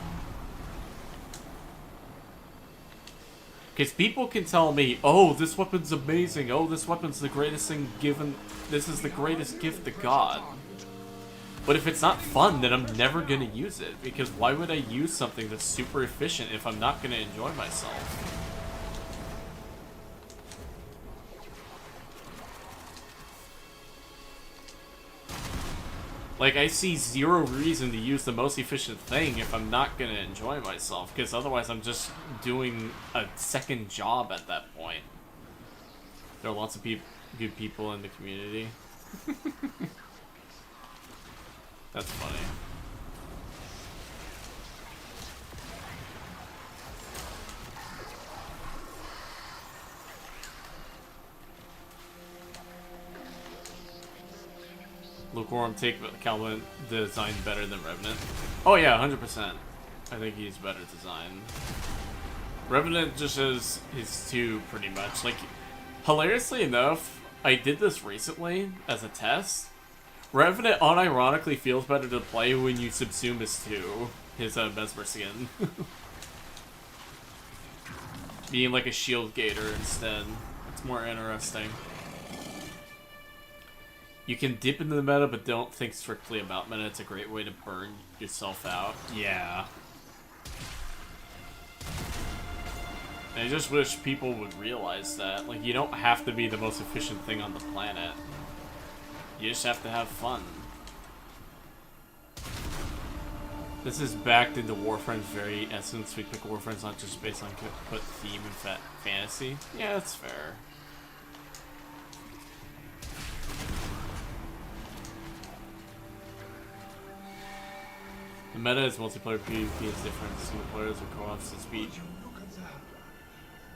Because people can tell me, oh, this weapon's amazing. Oh, this weapon's the greatest thing given. This is the greatest gift to God. But if it's not fun, then I'm never going to use it. Because why would I use something that's super efficient if I'm not going to enjoy myself? Like, I see zero reason to use the most efficient thing if I'm not going to enjoy myself. Because otherwise I'm just doing a second job at that point. There are lots of good people in the community. That's funny. Lukewarm take Calvin design better than Revenant. Oh yeah, 100%. I think he's better designed. Revenant just has his 2 pretty much. Like, hilariously enough, I did this recently as a test. Revenant unironically feels better to play when you subsume his 2, his Mesmer skin. Being like a shield gator instead. It's more interesting. You can dip into the meta, but don't think strictly about meta. It's a great way to burn yourself out. Yeah. And I just wish people would realize that. Like, you don't have to be the most efficient thing on the planet. You just have to have fun. This is backed into Warframe's very essence. We pick Warframes not just based on put theme and fantasy. Yeah, that's fair. The meta is multiplayer PvP is different. Single players or co-ops to speak.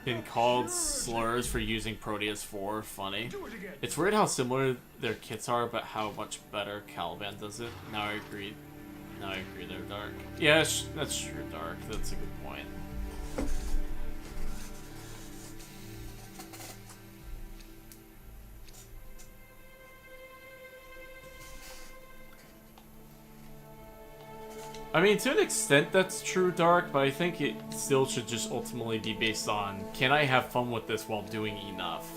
Been called slurs for using Proteus 4. Funny. It's weird how similar their kits are, but how much better Caliban does it. Now I agree. Now I agree they're Dark. Yeah, that's true, Dark. That's a good point. I mean, to an extent that's true, Dark, but I think it still should just ultimately be based on, can I have fun with this while doing enough?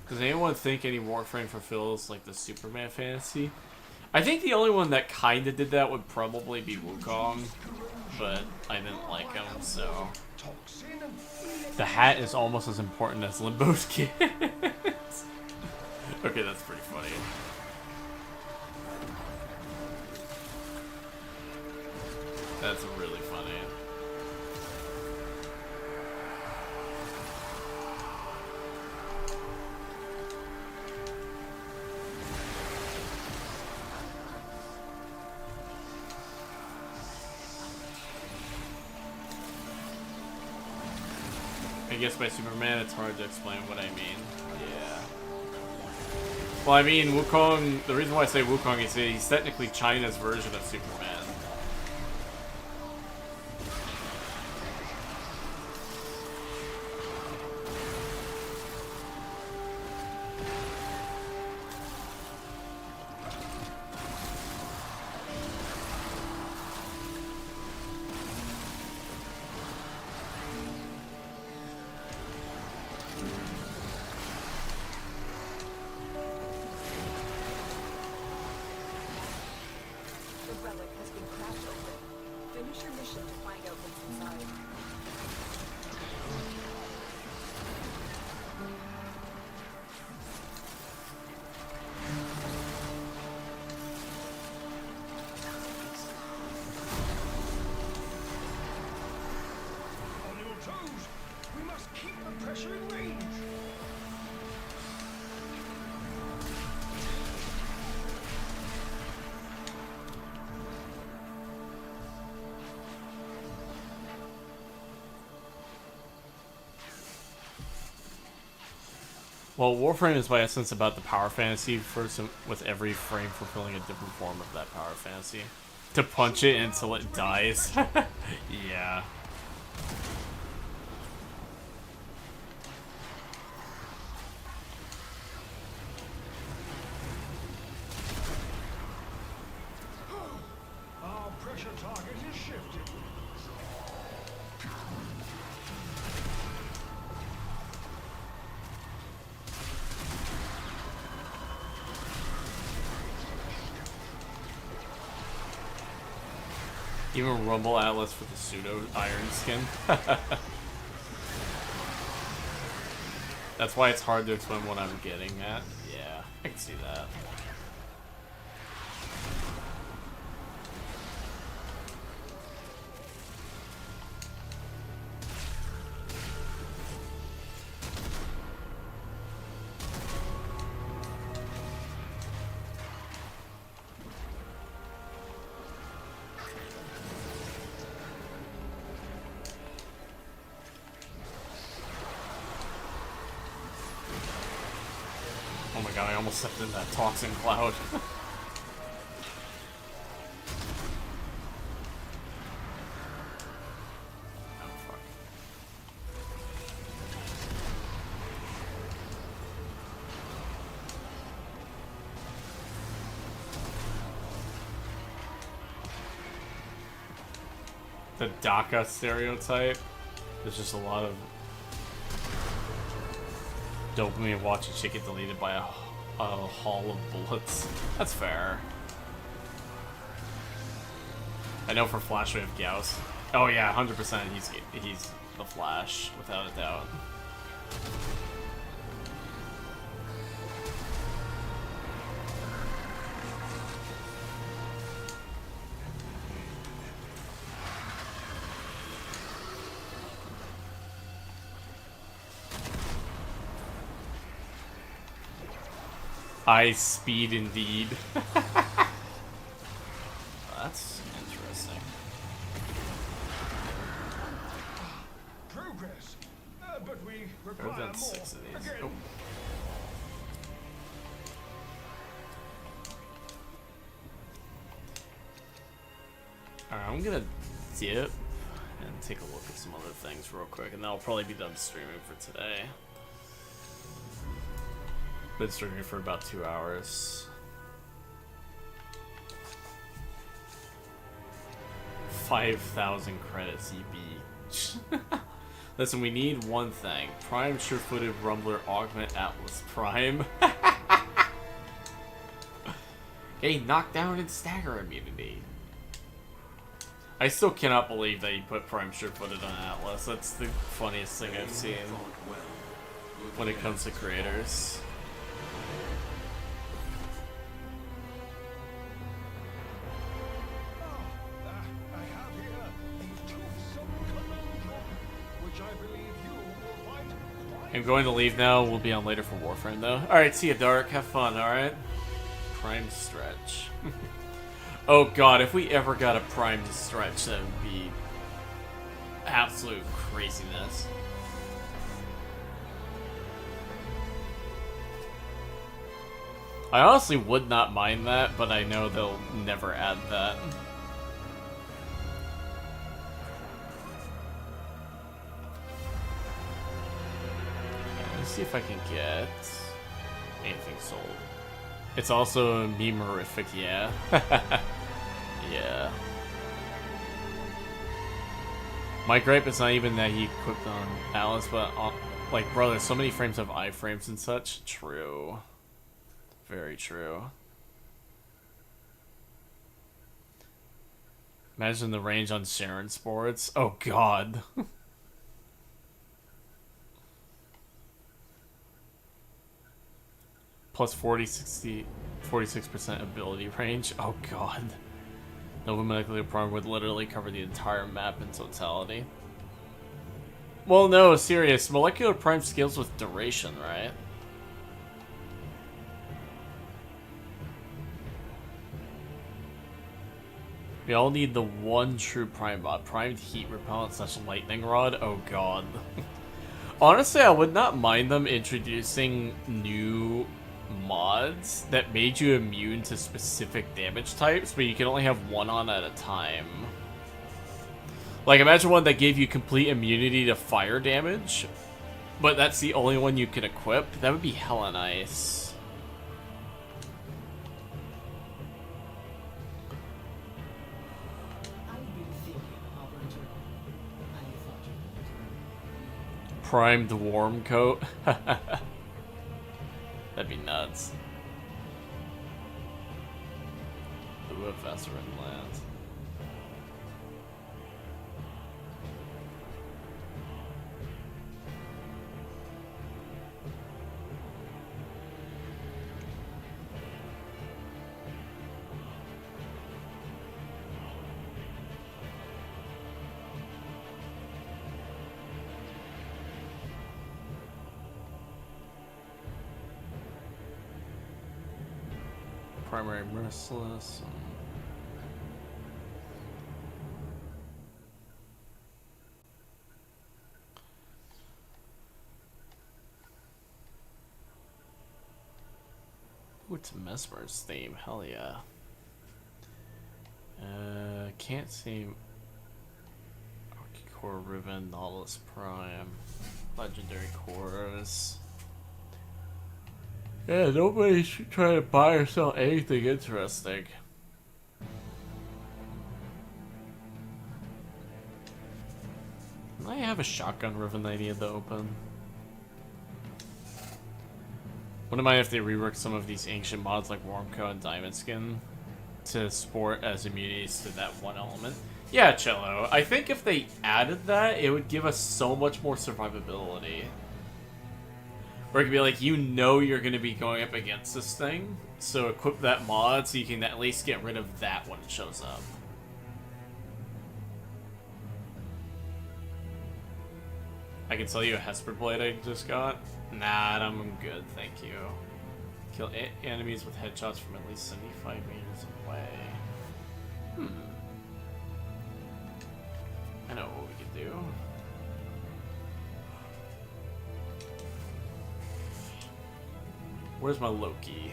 Does anyone think any Warframe fulfills, like, the Superman fantasy? I think the only one that kinda did that would probably be Wukong, but I didn't like him, so... The hat is almost as important as Limbo's kit. Okay, that's pretty funny. That's really funny. I guess by Superman, it's hard to explain what I mean. Yeah. Well, I mean, Wukong, the reason why I say Wukong is that he's technically China's version of Superman. Well, Warframe is by essence about the power fantasy with every frame fulfilling a different form of that power fantasy. To punch it until it dies. Yeah. Our pressure target is shifted. Even Rumble Atlas with the pseudo iron skin. That's why it's hard to explain what I'm getting at. Yeah, I can see that. Oh my god, I almost stepped in that toxin cloud. Oh fuck. The DACA stereotype. There's just a lot of dopamine watching shit get deleted by a haul of bullets. That's fair. I know for Flash we have Gauss. Oh yeah, 100% he's the Flash, without a doubt. High speed indeed. That's interesting. Progress. But we I've require done more. 6 of these. Again. Oh. Alright, I'm gonna dip and take a look at some other things real quick, and then I'll probably be done streaming for today. Been streaming for about 2 hours. 5,000 credits, EB. Listen, we need one thing. Prime sure-footed Rumbler Augment Atlas Prime. Hey, knockdown and stagger immunity. I still cannot believe that he put Prime sure-footed on Atlas. That's the funniest thing I've seen when it comes to creators. I have here a toothsome conundrum, which I believe you will find quite I'm going to leave now. We'll be on later for Warframe, though. Alright, see ya, Dark. Have fun, alright? Prime stretch. Oh god, if we ever got a Prime stretch, that would be absolute craziness. I honestly would not mind that, but I know they'll never add that. Let's see if I can get anything sold. It's also memorific, yeah. Yeah. My gripe is not even that he equipped on Alice, but on, like, bro, there's so many frames of iframes and such. True. Very true. Imagine the range on Sharon Sports. Oh god. Plus 46% ability range. Oh god. Nova Molecular Prime would literally cover the entire map in totality. Well, no, serious. Molecular Prime scales with duration, right? We all need the one true Prime bot. Primed Heat Repellent / Lightning Rod. Oh god. Honestly, I would not mind them introducing new mods that made you immune to specific damage types, but you can only have one on at a time. Like, imagine one that gave you complete immunity to fire damage, but that's the only one you can equip. That would be hella nice. Primed warm coat. That'd be nuts. Ooh, a Vesserin lands. Primary Merciless. Ooh, it's Mesmer's theme. Hell yeah. Can't see. Core Riven, Nautilus Prime, Legendary Cores. Yeah, nobody should try to buy or sell anything interesting. I have a shotgun Riven I need to open. Wouldn't mind if they reworked some of these ancient mods like Wormco and Diamond Skin to sport as immunities to that one element. Yeah, Cello. I think if they added that, it would give us so much more survivability. Where it could be like, you know you're going to be going up against this thing, so equip that mod so you can at least get rid of that when it shows up. I can sell you a Hesper Blade I just got. Nah, I'm good, thank you. Kill enemies with headshots from at least 75 meters away. I know what we could do. Where's my Loki?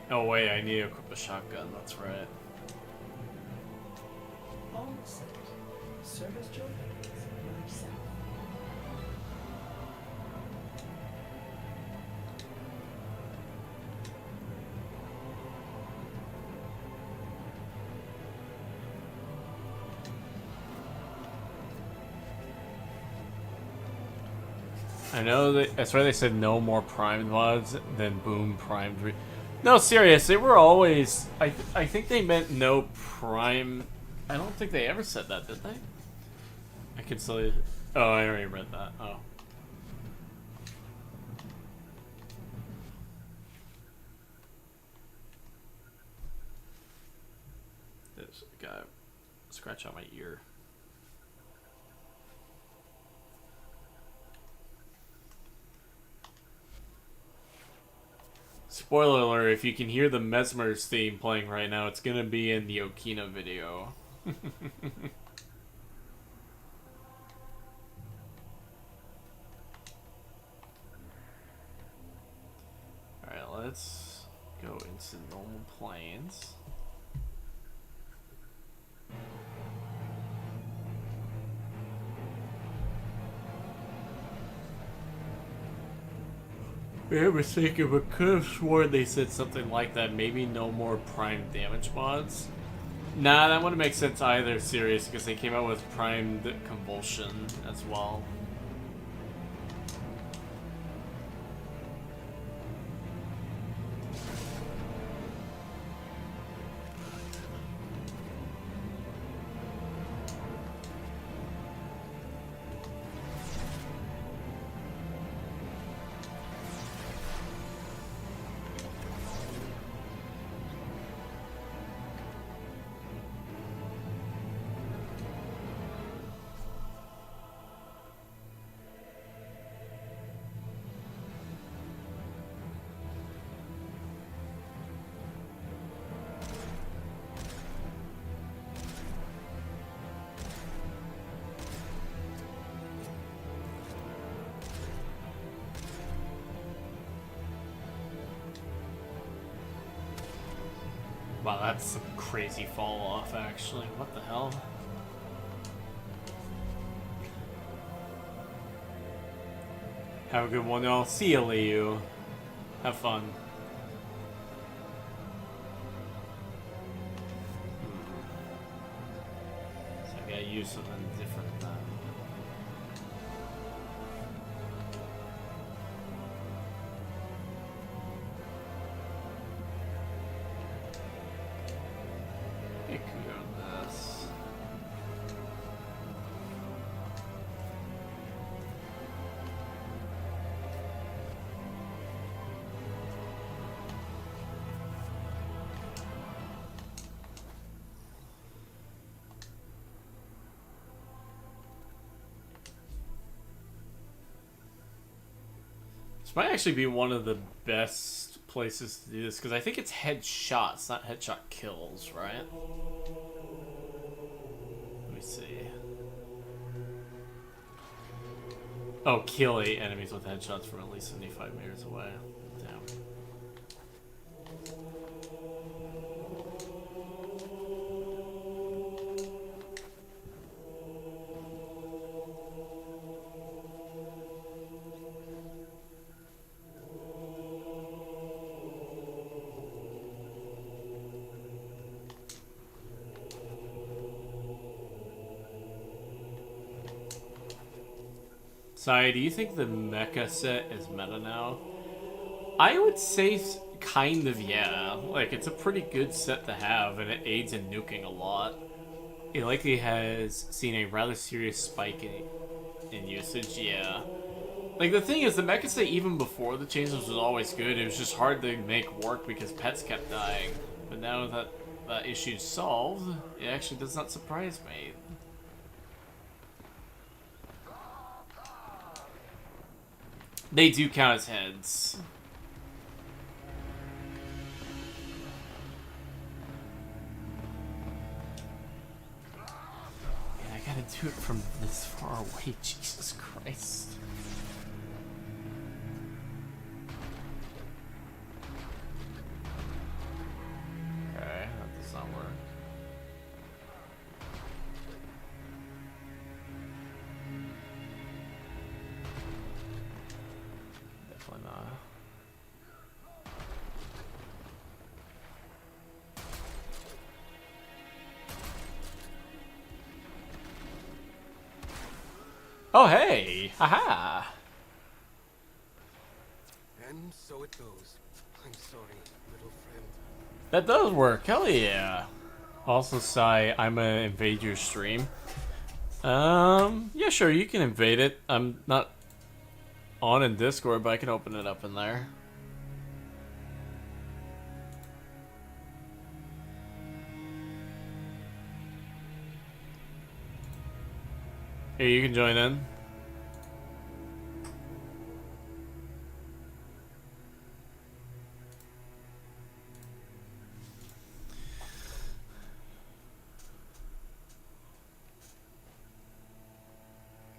Oh wait, I need to equip a shotgun, that's right. All set. Service joy is north south. I know that's why they said no more primed mods, then boom, primed. No, serious, they were always. I think they meant no prime. I don't think they ever said that, did they? I can still. Oh, I already read that. Oh. This guy scratch out my ear. Spoiler alert, if you can hear the Mesmer's theme playing right now, it's gonna be in the Okina video. Alright, let's go into normal planes. Made a mistake, but could have sworn they said something like that. Maybe no more prime damage mods. Nah, that wouldn't make sense either, serious, because they came out with primed convulsion as well. Wow, that's some crazy fall off, actually. What the hell? Have a good one, y'all. See you, Liu. Have fun. So I gotta use something different then. It could go on this. This might actually be one of the best places to do this, because I think it's headshots, not headshot kills, right? Let me see. Oh, kill 8 enemies with headshots from at least 75 meters away. Damn. Sai, do you think the mecha set is meta now? I would say kind of, yeah. Like, it's a pretty good set to have, and it aids in nuking a lot. It likely has seen a rather serious spike in usage, yeah. Like, the thing is, the mecha state, even before the changes, was always good. It was just hard to make work because pets kept dying. But now that that issue's solved, it actually does not surprise me. They do count as heads. Man, I gotta do it from this far away, Jesus Christ. Okay, that does not work. Definitely not. Oh, hey! Haha! And so it goes. I'm sorry, little friend. That does work, hell yeah! Also, Sai, I'm gonna invade your stream. Yeah, sure, you can invade it. I'm not on in Discord, but I can open it up in there. Here, you can join in.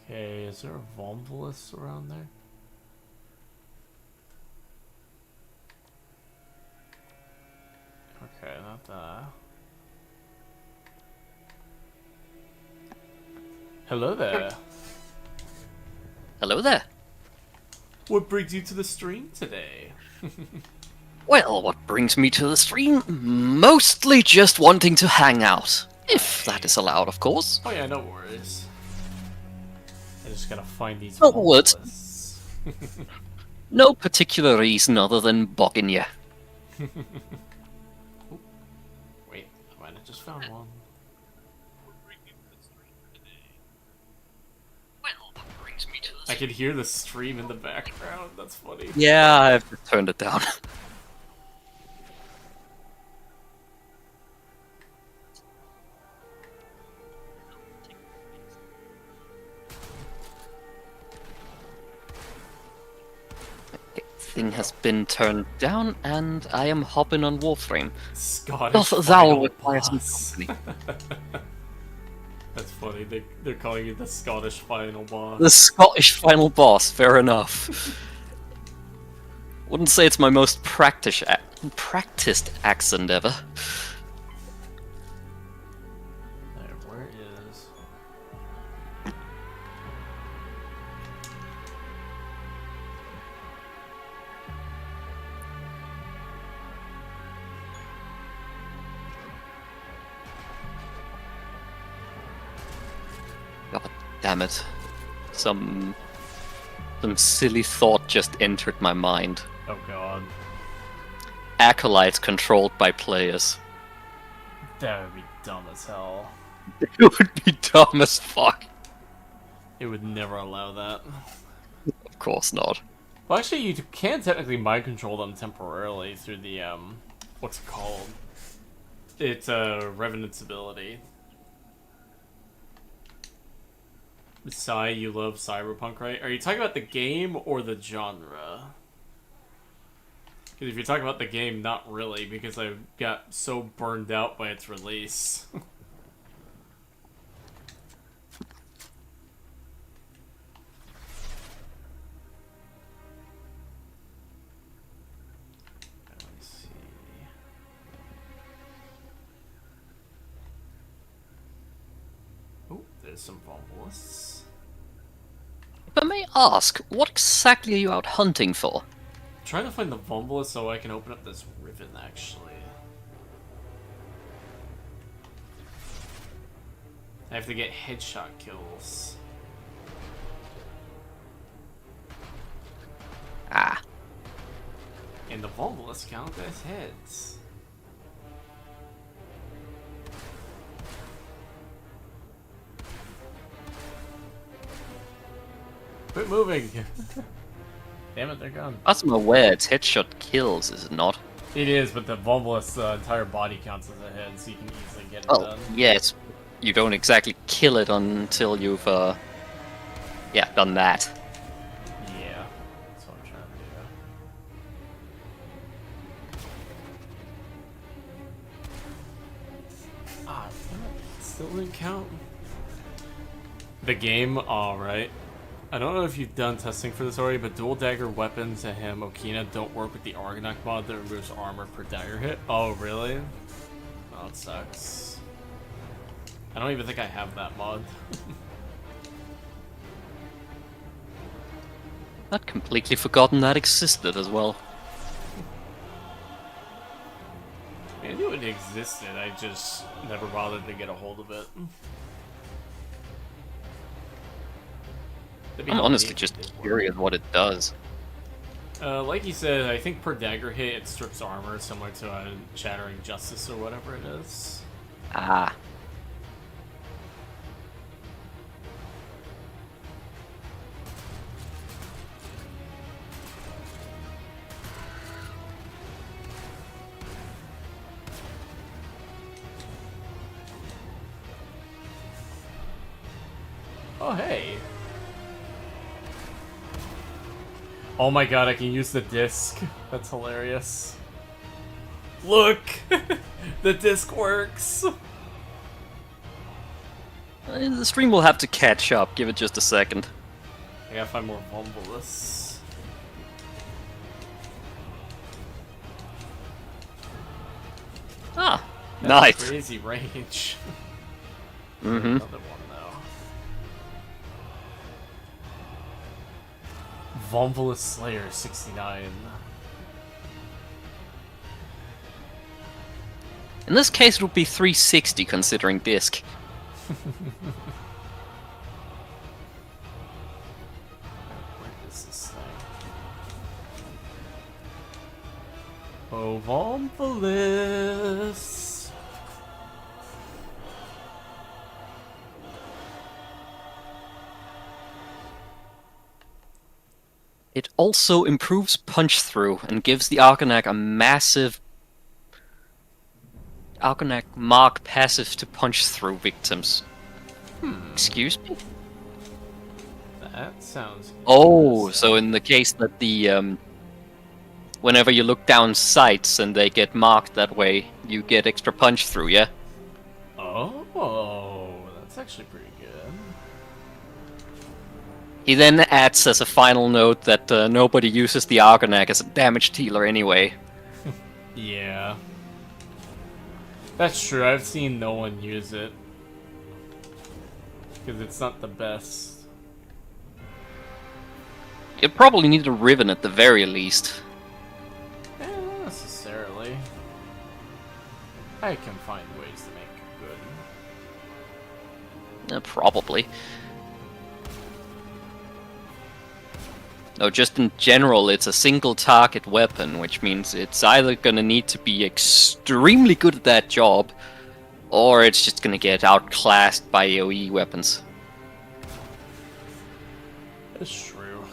Okay, is there a Vomvolus around there? Okay, not that. Hello there. Hello there. What brings you to the stream today? Well, what brings me to the stream? Mostly just wanting to hang out. If that is allowed, of course. Oh yeah, no worries. I just gotta find these Oh, what? Vomvolus. No particular reason other than bugging you. Wait, I might have just found one. Well, what brings me to the I can hear the stream in the background. That's funny. Yeah, I've just turned it down. Thing has been turned down, and I am hopping on Warframe. Scottish Doth thou final require some boss. company? That's funny. They're calling you the Scottish final boss. The Scottish final boss, fair enough. Wouldn't say it's my most practiced accent ever. There, where is? God damn it. Some silly thought just entered my mind. Oh god, Acolytes controlled by players. that would be dumb as hell. It would be dumb as fuck. It would never allow that. Of course not. Well, actually, you can technically mind control them temporarily through the what's it called? It's Revenant's ability. Sai, you love Cyberpunk, right? Are you talking about the game or the genre? Because if you're talking about the game, not really, because I got so burned out by its release. Let's see. Oh, there's some Vomvolus. If I may ask, what exactly are you out hunting for? I'm trying to find the Vomvolus so I can open up this ribbon, actually. I have to get headshot kills. Ah, And the Vomvolus count as heads. Quit moving. Damn it, they're gone. As I'm aware, it's headshot kills, is it not? It is, but the Vomvalus entire body counts as a hit, so you can easily get it Oh, done. yes. You don't exactly kill it until you've, yeah, done that. Yeah, that's what I'm trying to do. Ah, still didn't count. The game, alright. I don't know if you've done testing for this already, but dual dagger weapons at him, Okina, don't work with the Argonaut mod that removes armor per dagger hit. Oh, really? Oh, it sucks. I don't even think I have that mod. I'd completely forgotten that existed as well. I knew it existed, I just never bothered to get a hold of it. I'm honestly just curious what it does. Like you said, I think per dagger hit it strips armor, similar to a Shattering Justice or whatever it is. Ah. Oh, hey. Oh my god, I can use the disc. That's hilarious. Look! The disc works! The stream will have to catch up, give it just a second. I gotta find more Vomvalus. Ah, That's nice. crazy range. Mm-hmm. Another one though. Vomvalus Slayer 69. In this case, it would be 360 considering disc. Where is this thing? Oh, Vomvalus. It also improves punch through and gives the Argonaut a massive Argonaut mark passive to punch through victims. Excuse me? That sounds. Oh, so in the case that the whenever you look down sights and they get marked that way, you get extra punch through, yeah? Oh, that's actually pretty good. He then adds as a final note that nobody uses the Argonaut as a damage dealer anyway. Yeah. That's true, I've seen no one use it. Because it's not the best. You probably need a Riven at the very least. Not necessarily. I can find ways to make it good. Probably. No, just in general, it's a single target weapon, which means it's either gonna need to be extremely good at that job, or it's just gonna get outclassed by AoE weapons. That's true.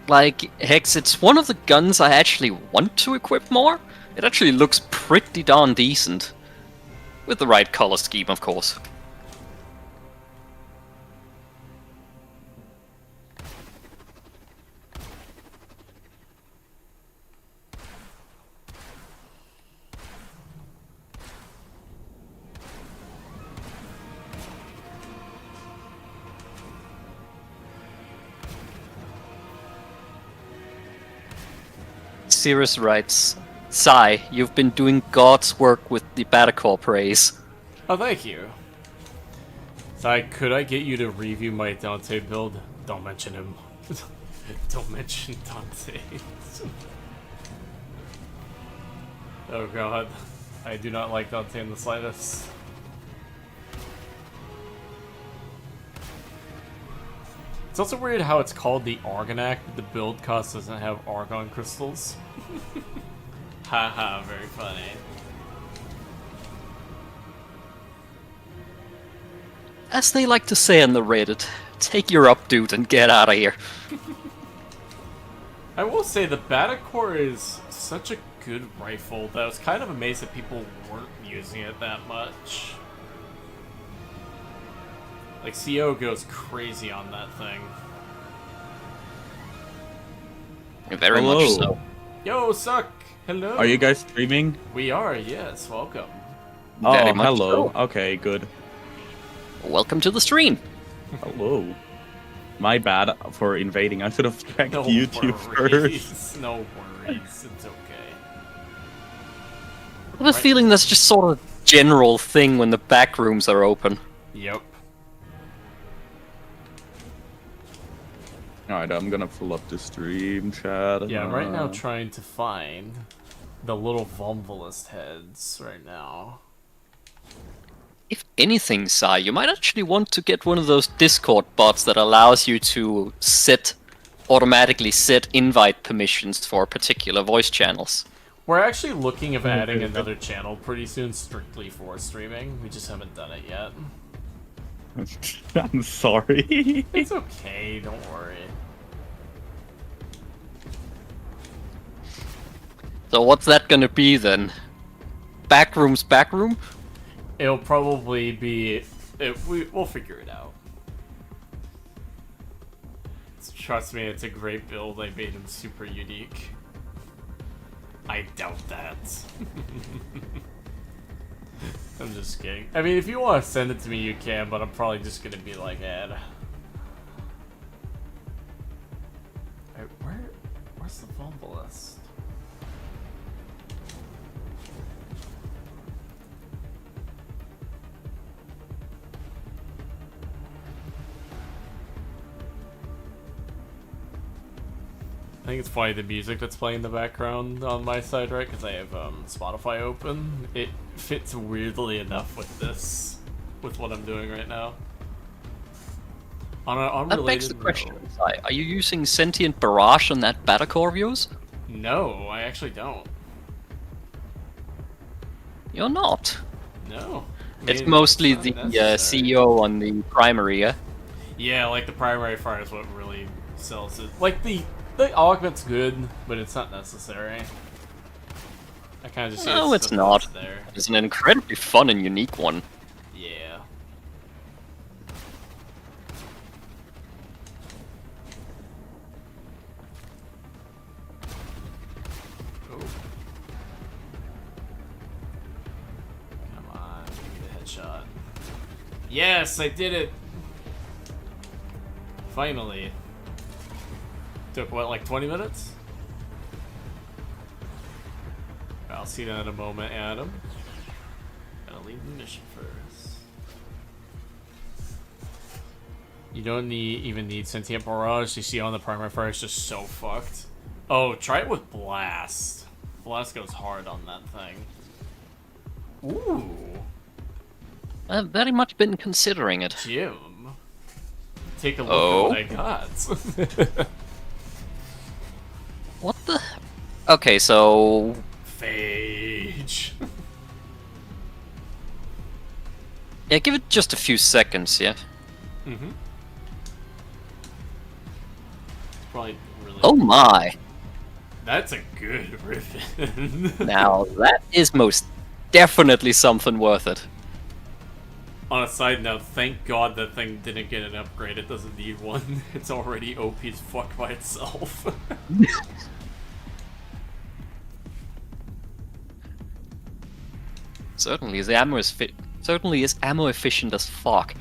Like, Hex, it's one of the guns I actually want to equip more. It actually looks pretty darn decent. With the right color scheme, of course. Cirrus writes, Sci, you've been doing God's work with the Batacor praise. Oh, thank you. So, could I get you to review my Dante build? Don't mention him. Don't mention Dante. Oh god. I do not like Dante in the slightest. It's also weird how it's called the Argonac, but the build cost doesn't have argon crystals. Haha, very funny. As they like to say on the Reddit, take your up, dude, and get out of here. I will say the Batacore is such a good rifle that I was kind of amazed that people weren't using it that much. Like, CO goes crazy on that thing. Very Hello. much so. Yo, Suck! Hello! Are you guys streaming? We are, yes, welcome. Very Oh, much hello. so. Okay, good. Welcome to the stream. Hello. My bad for invading. I should have checked No YouTube worries. first. No worries, it's okay. I have a feeling that's just sort of a general thing when the back rooms are open. Yep. Alright, I'm gonna pull up the stream chat. Yeah, I'm right now trying to find the little Vomvolist heads right now. If anything, Sai, you might actually want to get one of those Discord bots that allows you to automatically set invite permissions for particular voice channels. We're actually looking of adding another channel pretty soon, strictly for streaming. We just haven't done it yet. I'm sorry. It's okay, don't worry. So what's that gonna be then? Backroom's backroom? It'll probably be... we'll figure it out. Trust me, it's a great build. I made him super unique. I doubt that. I'm just kidding. I mean, if you want to send it to me, you can, but I'm probably just gonna be like, Ed. Where's the Vomvolist? I think it's probably the music that's playing in the background on my side, right? Because I have Spotify open. It fits weirdly enough with this, with what I'm doing right now. On an That unrelated begs the question, note- Sai. Are you using Sentient Barrage on that Batacore of yours? No, I actually don't. You're not. No. I It's mean, mostly not the necessary. CEO on the primary, yeah? Yeah, like the primary fire is what really sells it. Like the augment's good, but it's not necessary. I kind of just see No, it's stuff not. that's there. It's an incredibly fun and unique one. Yeah. Oh. Come on, give me the headshot. Yes, I did it! Finally. Took what, like 20 minutes? I'll see that in a moment, Adam. Gotta leave the mission first. You don't even need Sentient Barrage. You see on the primary fire, it's just so fucked. Oh, try it with Blast. Blast goes hard on that thing. Ooh. I've very much been considering it. Jim. Take a look Oh. at what I got. What the? Okay, so Phage. yeah, give it just a few seconds, yeah. Mm-hmm. Probably really. Oh my! That's a good ribbon. Now that is most definitely something worth it. On a side note, thank God that thing didn't get an upgrade. It doesn't need one. It's already OP as fuck by itself. Certainly, certainly is ammo efficient as fuck.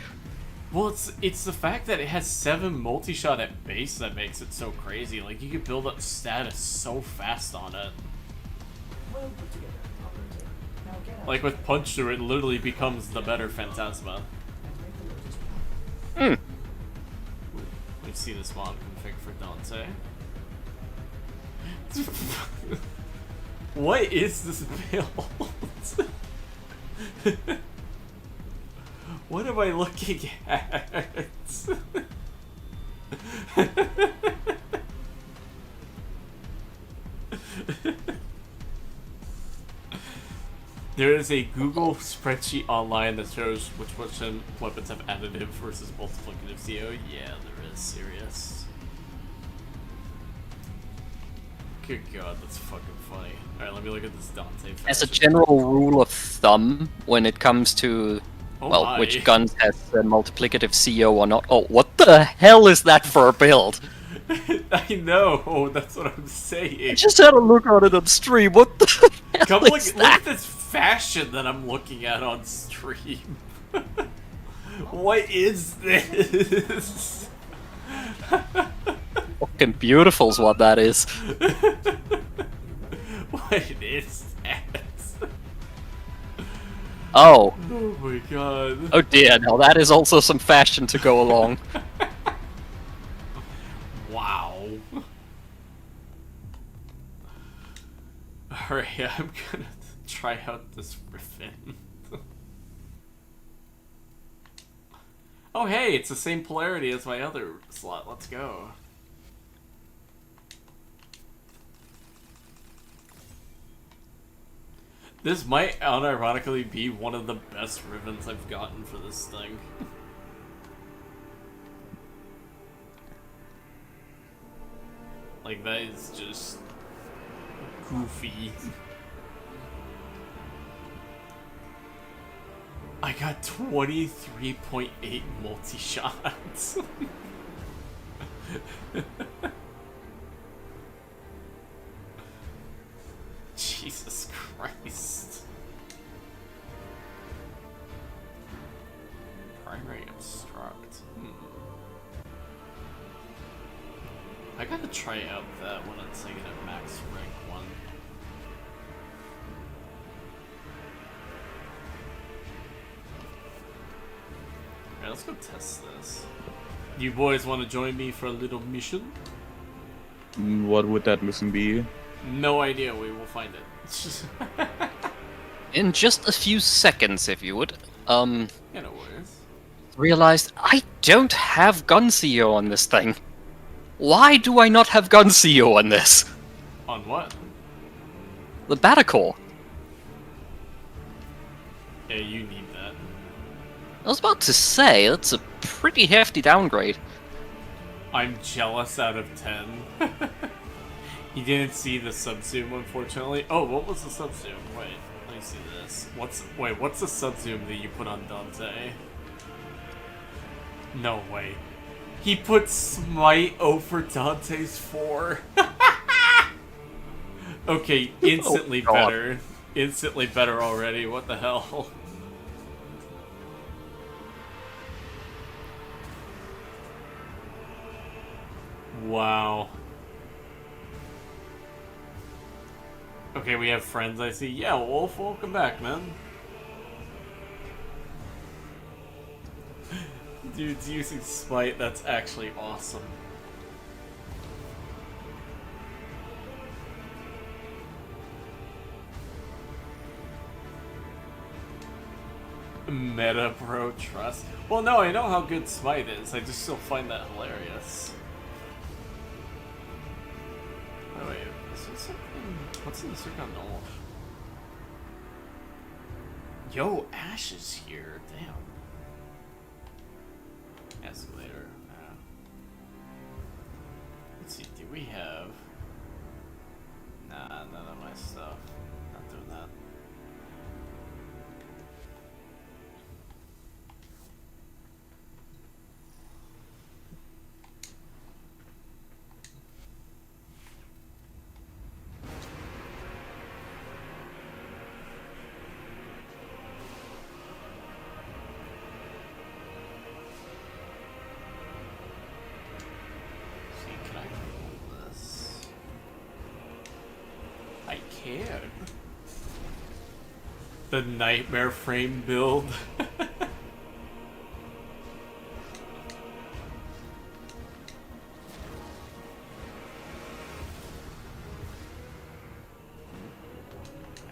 Well, it's the fact that it has 7 multi-shot at base that makes it so crazy. Like, you can build up status so fast on it. Well put together, operator. Now get out Like, with Punch Through, it literally becomes the better Phantasma. and make the lotus. We've seen this mod config for Dante. What is this build? What am I looking at? There is a Google spreadsheet online that shows which weapons have additive versus multiplicative CO. Yeah, there is. Serious. Good god, that's fucking funny. Alright, let me look at this Dante fashion. As a general rule of thumb, when it comes to Oh well, my. which guns has multiplicative CO or not. Oh, what the hell is that for a build? I know, that's what I'm saying. I just had a look at it on stream. What the hell Come is look that? at this fashion that I'm looking at on stream. What is this? Fucking beautiful's what that is. What is that? Oh. Oh my god. Oh dear, now that is also some fashion to go along. Wow. Alright, I'm gonna try out this riffin. Oh hey, it's the same polarity as my other slot. Let's go. This might unironically be one of the best ribbons I've gotten for this thing. Like, that is just goofy. I got 23.8 multi-shots. Jesus Christ. Primary obstruct. I gotta try out that when it's like at max rank 1. Alright, let's go test this. You boys want to join me for a little mission? What would that mission be? No idea, we will find it. In just a few seconds, if you would. Yeah, no worries. Realized I don't have gun CO on this thing. Why do I not have gun CO on this? On what? The Batacore. Yeah, you need that. I was about to say, that's a pretty hefty downgrade. I'm jealous out of 10. You didn't see the sub-zoom, unfortunately. Oh, what was the sub-zoom? Wait, let me see this. What's the sub-zoom that you put on Dante? No way. He put Smite over Dante's 4. Okay, instantly Oh, God. better. Instantly better already, what the hell? Wow. Okay, we have friends, I see. Yeah, Wolf, welcome back, man. Dude's using Smite, that's actually awesome. Meta bro, trust. Well, no, I know how good Smite is, I just still find that hilarious. Oh, wait, is this something? What's in the circle? No. Yo, Ash is here. Damn. Escalator. Let's see. Do we have? Nah, none of my stuff. Not doing that. See, can I roll this? I can. The nightmare frame build. I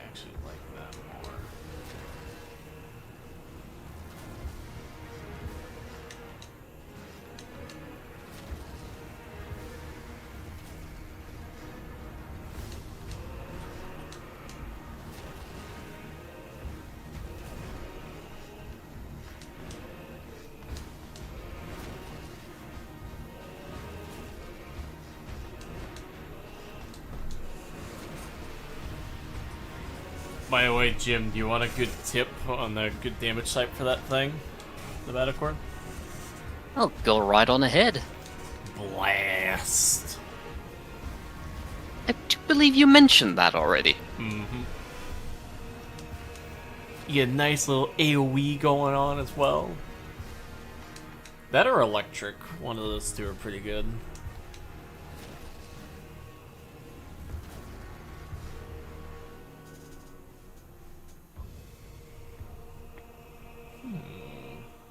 actually like that more. By the way, Jim, do you want a good tip on the good damage type for that thing? The Batacorn? I'll go right on ahead. Blast. I do believe you mentioned that already. Mm-hmm. You get a nice little AoE going on as well. That or electric. One of those two are pretty good.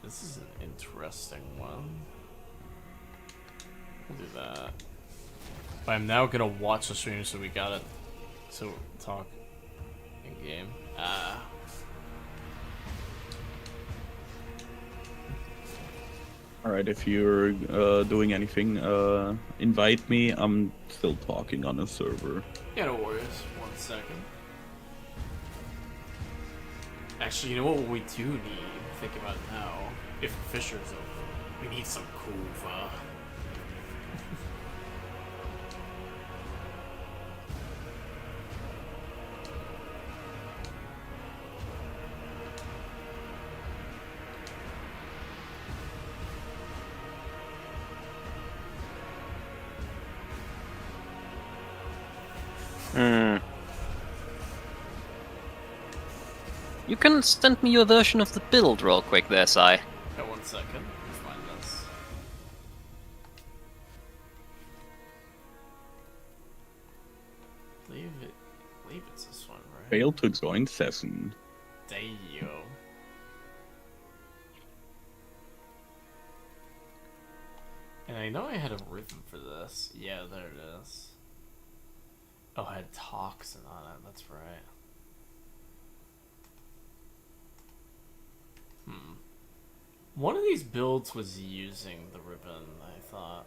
This is an interesting one. We'll do that. But I'm now gonna watch the stream so we got it. So talk in game. Alright, if you're doing anything, invite me. I'm still talking on a server. Yeah, no worries. 1 second. Actually, you know what we do need? Think about it now. If Fisher's open, we need some Kuva. You can send me your version of the build real quick there, Sai. Yeah, 1 second. Let's find this. Believe it's this one, right? Failed to join session. Dayo. And I know I had a rhythm for this. Yeah, there it is. Oh, I had toxin on it. That's right. One of these builds was using the ribbon, I thought.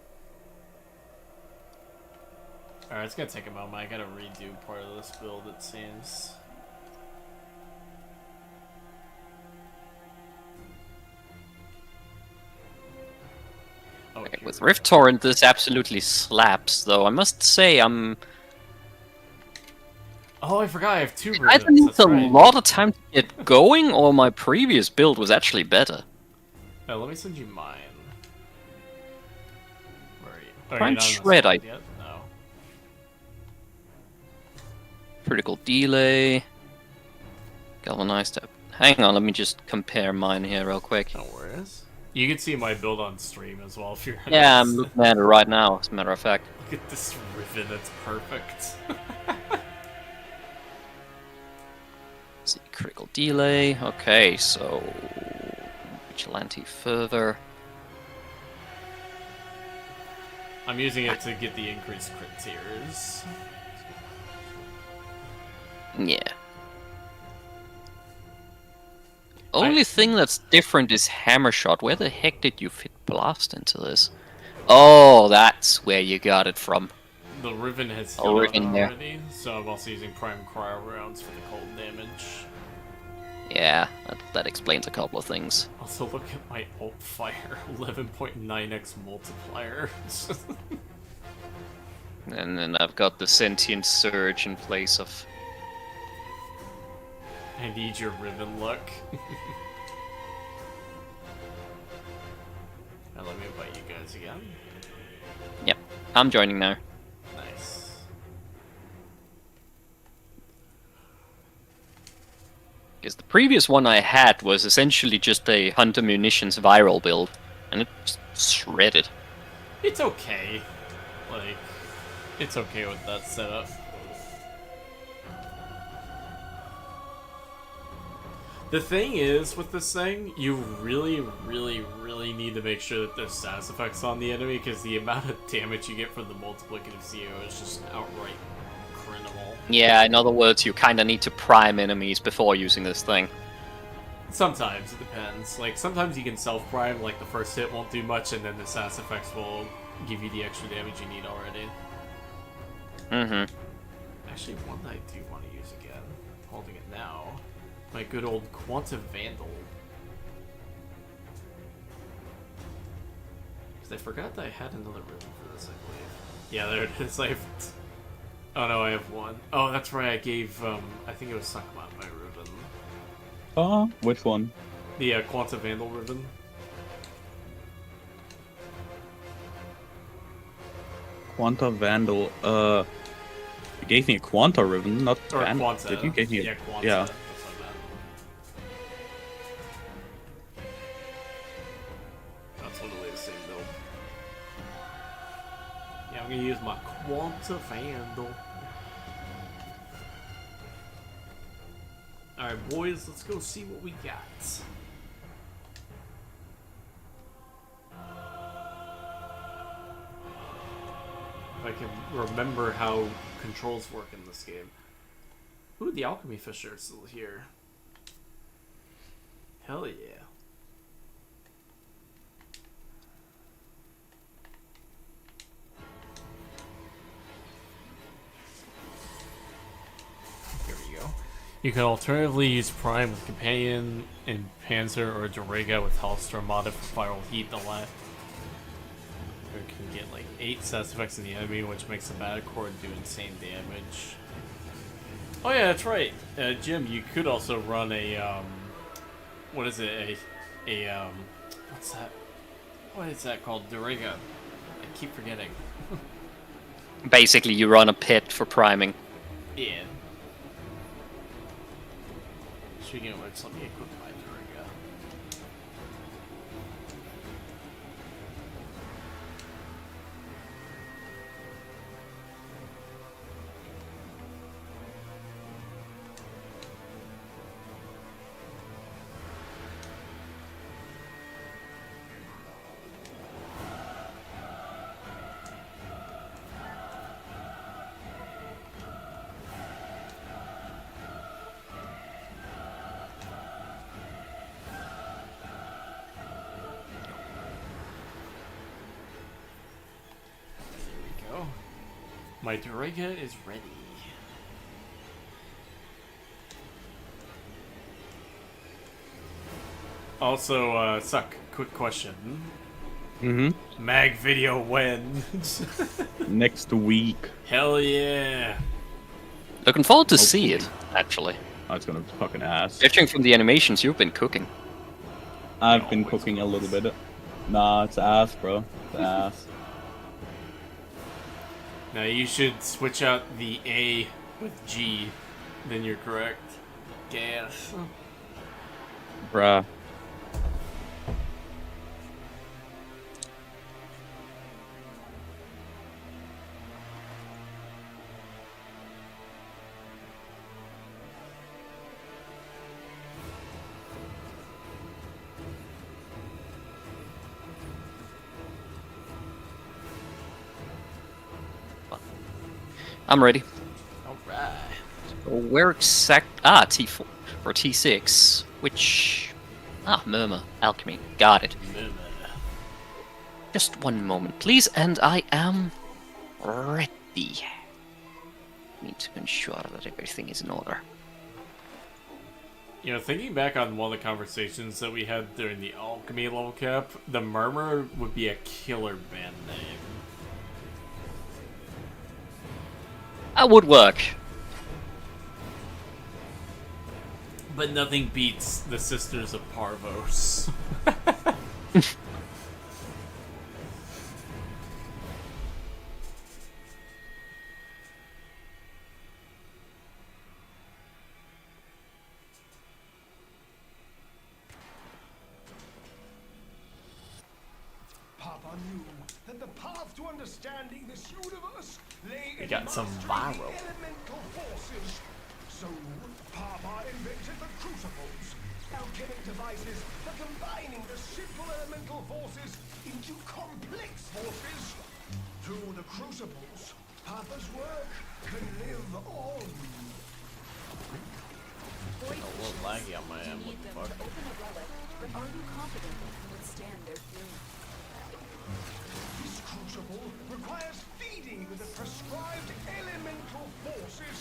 Alright, it's gonna take a moment. I gotta redo part of this build, it seems. Oh, Okay, here with we Rift go. Torrent, this absolutely slaps, though. I must say, I'm... Oh, I forgot I have 2 ribbons. Either needs That's a right. lot of time to get going, or my previous build was actually better. Oh, let me send you mine. Where are you? Oh, Try you're and not on the shred, squad yet? No. Critical delay. Galvanized up. Hang on, let me just compare mine here real quick. No worries. You can see my build on stream as well if you're Yeah, I'm interested. looking at it right now, as a matter of fact. Look at this ribbon, that's perfect. Let's see, critical delay. Okay, so... Vigilante further. I'm using it to get the increased crit tiers. Yeah. Only thing that's different is hammer shot. Where the heck did you fit blast into this? Oh, that's where you got it from. The ribbon has Oh, healed ribbon there. already, so I'm also using prime cryo rounds for the cold damage. Yeah, that explains a couple of things. Also, look at my ult fire, 11.9x multiplier. And then I've got the sentient surge in place of... I need your ribbon look. Now let me invite you guys again. Yep, I'm joining now. Nice. Because the previous one I had was essentially just a Hunter Munitions viral build, and it just shredded. It's okay. Like, it's okay with that setup. The thing is, with this thing, you really, really, really need to make sure that there's status effects on the enemy, because the amount of damage you get from the multiplicative CO is just outright criminal. Yeah, in other words, you kinda need to prime enemies before using this thing. Sometimes, it depends. Like, sometimes you can self-prime, like the first hit won't do much, and then the status effects will give you the extra damage you need already. Mm-hmm. Actually, one that I do want to use again, holding it now, my good old Quantum Vandal. Because I forgot that I had another ribbon for this, I believe. Yeah, there it is. Oh no, I have one. Oh, that's right. I gave I think it was Sakma my ribbon. Which one? The Quanta Vandal ribbon. Quanta Vandal. You gave me a Quanta ribbon, not Or Vandal. Quanta. Did you give me a... Yeah, Quanta. Yeah. That's what I meant. That's literally the same build. Yeah, I'm gonna use my Quanta Vandal. Alright, boys, let's go see what we got. If I can remember how controls work in this game. Ooh, the alchemy fish are still here. Hell yeah. Here we go. You can alternatively use Prime with Companion and Panzer or Dorega with Hellstorm modded for viral heat. The left. You can get like 8 stats effects in the enemy, which makes the Mattercord do insane damage. Oh yeah, that's right. Jim, you could also run a what is it? What's that? What is that called? Dorega. I keep forgetting. Basically, you run a pit for priming. Yeah. Speaking of which, let me equip my Dorega. My Dorega is ready. Also, Suck, quick question. Mm-hmm. Mag video when? Next week. Hell yeah. Looking forward to see it, actually. Oh, it's gonna be fucking ass. Judging from the animations, you've been cooking. I've been cooking a little bit. Nah, it's ass, bro. It's ass. Now you should switch out the A with G, then you're correct. Gas. Bruh. I'm ready. Alright. Where exact... Ah, T4 or T6. Which... Ah, Murmur. Alchemy. Got it. Just one moment, please, and I am ready. Need to ensure that everything is in order. You know, thinking back on one of the conversations that we had during the alchemy level cap, the Murmur would be a killer band name. That would work. But nothing beats the Sisters of Parvos. Papa knew that the path to understanding this universe lay We in got some mastering viral. the elemental forces. So Papa invented the crucibles, alchemic devices for combining the simple elemental forces into complex forces. Through the crucibles, Papa's work can live on. Void A little fishes. laggy on my You end. need them What to the fuck? open a relic, but are you confident you can withstand their fury? This crucible requires feeding the prescribed elemental forces.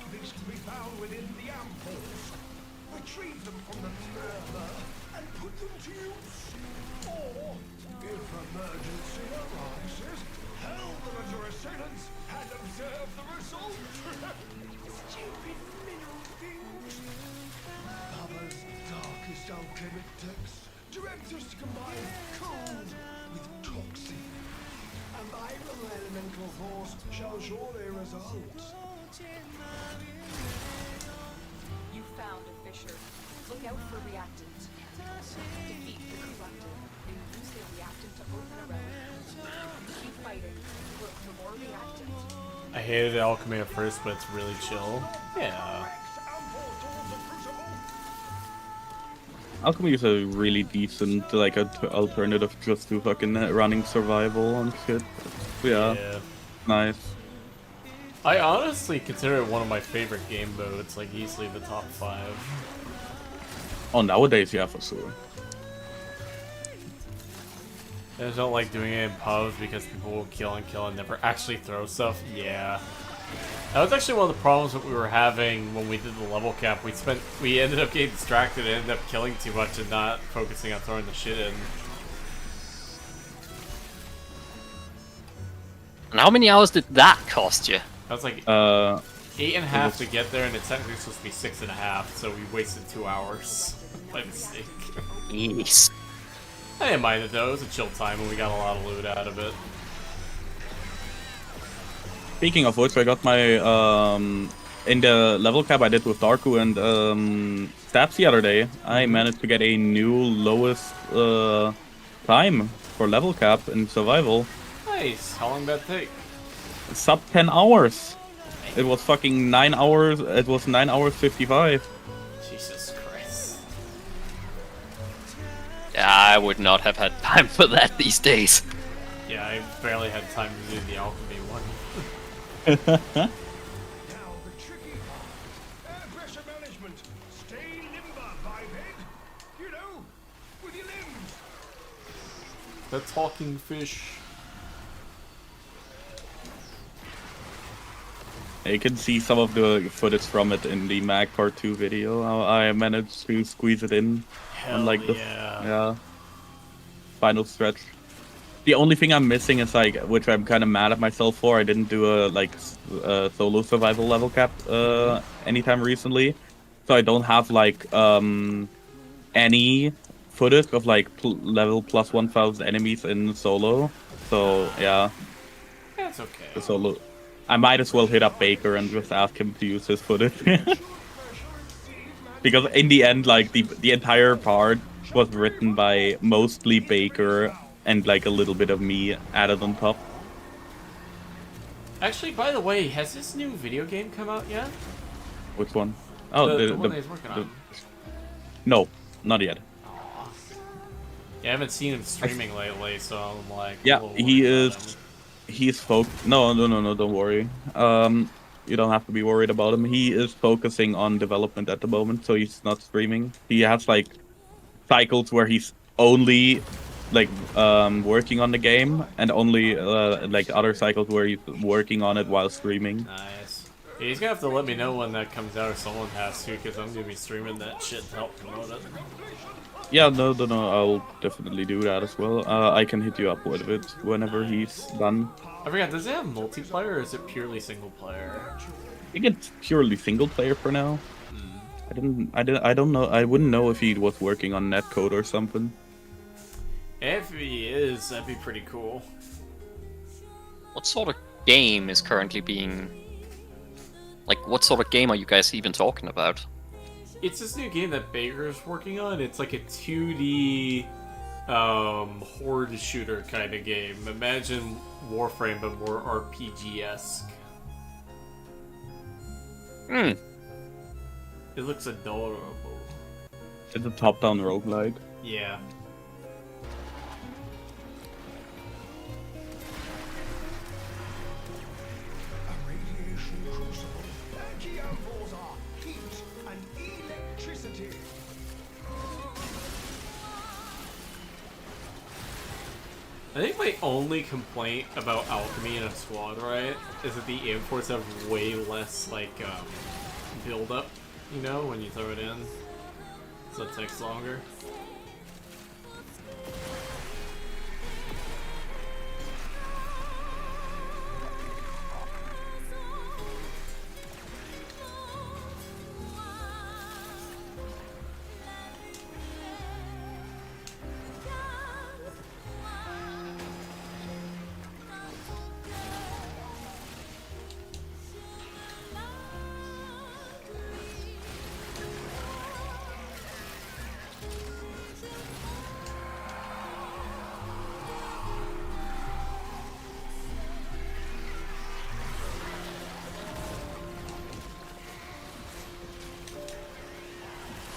These can be found within the ampoules. Retrieve them from the murmur and put them to use. Or, if emergency arises, hurl them at your assailants and observe the result. elemental force shall surely result. You found a fissure. Look out for reactant. Defeat the corrupted. Use the reactant to open a relic. Keep fighting. Look for more reactant. I hated alchemy at first, but it's really chill. Yeah. Alchemy is a really decent like alternative just to fucking running survival and shit. Yeah, nice. I honestly consider it one of my favorite game modes, like easily the top 5. Oh, nowadays, yeah, for sure. I just don't like doing it in pubs because people will kill and never actually throw stuff. Yeah. That was actually one of the problems that we were having when we did the level cap. We ended up getting distracted and ended up killing too much and not focusing on throwing the shit in. And how many hours did that cost you? That was like 8.5 to get there, and it's technically supposed to be 6.5, so we wasted 2 hours by mistake. Jeez. I didn't mind it though, it was a chill time and we got a lot of loot out of it. Speaking of which, I got my in the level cap I did with Darku and Stabs the other day. I managed to get a new lowest time for level cap in survival. Nice. How long did that take? Sub 10 hours. It was fucking 9 hours. It was 9 hours 55. Jesus Christ. Yeah, I would not have had time for that these days. Yeah, I barely had time to do the alchemy one. Now the tricky part. Air pressure management. Stay limber, biped. You know, with your limbs. The talking fish. You can see some of the footage from it in the Mag Part 2 video. How I managed to squeeze it in on like the final stretch. The only thing I'm missing is like, which I'm kind of mad at myself for, I didn't do a solo survival level cap anytime recently, so I don't have like any footage of like level plus 1000 enemies in solo. So yeah, That's okay. the solo. I might as well hit up Baker and just ask him to use his footage. Because in the end, like the entire part was written by mostly Baker and like a little bit of me added on top. Actually, by the way, has this new video game come out yet? Which one? Oh, the one that he's working on. No, not yet. Aww. Yeah, I haven't seen him streaming lately, so I'm like. Yeah, he is. He's No, don't worry. You don't have to be worried about him. He is focusing on development at the moment, so he's not streaming. He has like cycles where he's only like working on the game, and only like other cycles where he's working on it while streaming. Nice. Yeah, he's gonna have to let me know when that comes out, or someone has to, because I'm gonna be streaming that shit to help promote it. Yeah, no, I'll definitely do that as well. I can hit you up with it whenever he's done. I forgot, does it have multiplayer, or is it purely single player? I think it's purely single player for now. I don't know. I wouldn't know if he was working on netcode or something. If he is, that'd be pretty cool. What sort of game is currently being... Like, what sort of game are you guys even talking about? It's this new game that Baker's working on. It's like a 2D horde shooter kind of game. Imagine Warframe, but more RPG-esque. Hmm. It looks adorable. It's a top-down roguelike. Yeah. A radiation crucible. Their key outfalls are heat and electricity. I think my only complaint about alchemy in a squad, right, is that the imports have way less, like, build up, you know, when you throw it in. So it takes longer.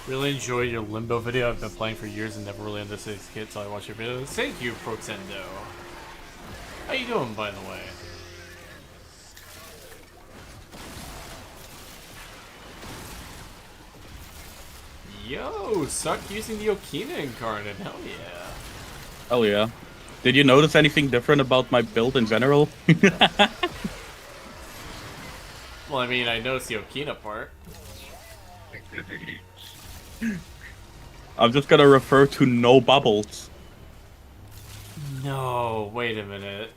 Really enjoyed your Limbo video. I've been playing for years and never really understood this kid, so I watched your videos. Thank you, Protendo. How you doing, by the way? Yo, suck using the Okina incarnate. Hell yeah. Oh yeah. Did you notice anything different about my build in general? Well, I mean, I noticed the Okina part. I'm just gonna refer to no bubbles. No, wait a minute.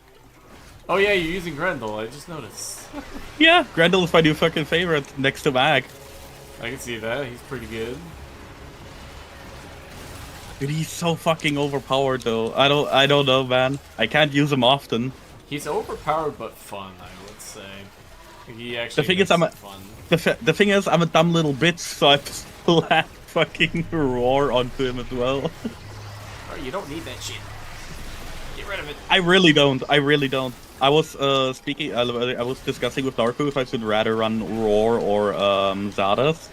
Oh yeah, you're using Grendel, I just noticed. Yeah, Grendel is my new fucking favorite next to Mag. I can see that, he's pretty good. Dude, he's so fucking overpowered though. I don't know, man. I can't use him often. He's overpowered but fun, I would say. He actually The thing makes is, it fun. the thing is, I'm a dumb little bitch, so I still add fucking roar onto him as well. Oh, you don't need that shit. Get rid of it. I really don't. I really don't. I was speaking. I was discussing with Darko if I should rather run roar or Zardas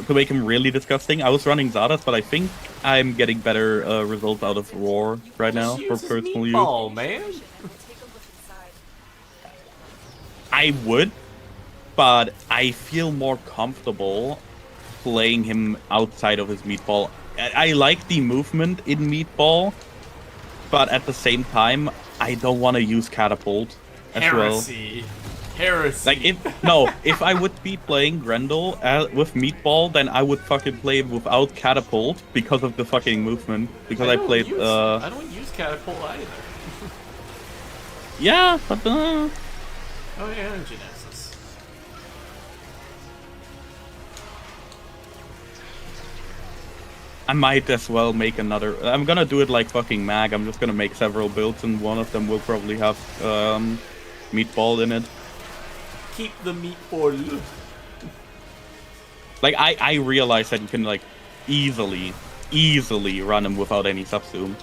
to make him really disgusting. I was running Zardas, but I think I'm getting better results out of roar right now for Just use his personal use. meatball, man. Take a look inside. I would, but I feel more comfortable playing him outside of his meatball. I like the movement in meatball, but at the same time, I don't want to use catapult as Heresy. Heresy. well. Like if I would be playing Grendel with meatball, then I would fucking play him without catapult because of the fucking movement. Because I played. I don't use catapult either. Yeah, but Oh yeah, Genesis. I might as well make another. I'm gonna do it like fucking Mag. I'm just gonna make several builds, and one of them will probably have meatball in it. Keep the meatball. Like I realize that you can like easily run him without any subsume,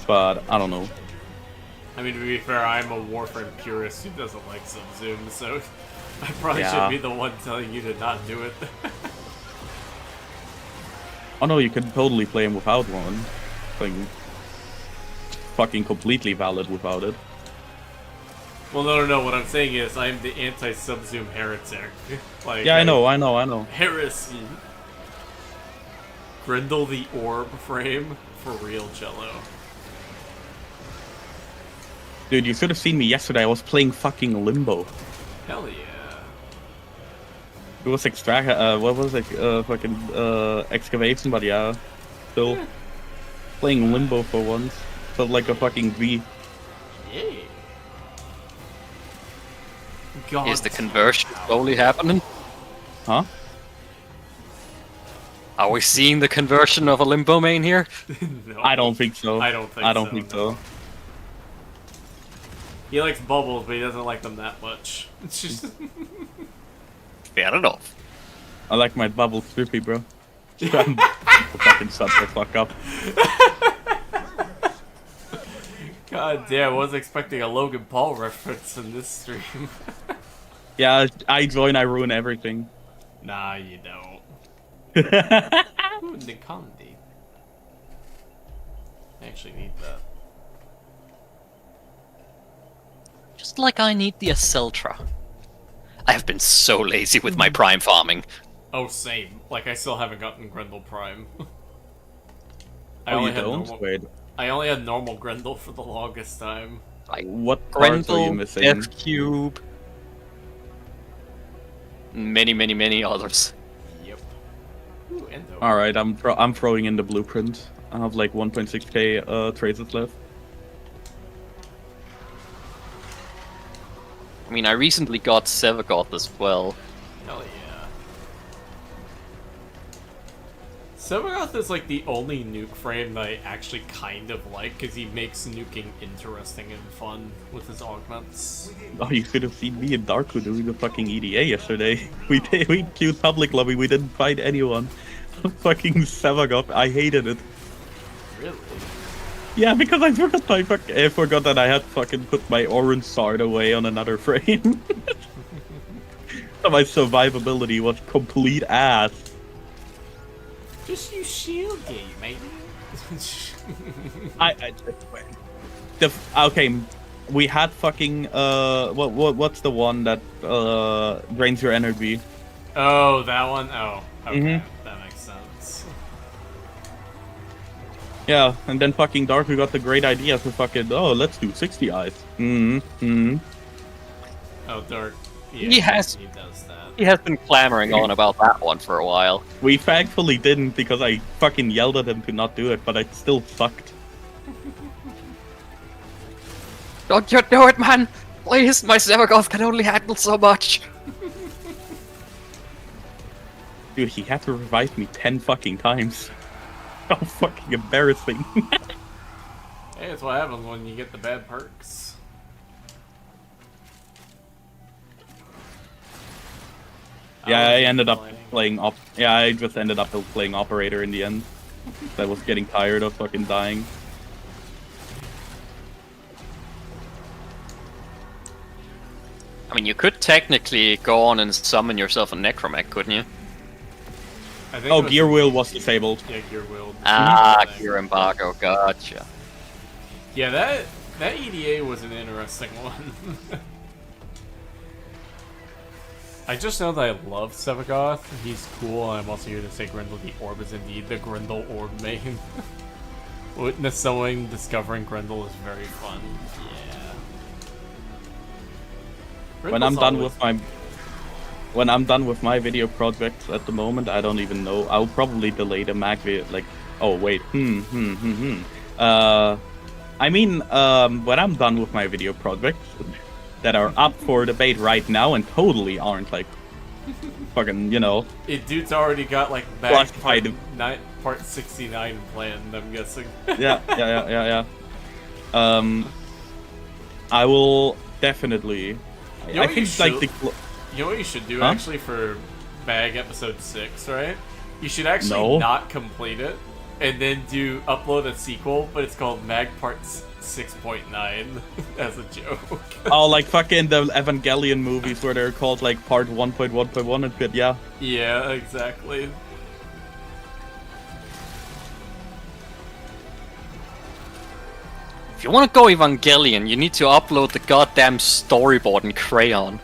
but I don't know. I mean, to be fair, I'm a Warframe purist who doesn't like Zoom, so I probably Yeah. should be the one telling you to not do it. Oh no, you can totally play him without one. Like, fucking completely valid without it. Well, no. What I'm saying is, I'm the anti-Subzoom heretic. Like, Yeah, I know. Heresy. Grendel the orb frame for real, Jello. Dude, you should have seen me yesterday. I was playing fucking Limbo. Hell yeah. It was extract. What was it? Fucking excavation, but yeah, still playing Limbo for once. Felt like a fucking V. Yeah. God. Is the conversion slowly happening? Huh? Are we seeing the conversion of a Limbo main here? No, I don't think so. I don't think I don't so, think no. so. He likes bubbles, but he doesn't like them that much. It's just. Fair enough. I like my bubble trippy, bro. Fucking shut the fuck up. God damn, I was expecting a Logan Paul reference in this stream. Yeah, I join, I ruin everything. Nah, you don't. Ooh, Nikandi. I actually need that. Just like I need the Aceltra. I have been so lazy with my prime farming. Oh, same. Like, I still haven't gotten Grendel Prime. I Oh, only you had don't? normal- Wait, I only had normal Grendel for the longest time. Like what parts are you Grendel, missing? Death Cube, many others. Yep. Ooh, Endo. Alright, I'm throwing in the blueprint. I have like 1.6k traces left. I mean, I recently got Sevagoth as well. Hell yeah. Sevagoth is like the only nuke frame that I actually kind of like, because he makes nuking interesting and fun with his augments. Oh, you should have seen me and Darko doing the fucking EDA yesterday. We queued public lobby, we didn't find anyone. Fucking Sevagoth, I hated it. Really? Yeah, because I forgot that I had fucking put my orange sword away on another frame. So my survivability was complete ass. Just use shield gate, mate. Okay, we had fucking what's the one that drains your energy? Oh, that one? Oh, okay. Mhm. That makes sense. Yeah, and then fucking Dark, got the great idea to fucking, oh, let's do 60 eyes. Oh, Dark. Yeah, He has- He does that. He has been clamoring on about that one for a while. We thankfully didn't because I fucking yelled at him to not do it, but it still sucked. Don't you do it, man! Please, my Zergoth can only handle so much. Dude, he had to revive me 10 fucking times. How fucking embarrassing. Hey, that's what happens when you get the bad perks. Yeah, I ended up playing. I just ended up playing Operator in the end. I was getting tired of fucking dying. I mean, you could technically go on and summon yourself a Necromech, couldn't you? I think Oh, it was- Gear Wheel was disabled. Yeah, Gear Wheel. Ah, Gear Embargo, gotcha. Yeah, that EDA was an interesting one. I just know that I love Sevagoth. He's cool, and I'm also here to say Grendel the Orb is indeed the Grendel Orb main. Witness someone discovering Grendel is very fun. Yeah. When I'm Grendel's done with my video projects at the moment, I don't even know. I'll probably delay the mag video. Like, oh wait, I mean, when I'm done with my video projects that are up for debate right now and totally aren't like fucking, you know. Dude's already got like back Classified. part 69 planned, I'm guessing. Yeah. I will definitely. You know I what you think like should- You know what you should do Huh? actually for Mag episode 6, right? You should actually No. not complete it and then upload a sequel, but it's called Mag Part 6.9 as a joke. Oh, like fucking the Evangelion movies where they're called like part 1.1.1 and shit, yeah. Yeah, exactly. If you want to go Evangelion, you need to upload the goddamn storyboard in crayon.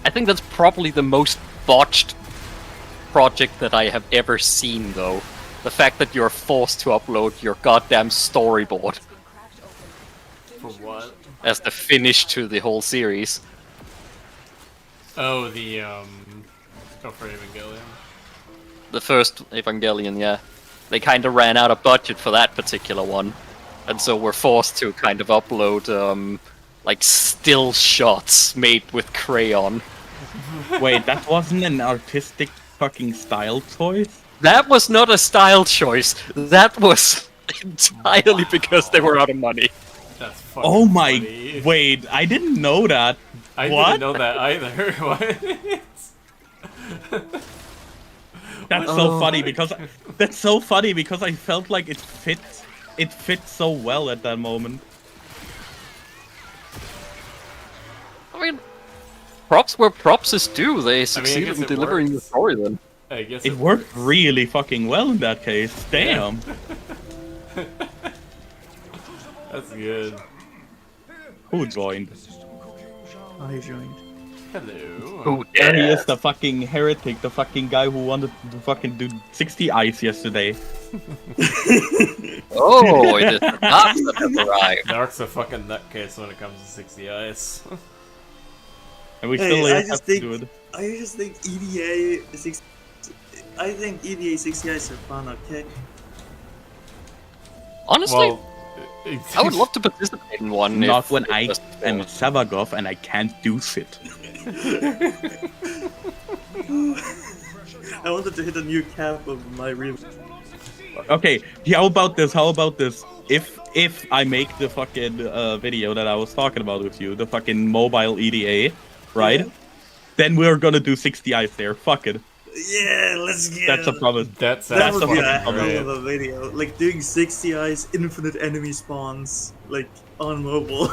I think that's probably the most botched project that I have ever seen, though. The fact that you're forced to upload your goddamn storyboard It's been cracked open. For what? as the finish to the whole series. Oh, for Evangelion. The first Evangelion, yeah. They kind of ran out of budget for that particular one. And so were forced to kind of upload, like, still shots made with crayon. Wait, that wasn't an artistic fucking style choice? That was not a style choice. That was entirely because they were out of money. That's fucking Oh my... funny. Wait, I didn't know that. I what? didn't know that either. What? That's so funny because... That's so funny because I felt like it fit so well at that moment. I mean, props where props is due. They guess succeeded in it delivering the works. story then. I guess It worked really fucking well in that case. Damn. That's good. Who joined? I joined. Hello. Oh, There he yeah. is, the fucking heretic, the fucking guy who wanted to fucking do 60 ice yesterday. Oh, it is the Knox that has arrived. Dark's a fucking nutcase when it comes to 60 ice. And we Hey, still I have just to think- do it. I just think EDA 6. I think EDA 60 eyes are fun. Okay. Honestly, Well, I would love to participate in one. Not if when it I was am possible. Savagov and I can't do shit. I wanted to hit a new cap of my real. Okay, how about this? If I make the fucking video that I was talking about with you, the fucking mobile EDA, right? Yeah. Then we're gonna do 60 eyes there. Fuck it. Yeah, let's get That's a promise. That That sounds would be a fucking hell great. of a video. Like doing 60 eyes, infinite enemy spawns, like on mobile.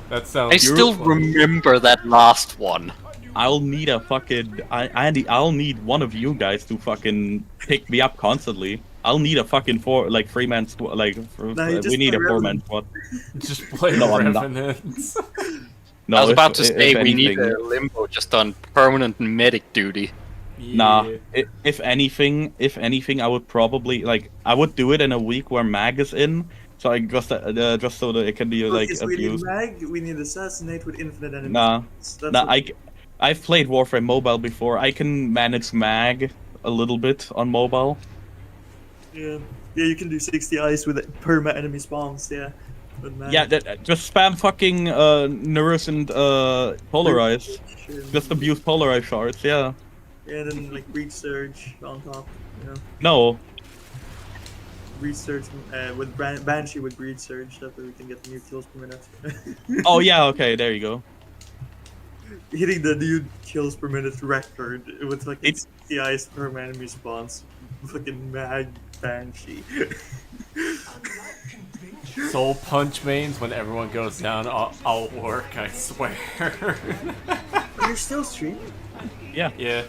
That sounds I still beautiful. remember that last one. I'll need a fucking I'll need one of you guys to fucking pick me up constantly. I'll need a fucking 3-man squad. Like Nah, you we just need a play 4-man Revenant. squad. Just play No, I'm not. Revenants. No, I was about to if say we need anything, a limbo just on permanent medic duty. Nah. Yeah. If anything, I would probably I would do it in a week where Mag is in, so I just so that it can be like Because we need abused. mag, we need assassinate with infinite enemy Nah, spawns. That's nah. what- I've played Warframe Mobile before. I can manage Mag a little bit on mobile. yeah. Yeah, you can do 60 eyes with perma enemy spawns, yeah. With mag. Yeah, just spam fucking Nurse and Polarize. Sure. Just abuse Polarize shards. Yeah. Yeah, and then like Breach Surge on top, you know. No. Breach Surge with Banshee with Breach Surge, that way we can get new kills per minute. Oh yeah. Okay. There you go. Hitting the new kills per minute record with fucking It's- 60 eyes per enemy spawns. Fucking mag Banshee. Soul punch mains when everyone goes down. I'll work. I swear. You're still streaming? Yeah. Yeah.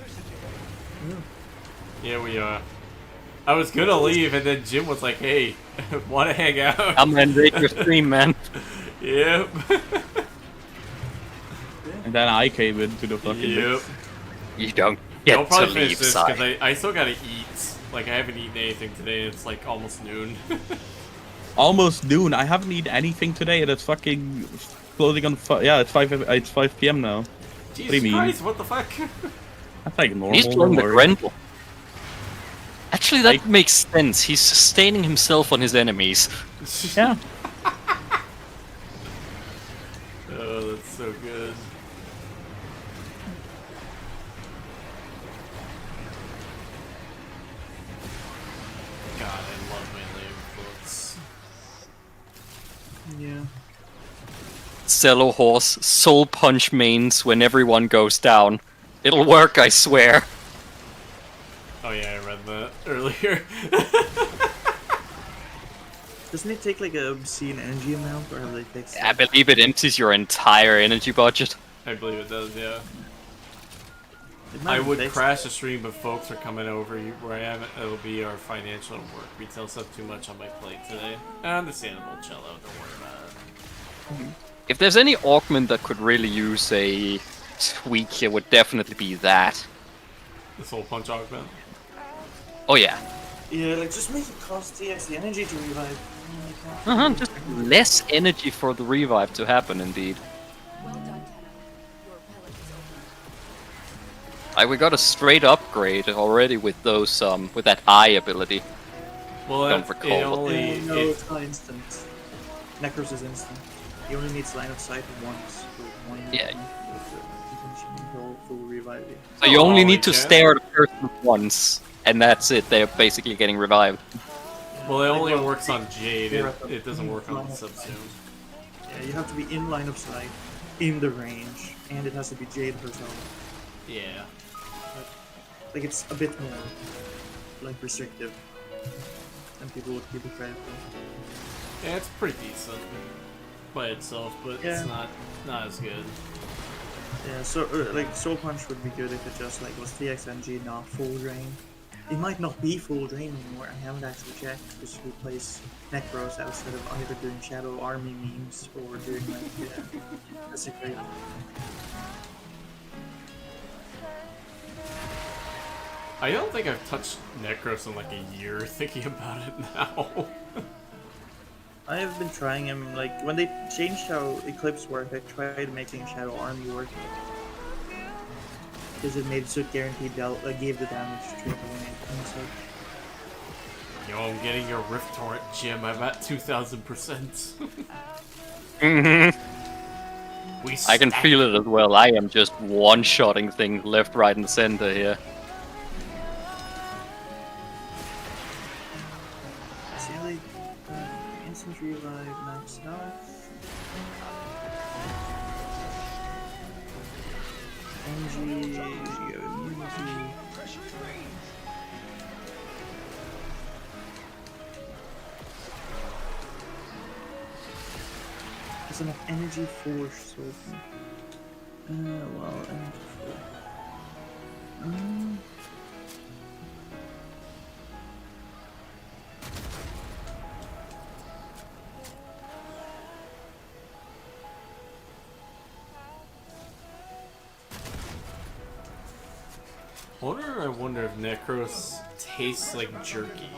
Yeah, we are. I was gonna leave, and then Jim was like, "Hey, wanna hang out?" I'm gonna invade your stream, man. Yep. And then I came into the fucking. Yep. You don't I'll get to probably finish leave, this Sai. because I still gotta eat. Like I haven't eaten anything today. It's like almost noon. Almost noon. I haven't eaten anything today, and it's fucking closing on. Yeah, it's 5 p.m. now. Jesus do you mean? Christ! What the fuck? That's like normal. He's don't playing the worry. Grendel. Actually, that makes sense. He's sustaining himself on his enemies. Yeah. Oh, that's so good. God, I love melee influence. Yeah. Cello Horse, Soul Punch mains when everyone goes down. It'll work, I swear. Oh yeah, I read that earlier. Doesn't it take like a obscene energy amount, or have they fixed I it? believe it empties your entire energy budget. I believe it does, yeah. It might I be would fixed. crash the stream, but folks are coming over where I am. It'll be our financial and work retail stuff too much on my plate today. Understandable, Cello. Don't worry about it. If there's any augment that could really use a tweak, it would definitely be that. The Soul Punch augment. Oh yeah. Yeah, like just make it cost TX the energy to revive. Just less energy for the revive to happen, indeed. Well done, Tenno. Your relic is open. We got a straight upgrade already with those with that eye ability. Well, Don't it recall what only No, it, it's not instant. Necros is instant. He only needs line of sight once. With one Yeah. intention, he'll full revive you. So you only Oh, need to okay. stare at a person once, and that's it. They're basically getting revived. well, it only Like, works on Jade. you're It, at the it doesn't work on line of Sub sight. Soon. Yeah, you have to be in line of sight, in the range, and it has to be Jade herself. Yeah. Like it's a bit more like restrictive than people would give it credit for. Yeah, it's pretty decent by itself, but Yeah. it's not as good. Yeah, so like Soul Punch would be good if it just like was TXNG, not full drain. It might not be full drain anymore. I haven't actually checked because we place Necros outside of either doing Shadow Army memes or doing like Desecrate. I don't think I've touched Necros in like a year. Thinking about it now. I have been trying him, like, when they changed how Eclipse worked, I tried making Shadow Army work. Because it made so guaranteed gave the damage straight away. And so, Yo, I'm getting your Rift Torrent, Jim. I'm at 2,000%. I can feel it as well. I am just one-shotting things left, right, and center here. see, like, instant revive max health. NG, immunity. Pressure in range. There's enough energy force open. Well, energy force. I wonder if Necros tastes like jerky.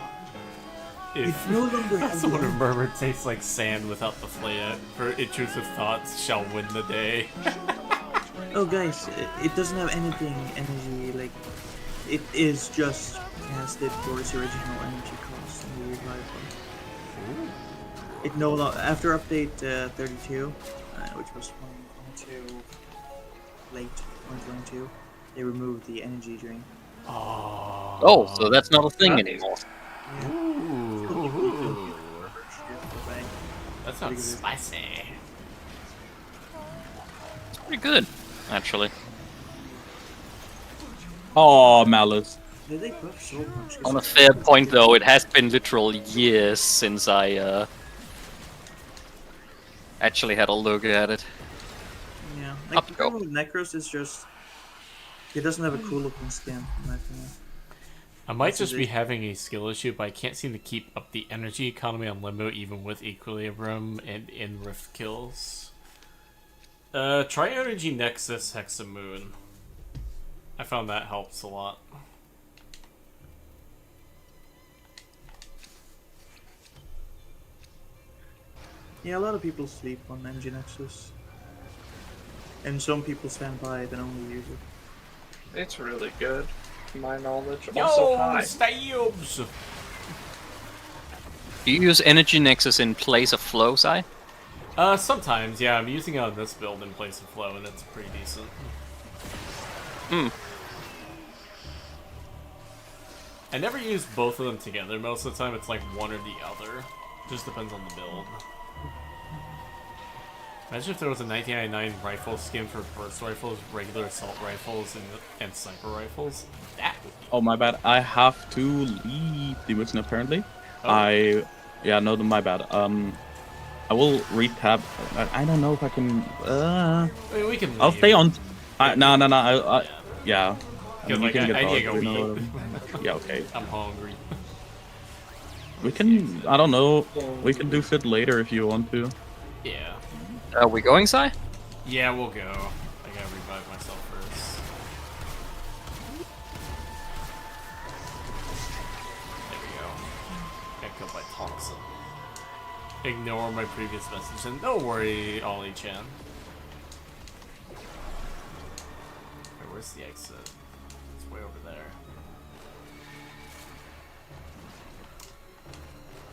If no longer has Someone if murmur tastes like sand without the flea, for intrusive thoughts shall win the day. Oh guys, it doesn't have anything energy, like, it is just casted for its original energy cost in the revival. It no longer, after update 32, which was 2022, late 2022, they removed the energy drain. Oh, so that's not a thing anymore. Ooh. That sounds spicy. It's pretty good, actually. Oh, Malice. Did they buff Soul Punch? On a fair point, though, it has been literal years since I actually had a look at it. Yeah, Up like, the you go. problem with Necros is just, it doesn't have a cool looking skin, in my opinion. I might That's just be it. having a skill issue, but I can't seem to keep up the energy economy on Limbo even with Equilibrium and in Rift kills. Try Energy Nexus Hexamoon. I found that helps a lot. Yeah, a lot of people sleep on Energy Nexus. And some people stand by it and only use it. It's really good, to my knowledge. Also high. Stabs! Do you use Energy Nexus in place of Flow, Sai? Sometimes, yeah. I'm using it on this build in place of Flow, and it's pretty decent. I never use both of them together. Most of the time, it's like one or the other. Just depends on the build. Imagine if there was a 1999 rifle skin for burst rifles, regular assault rifles, and sniper rifles. That would be... Oh, my bad. I have to leave the mission, apparently. Oh. Yeah, no, my bad. I will recap. I don't know if I can... I mean, we can leave. I'll stay on... No. Yeah. Because, like, I need to go eat. Yeah, okay. I'm hungry. We can... I don't know. We can do shit later if you want to. Yeah. Are we going, Sai? Yeah, we'll go. I gotta revive myself first. There we go. Got killed by Thompson. Ignore my previous message, and don't worry, Ollie-chan. Wait, where's the exit? It's way over there.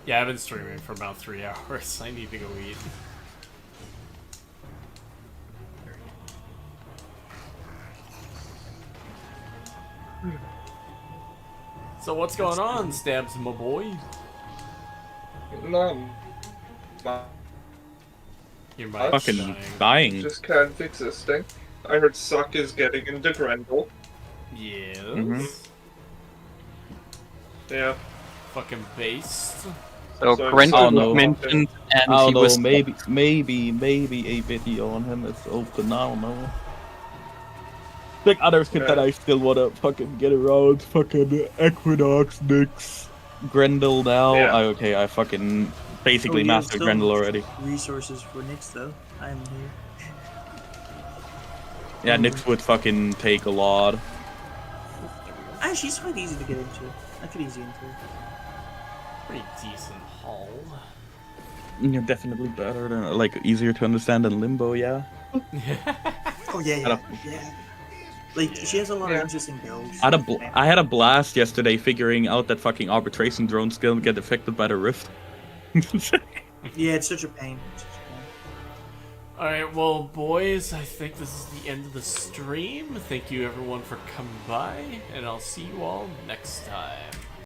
Yeah, I've been streaming for about 3 hours. I need to go eat. So what's going on, Stabs, my boy? No. Your mic's Fucking dying. Just kind of existing. I heard Suck is getting into Grendel. Yes. Yeah. Fucking based. So So Grendel Oh, no. was mentioned, and I don't he know, was maybe a video on him is open, I don't know. Like other shit that I still wanna fucking get around, fucking Equinox, Nyx, Grendel now. Yeah. I fucking basically you mastered still Grendel already. Resources for Nyx though. I'm here. Yeah, Nyx would fucking take a lot. She's quite easy to get into. I could easy into her. Pretty decent haul. Yeah, definitely better than, like, easier to understand than Limbo, yeah. Oh yeah. Like, she has a lot of interesting builds. I had a blast yesterday figuring out that fucking arbitration drone skill get affected by the rift. Yeah, it's such a pain. Alright, well, boys, I think this is the end of the stream. Thank you, everyone, for coming by, and I'll see you all next time.